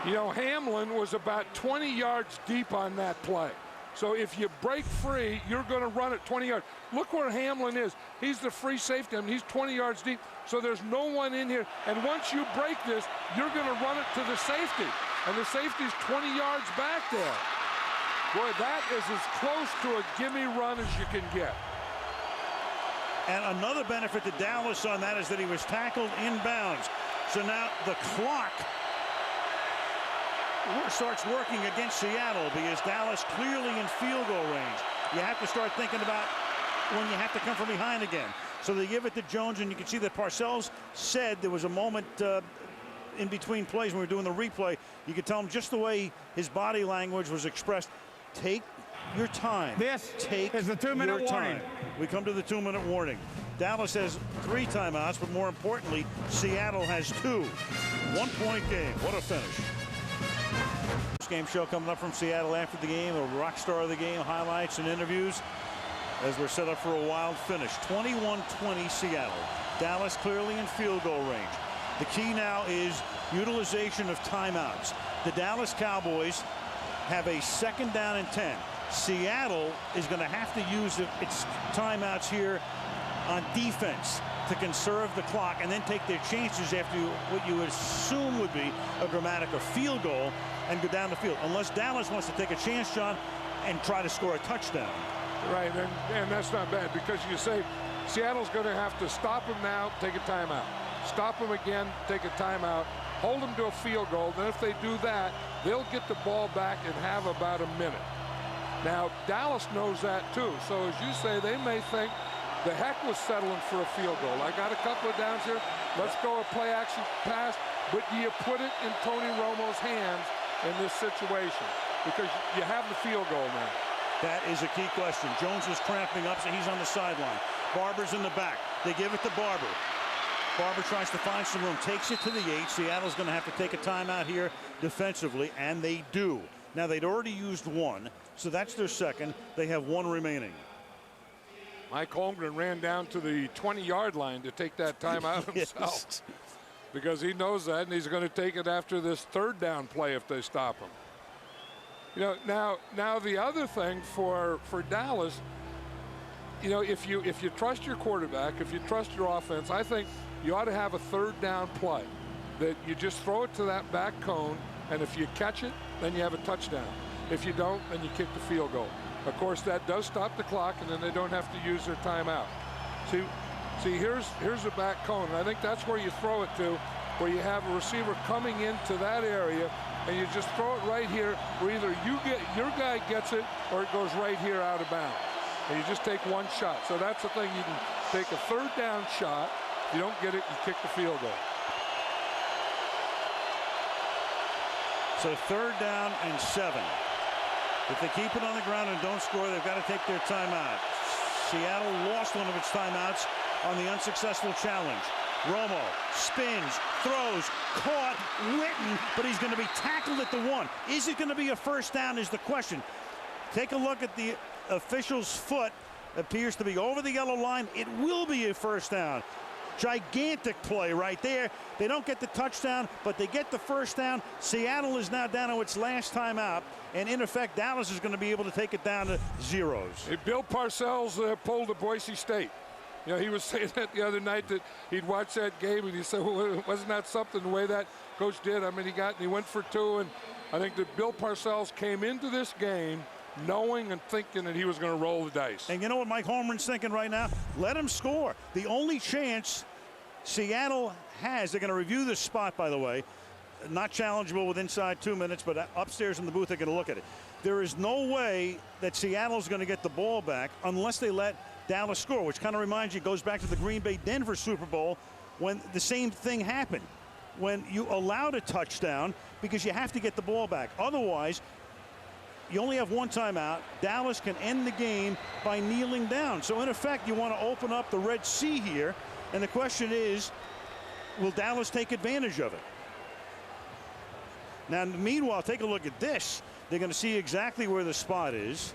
You know, Hamlin was about 20 yards deep on that play. So if you break free, you're going to run it 20 yards. Look where Hamlin is. He's the free safety. I mean, he's 20 yards deep. So there's no one in here. And once you break this, you're going to run it to the safety. And the safety's 20 yards back there. Boy, that is as close to a gimme run as you can get. And another benefit to Dallas on that is that he was tackled inbounds. So now the clock starts working against Seattle because Dallas clearly in field goal range. You have to start thinking about when you have to come from behind again. So they give it to Jones, and you can see that Parcells said there was a moment in between plays when we were doing the replay. You could tell him just the way his body language was expressed. Take your time. This take is the 2-minute your warning. time. We come to the 2-minute warning. Dallas has 3 timeouts, but more importantly, Seattle has 2. 1-point game. What a finish. Game show coming up from Seattle after the game, a rock star of the game, highlights and interviews as we're set up for a wild finish. 21-20 Seattle. Dallas clearly in field goal range. The key now is utilization of timeouts. The Dallas Cowboys have a 2nd down and 10. Seattle is going to have to use its timeouts here on defense to conserve the clock and then take their chances after what you would assume would be a Grammatica field goal and go down the field. Unless Dallas wants to take a chance, John, and try to score a touchdown. Right, and that's not bad because you say Seattle's going to have to stop them now, take a timeout. Stop them again, take a timeout. Hold them to a field goal. Then if they do that, they'll get the ball back and have about a minute. Now, Dallas knows that too. So as you say, they may think the heck was settling for a field goal. I got a couple of downs here. Let's go a play action pass. But do you put it in Tony Romo's hands in this situation? Because you have the field goal now. That is a key question. Jones is cramping up, so he's on the sideline. Barber's in the back. They give it to Barber. Barber tries to find some room, takes it to the 8. Seattle's going to have to take a timeout here defensively, and they do. Now, they'd already used 1, so that's their 2nd. They have 1 remaining. Mike Holmgren ran down to the 20-yard line to take that timeout himself. Yes. Because he knows that, and he's going to take it after this 3rd down play if they stop him. You know, now the other thing for Dallas, you know, if you trust your quarterback, if you trust your offense, I think you ought to have a 3rd down play that you just throw it to that back cone, and if you catch it, then you have a touchdown. If you don't, then you kick the field goal. Of course, that does stop the clock, and then they don't have to use their timeout. See, here's the back cone, and I think that's where you throw it to, where you have a receiver coming into that area, and you just throw it right here, where either your guy gets it, or it goes right here out of bounds. And you just take 1 shot. So that's the thing. You can take a 3rd down shot. If you don't get it, you kick the field goal. So 3rd down and 7. If they keep it on the ground and don't score, they've got to take their timeout. Seattle lost one of its timeouts on the unsuccessful challenge. Romo spins, throws, caught, Witten, but he's going to be tackled at the 1. Is it going to be a 1st down is the question. Take a look at the official's foot. Appears to be over the yellow line. It will be a 1st down. Gigantic play right there. They don't get the touchdown, but they get the 1st down. Seattle is now down to its last timeout, and in effect, Dallas is going to be able to take it down to 0s. Hey, Bill Parcells pulled a Boise State. You know, he was saying that the other night that he'd watched that game, and he said, well, wasn't that something the way that coach did? I mean, he went for 2, and I think that Bill Parcells came into this game knowing and thinking that he was going to roll the dice. And you know what Mike Holmgren's thinking right now? Let him score. The only chance Seattle has, they're going to review this spot, by the way, not challengeable with inside 2 minutes, but upstairs in the booth they're going to look at it. There is no way that Seattle's going to get the ball back unless they let Dallas score, which kind of reminds you, goes back to the Green Bay-Denver Super Bowl when the same thing happened, when you allowed a touchdown because you have to get the ball back. Otherwise, you only have 1 timeout. Dallas can end the game by kneeling down. So in effect, you want to open up the Red Sea here, and the question is, will Dallas take advantage of it? Now, meanwhile, take a look at this. They're going to see exactly where the spot is.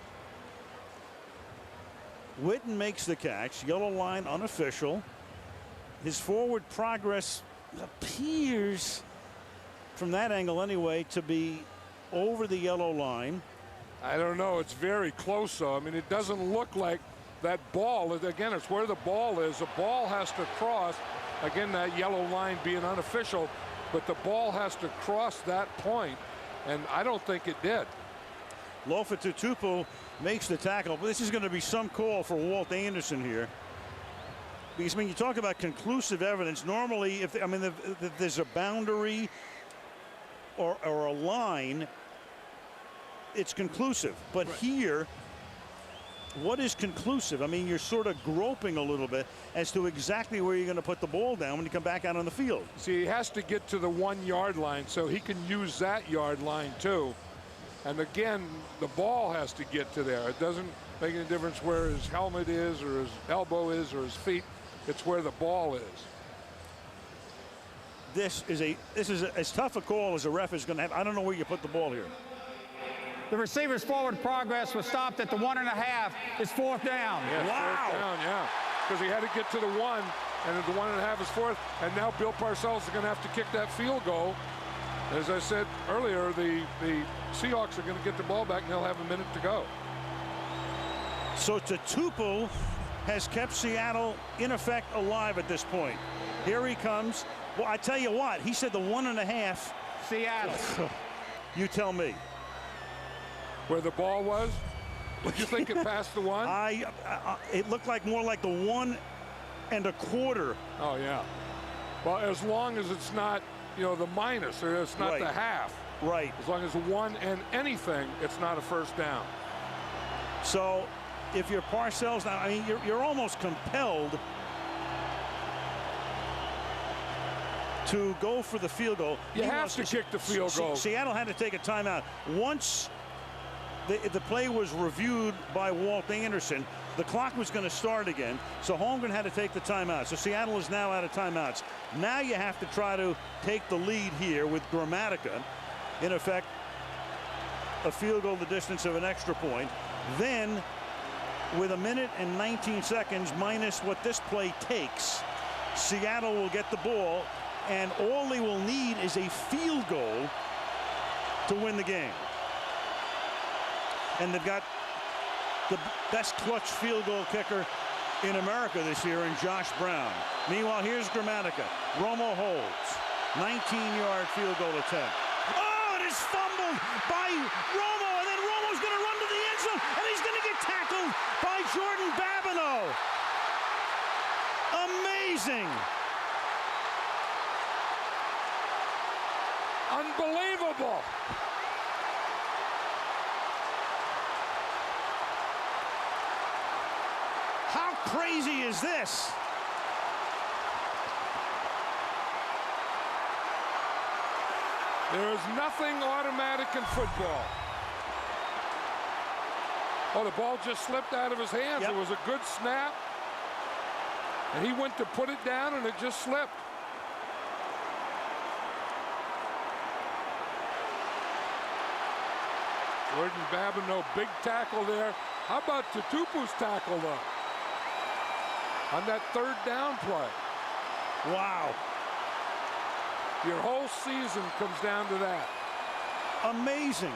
Witten makes the catch. Yellow line unofficial. His forward progress appears, from that angle anyway, to be over the yellow line. I don't know. It's very close, though. I mean, it doesn't look like that ball. Again, it's where the ball is. The ball has to cross. Again, that yellow line being unofficial, but the ball has to cross that point, and I don't think it did. Lofa Tutupu makes the tackle, but this is going to be some call for Walt Anderson here. Because when you talk about conclusive evidence, normally, if there's a boundary or a line, it's conclusive. But here, what is conclusive? I mean, you're sort of groping a little bit as to exactly where you're going to put the ball down when you come back out on the field. See, he has to get to the 1 yard line, so he can use that yard line too. And again, the ball has to get to there. It doesn't make any difference where his helmet is or his elbow is or his feet. It's where the ball is. This is as tough a call as a ref is going to have. I don't know where you put the ball here. The receiver's forward progress was stopped at the 1.5. It's 4th down. Yeah, wow. 4th down, yeah. Because he had to get to the 1, and the 1.5 is 4th. And now Bill Parcells is going to have to kick that field goal. As I said earlier, the Seahawks are going to get the ball back, and they'll have a minute to go. So Tupu has kept Seattle, in effect, alive at this point. Here he comes. Well, I tell you what, he said the 1.5. Seattle. You tell me. Where the ball was? Did you think it passed the 1? It looked like more like the 1.25. Oh, yeah. Well, as long as it's not, the minus, or it's not the half. Right. As long as 1 and anything, it's not a first down. So if you're Parcells now, I mean, you're almost compelled to go for the field goal. You have to kick the field goal. Seattle had to take a timeout. Once the play was reviewed by Walt Anderson, the clock was going to start again, so Holmgren had to take the timeout. So Seattle is now out of timeouts. Now you have to try to take the lead here with Gramatica. In effect, a field goal the distance of an extra point. Then, with 1 minute and 19 seconds minus what this play takes, Seattle will get the ball, and all they will need is a field goal to win the game. And they've got the best clutch field goal kicker in America this year in Josh Brown. Meanwhile, here's Gramatica. Romo holds. 19-yard field goal attempt. Oh, it is fumbled by Romo, and then Romo's going to run to the end zone, and he's going to get tackled by Jordan Babineau. Amazing. Unbelievable. How crazy is this? There is nothing automatic in football. Oh, the ball just slipped out of his hands. Yep. It was a good snap. And he went to put it down, and it just slipped. Jordan Babineau, big tackle there. How about Tupu's tackle, though? On that 3rd down play. Wow. Your whole season comes down to that. Amazing.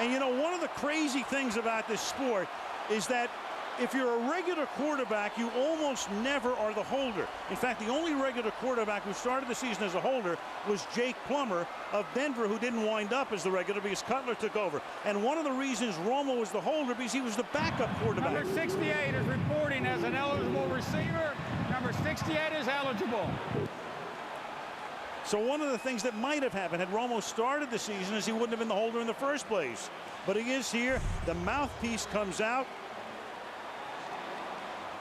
And one of the crazy things about this sport is that if you're a regular quarterback, you almost never are the holder. In fact, the only regular quarterback who started the season as a holder was Jake Plummer of Denver, who didn't wind up as the regular because Cutler took over. And one of the reasons Romo was the holder because he was the backup quarterback. Number 68 is reporting as an eligible receiver. Number 68 is eligible. So one of the things that might have happened had Romo started the season is he wouldn't have been the holder in the first place. But he is here. The mouthpiece comes out.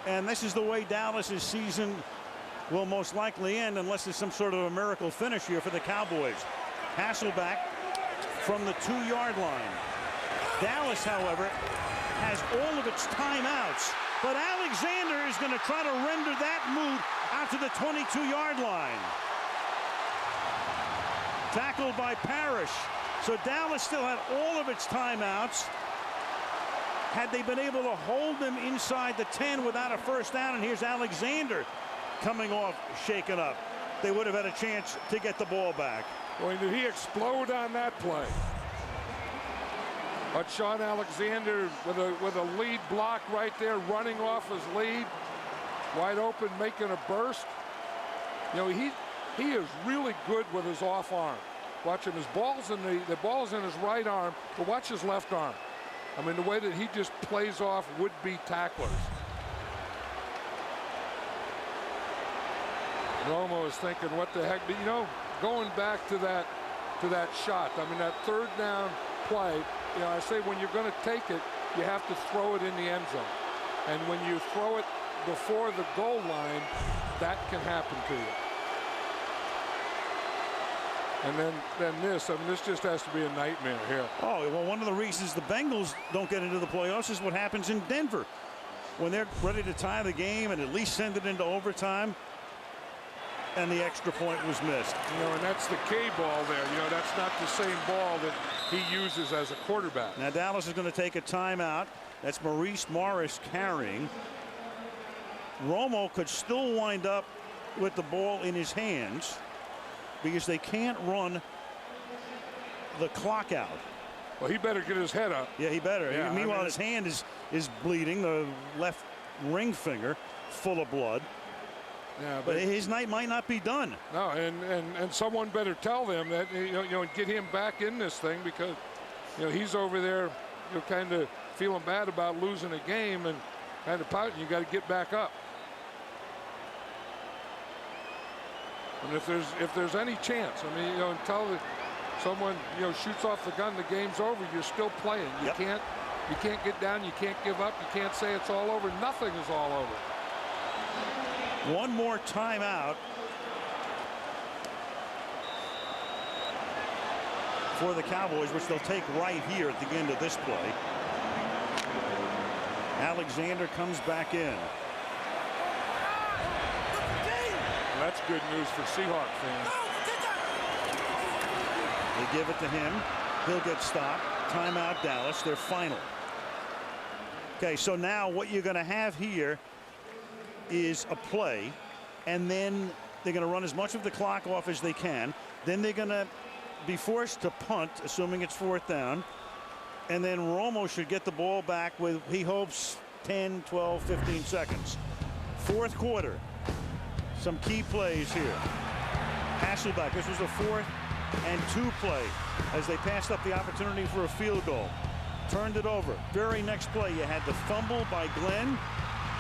And this is the way Dallas's season will most likely end unless there's some sort of a miracle finish here for the Cowboys. Hasselback from the 2-yard line. Dallas, however, has all of its timeouts. But Alexander is going to try to render that moot out to the 22-yard line. Tackled by Parrish. So Dallas still had all of its timeouts. Had they been able to hold them inside the 10 without a first down, and here's Alexander coming off shaken up, they would have had a chance to get the ball back. Boy, did he explode on that play. But Sean Alexander with a lead block right there, running off his lead, wide open, making a burst. He is really good with his off arm. Watching his balls the ball's in his right arm, but watch his left arm. I mean, the way that he just plays off would-be tacklers. Romo is thinking, what the heck? But, going back to that shot, I mean, that 3rd down play, I say when you're going to take it, you have to throw it in the end zone. And when you throw it before the goal line, that can happen to you. And then this. I mean, this just has to be a nightmare here. Oh, well, one of the reasons the Bengals don't get into the playoffs is what happens in Denver. When they're ready to tie the game and at least send it into overtime, and the extra point was missed. And that's the K ball there. That's not the same ball that he uses as a quarterback. Now Dallas is going to take a timeout. That's Maurice Morris carrying. Romo could still wind up with the ball in his hands because they can't run the clock out. Well, he better get his head up. Yeah, he better. Yeah, Meanwhile, his hand is bleeding, the left ring finger full of blood. Yeah, but his night might not be done. No, and someone better tell them that, get him back in this thing, because, he's over there, kind of feeling bad about losing a game and kind of pouting. You got to get back up. And if there's any chance, until someone shoots off the gun, the game's over. You're still playing. You can't get down. You can't give up. You can't say it's all over. Nothing is all over. One more timeout for the Cowboys, which they'll take right here at the end of this play. Alexander comes back in. Well, that's good news for Seahawks fans. They give it to him. He'll get stopped. Timeout, Dallas. Their final. Okay, so now what you're going to have here is a play, and then they're going to run as much of the clock off as they can. Then they're going to be forced to punt, assuming it's 4th down. And then Romo should get the ball back with, he hopes, 10, 12, 15 seconds. 4th quarter. Some key plays here. Hasselbeck, this was a 4th and 2 play as they passed up the opportunity for a field goal. Turned it over. Very next play, you had the fumble by Glenn.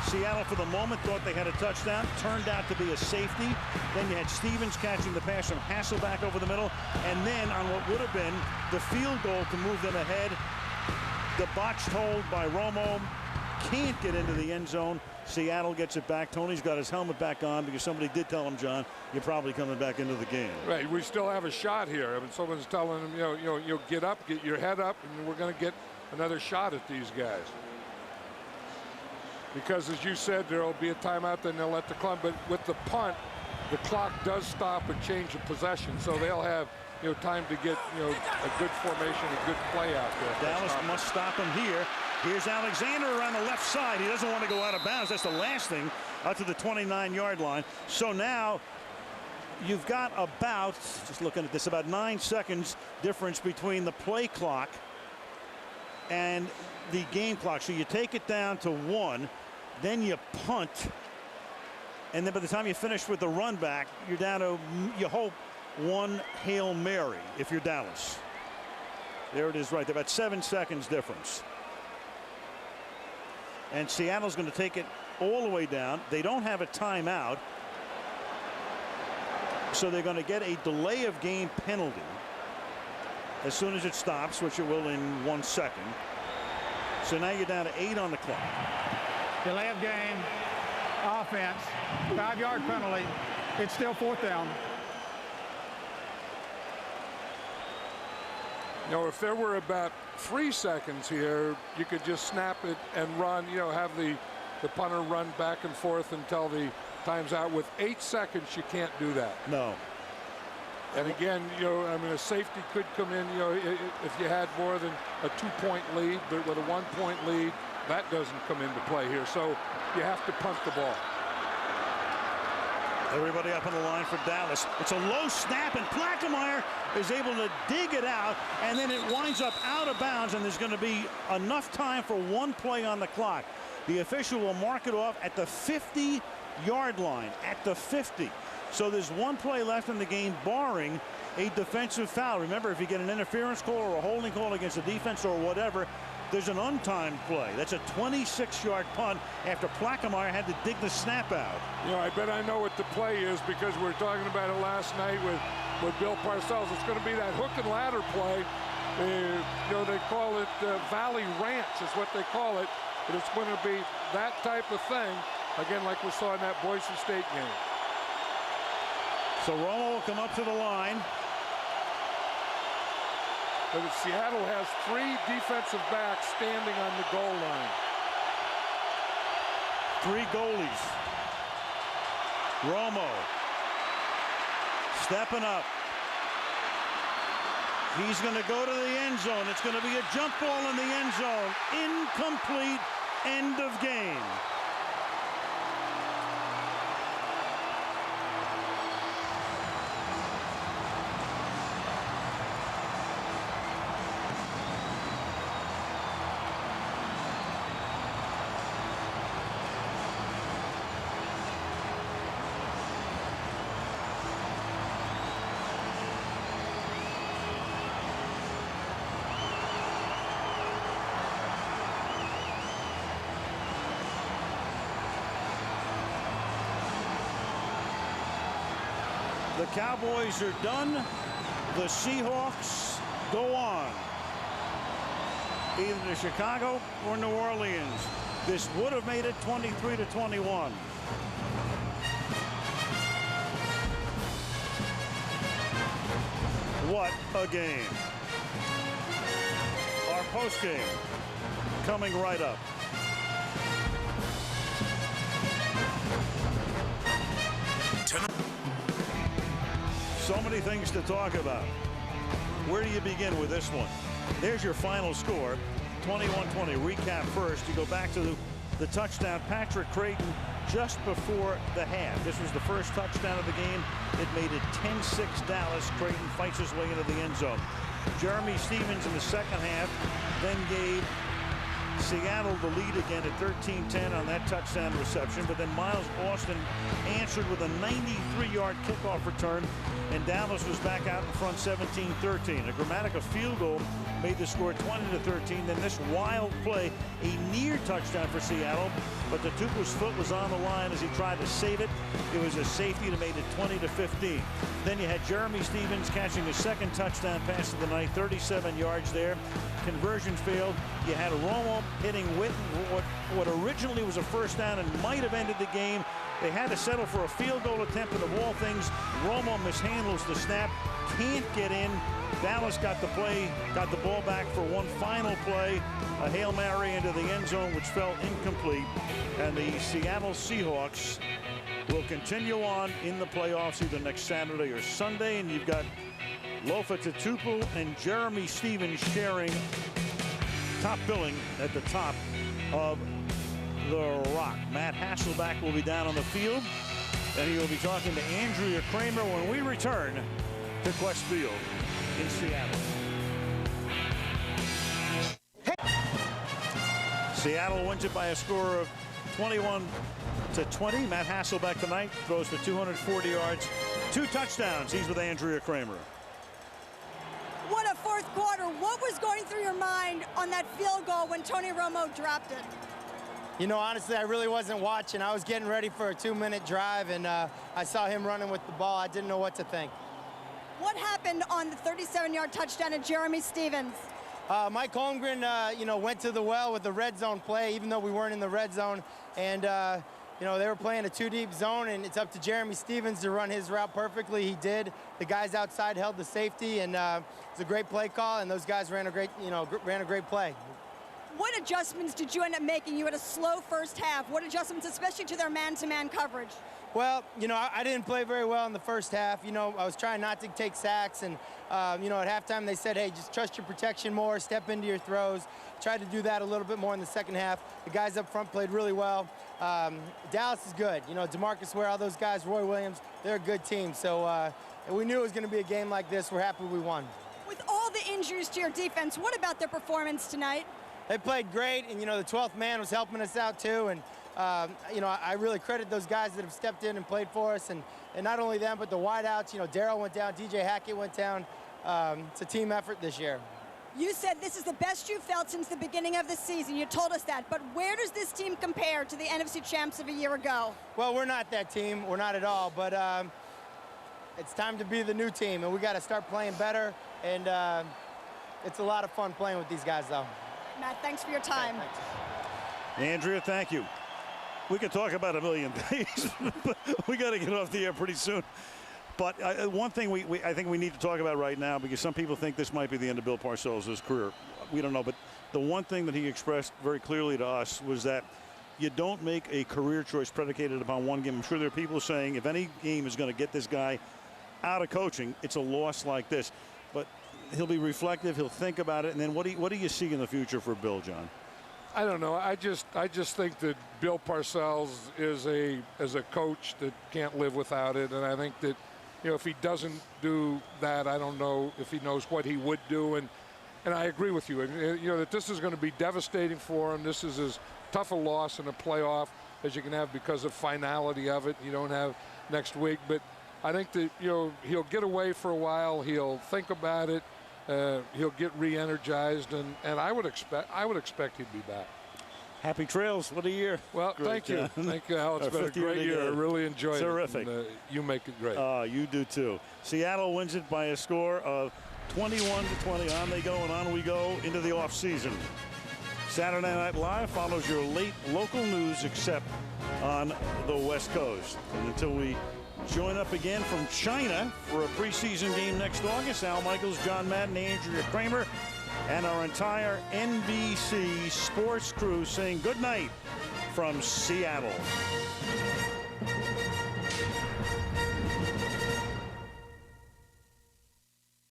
Seattle, for the moment, thought they had a touchdown. Turned out to be a safety. Then you had Stevens catching the pass from Hasselbeck over the middle. And then on what would have been the field goal to move them ahead, the botched hold by Romo. Can't get into the end zone. Seattle gets it back. Tony's got his helmet back on because somebody did tell him, John, you're probably coming back into the game. Right. We still have a shot here. Someone's telling him, you'll get up, get your head up, and we're going to get another shot at these guys. Because, as you said, there will be a timeout, then they'll let the clock. But with the punt, the clock does stop and change the possession, so they'll have time to get a good formation, a good play out there. Dallas must stop him here. Here's Alexander around the left side. He doesn't want to go out of bounds. That's the last thing, out to the 29-yard line. So now you've got about, just looking at this, about 9 seconds difference between the play clock and the game clock. So you take it down to 1. Then you punt, and then by the time you finish with the run back, you're down to, you hope, 1 Hail Mary if you're Dallas. There it is right there, about 7 seconds difference. And Seattle's going to take it all the way down. They don't have a timeout, so they're going to get a delay of game penalty as soon as it stops, which it will in 1 second. So now you're down to 8 on the clock. Delay of game, offense, 5-yard penalty. It's still 4th down. If there were about 3 seconds here, you could just snap it and run, have the punter run back and forth until the time's out. With 8 seconds, you can't do that. No. And again, a safety could come in, if you had more than a 2-point lead, but with a 1-point lead, that doesn't come into play here. So you have to punt the ball. Everybody up on the line for Dallas. It's a low snap, and Plackemire is able to dig it out, and then it winds up out of bounds, and there's going to be enough time for 1 play on the clock. The official will mark it off at the 50-yard line, at the 50. So there's 1 play left in the game, barring a defensive foul. Remember, if you get an interference call or a holding call against the defense or whatever, there's an untimed play. That's a 26-yard punt after Plackemire had to dig the snap out. I bet I know what the play is, because we were talking about it last night with Bill Parcells. It's going to be that hook and ladder play. They call it Valley Ranch is what they call it. But it's going to be that type of thing, again, like we saw in that Boise State game. So Romo will come up to the line. But Seattle has 3 defensive backs standing on the goal line. 3 goalies. Romo stepping up. He's going to go to the end zone. It's going to be a jump ball in the end zone. Incomplete. End of game. The Cowboys are done. The Seahawks go on. Either to Chicago or New Orleans. This would have made it 23-21. What a game. Our post game coming right up. So many things to talk about. Where do you begin with this one? There's your final score, 21-20. Recap first. You go back to the touchdown. Patrick Creighton just before the half. This was the first touchdown of the game. It made it 10-6 Dallas. Creighton fights his way into the end zone. Jeremy Stevens in the second half then gave Seattle the lead again at 13-10 on that touchdown reception, but then Miles Austin answered with a 93-yard kickoff return, and Dallas was back out in front 17-13. A Gramatica field goal made the score 20-13. Then this wild play, a near touchdown for Seattle, but the Tupa's foot was on the line as he tried to save it. It was a safety that made it 20-15. Then you had Jeremy Stevens catching his second touchdown pass of the night, 37 yards there. Conversion failed. You had Romo hitting Witten, what originally was a first down and might have ended the game. They had to settle for a field goal attempt, and of all things, Romo mishandles the snap, can't get in. Dallas got the ball back for one final play, a Hail Mary into the end zone, which fell incomplete. And the Seattle Seahawks will continue on in the playoffs either next Saturday or Sunday, and you've got Lofa Tatupu and Jeremy Stevens sharing top billing at the top of the Rock. Matt Hasselbeck will be down on the field, and he will be talking to Andrea Kramer when we return to Quest Field in Seattle. Seattle wins it by a score of 21-20. Matt Hasselbeck tonight throws for 240 yards, 2 touchdowns. He's with Andrea Kramer. What a fourth quarter. What was going through your mind on that field goal when Tony Romo dropped it? You know, honestly, I really wasn't watching. I was getting ready for a 2-minute drive, and I saw him running with the ball. I didn't know what to think. What happened on the 37-yard touchdown of Jeremy Stevens? Mike Holmgren, you know, went to the well with the red zone play, even though we weren't in the red zone. And, you know, they were playing a 2-deep zone, and it's up to Jeremy Stevens to run his route perfectly. He did. The guys outside held the safety, and it was a great play call, and those guys ran a great, ran a great play. What adjustments did you end up making? You had a slow first half. What adjustments, especially to their man-to-man coverage? Well, you know, I didn't play very well in the first half. You know, I was trying not to take sacks, and, you know, at halftime they said, hey, just trust your protection more, step into your throws. Tried to do that a little bit more in the second half. The guys up front played really well. Dallas is good. You know, DeMarcus Ware, all those guys, Roy Williams, they're a good team. So we knew it was going to be a game like this. We're happy we won. With all the injuries to your defense, what about their performance tonight? They played great, and, you know, the 12th man was helping us out, too. And, you know, I really credit those guys that have stepped in and played for us. And not only them, but the wideouts. You know, Darryl went down, DJ Hackett went down. It's a team effort this year. You said this is the best you've felt since the beginning of the season. You told us that. But where does this team compare to the NFC champs of a year ago? Well, we're not that team. We're not at all. But it's time to be the new team, and we got to start playing better. And it's a lot of fun playing with these guys, though. Matt, thanks for your time. Andrea, thank you. We could talk about a million things, but we got to get off the air pretty soon. But one thing I think we need to talk about right now, because some people think this might be the end of Bill Parcells' career. We don't know, but the one thing that he expressed very clearly to us was that you don't make a career choice predicated upon one game. I'm sure there are people saying if any game is going to get this guy out of coaching, it's a loss like this. But he'll be reflective. He'll think about it. And then what do you see in the future for Bill, John? I don't know. I just think that Bill Parcells is a coach that can't live without it. And I think that, you know, if he doesn't do that, I don't know if he knows what he would do. And I agree with you. You know, that this is going to be devastating for him. This is as tough a loss in a playoff as you can have because of finality of it. You don't have next week. But I think that, you know, he'll get away for a while. He'll think about it. He'll get re-energized, and I would expect he'd be back. Happy trails. What a year. Well, thank you. Thank you, Al. It's been a great year. I really enjoyed Terrific. it. Terrific. You make it great. You do too. Seattle wins it by a score of 21-20. On they go, and on we go into the offseason. Saturday Night Live follows your late local news, except on the West Coast. And until we join up again from China for a preseason game next August, Al Michaels, John Madden, Andrea Kramer, and our entire NBC sports crew saying good night from Seattle.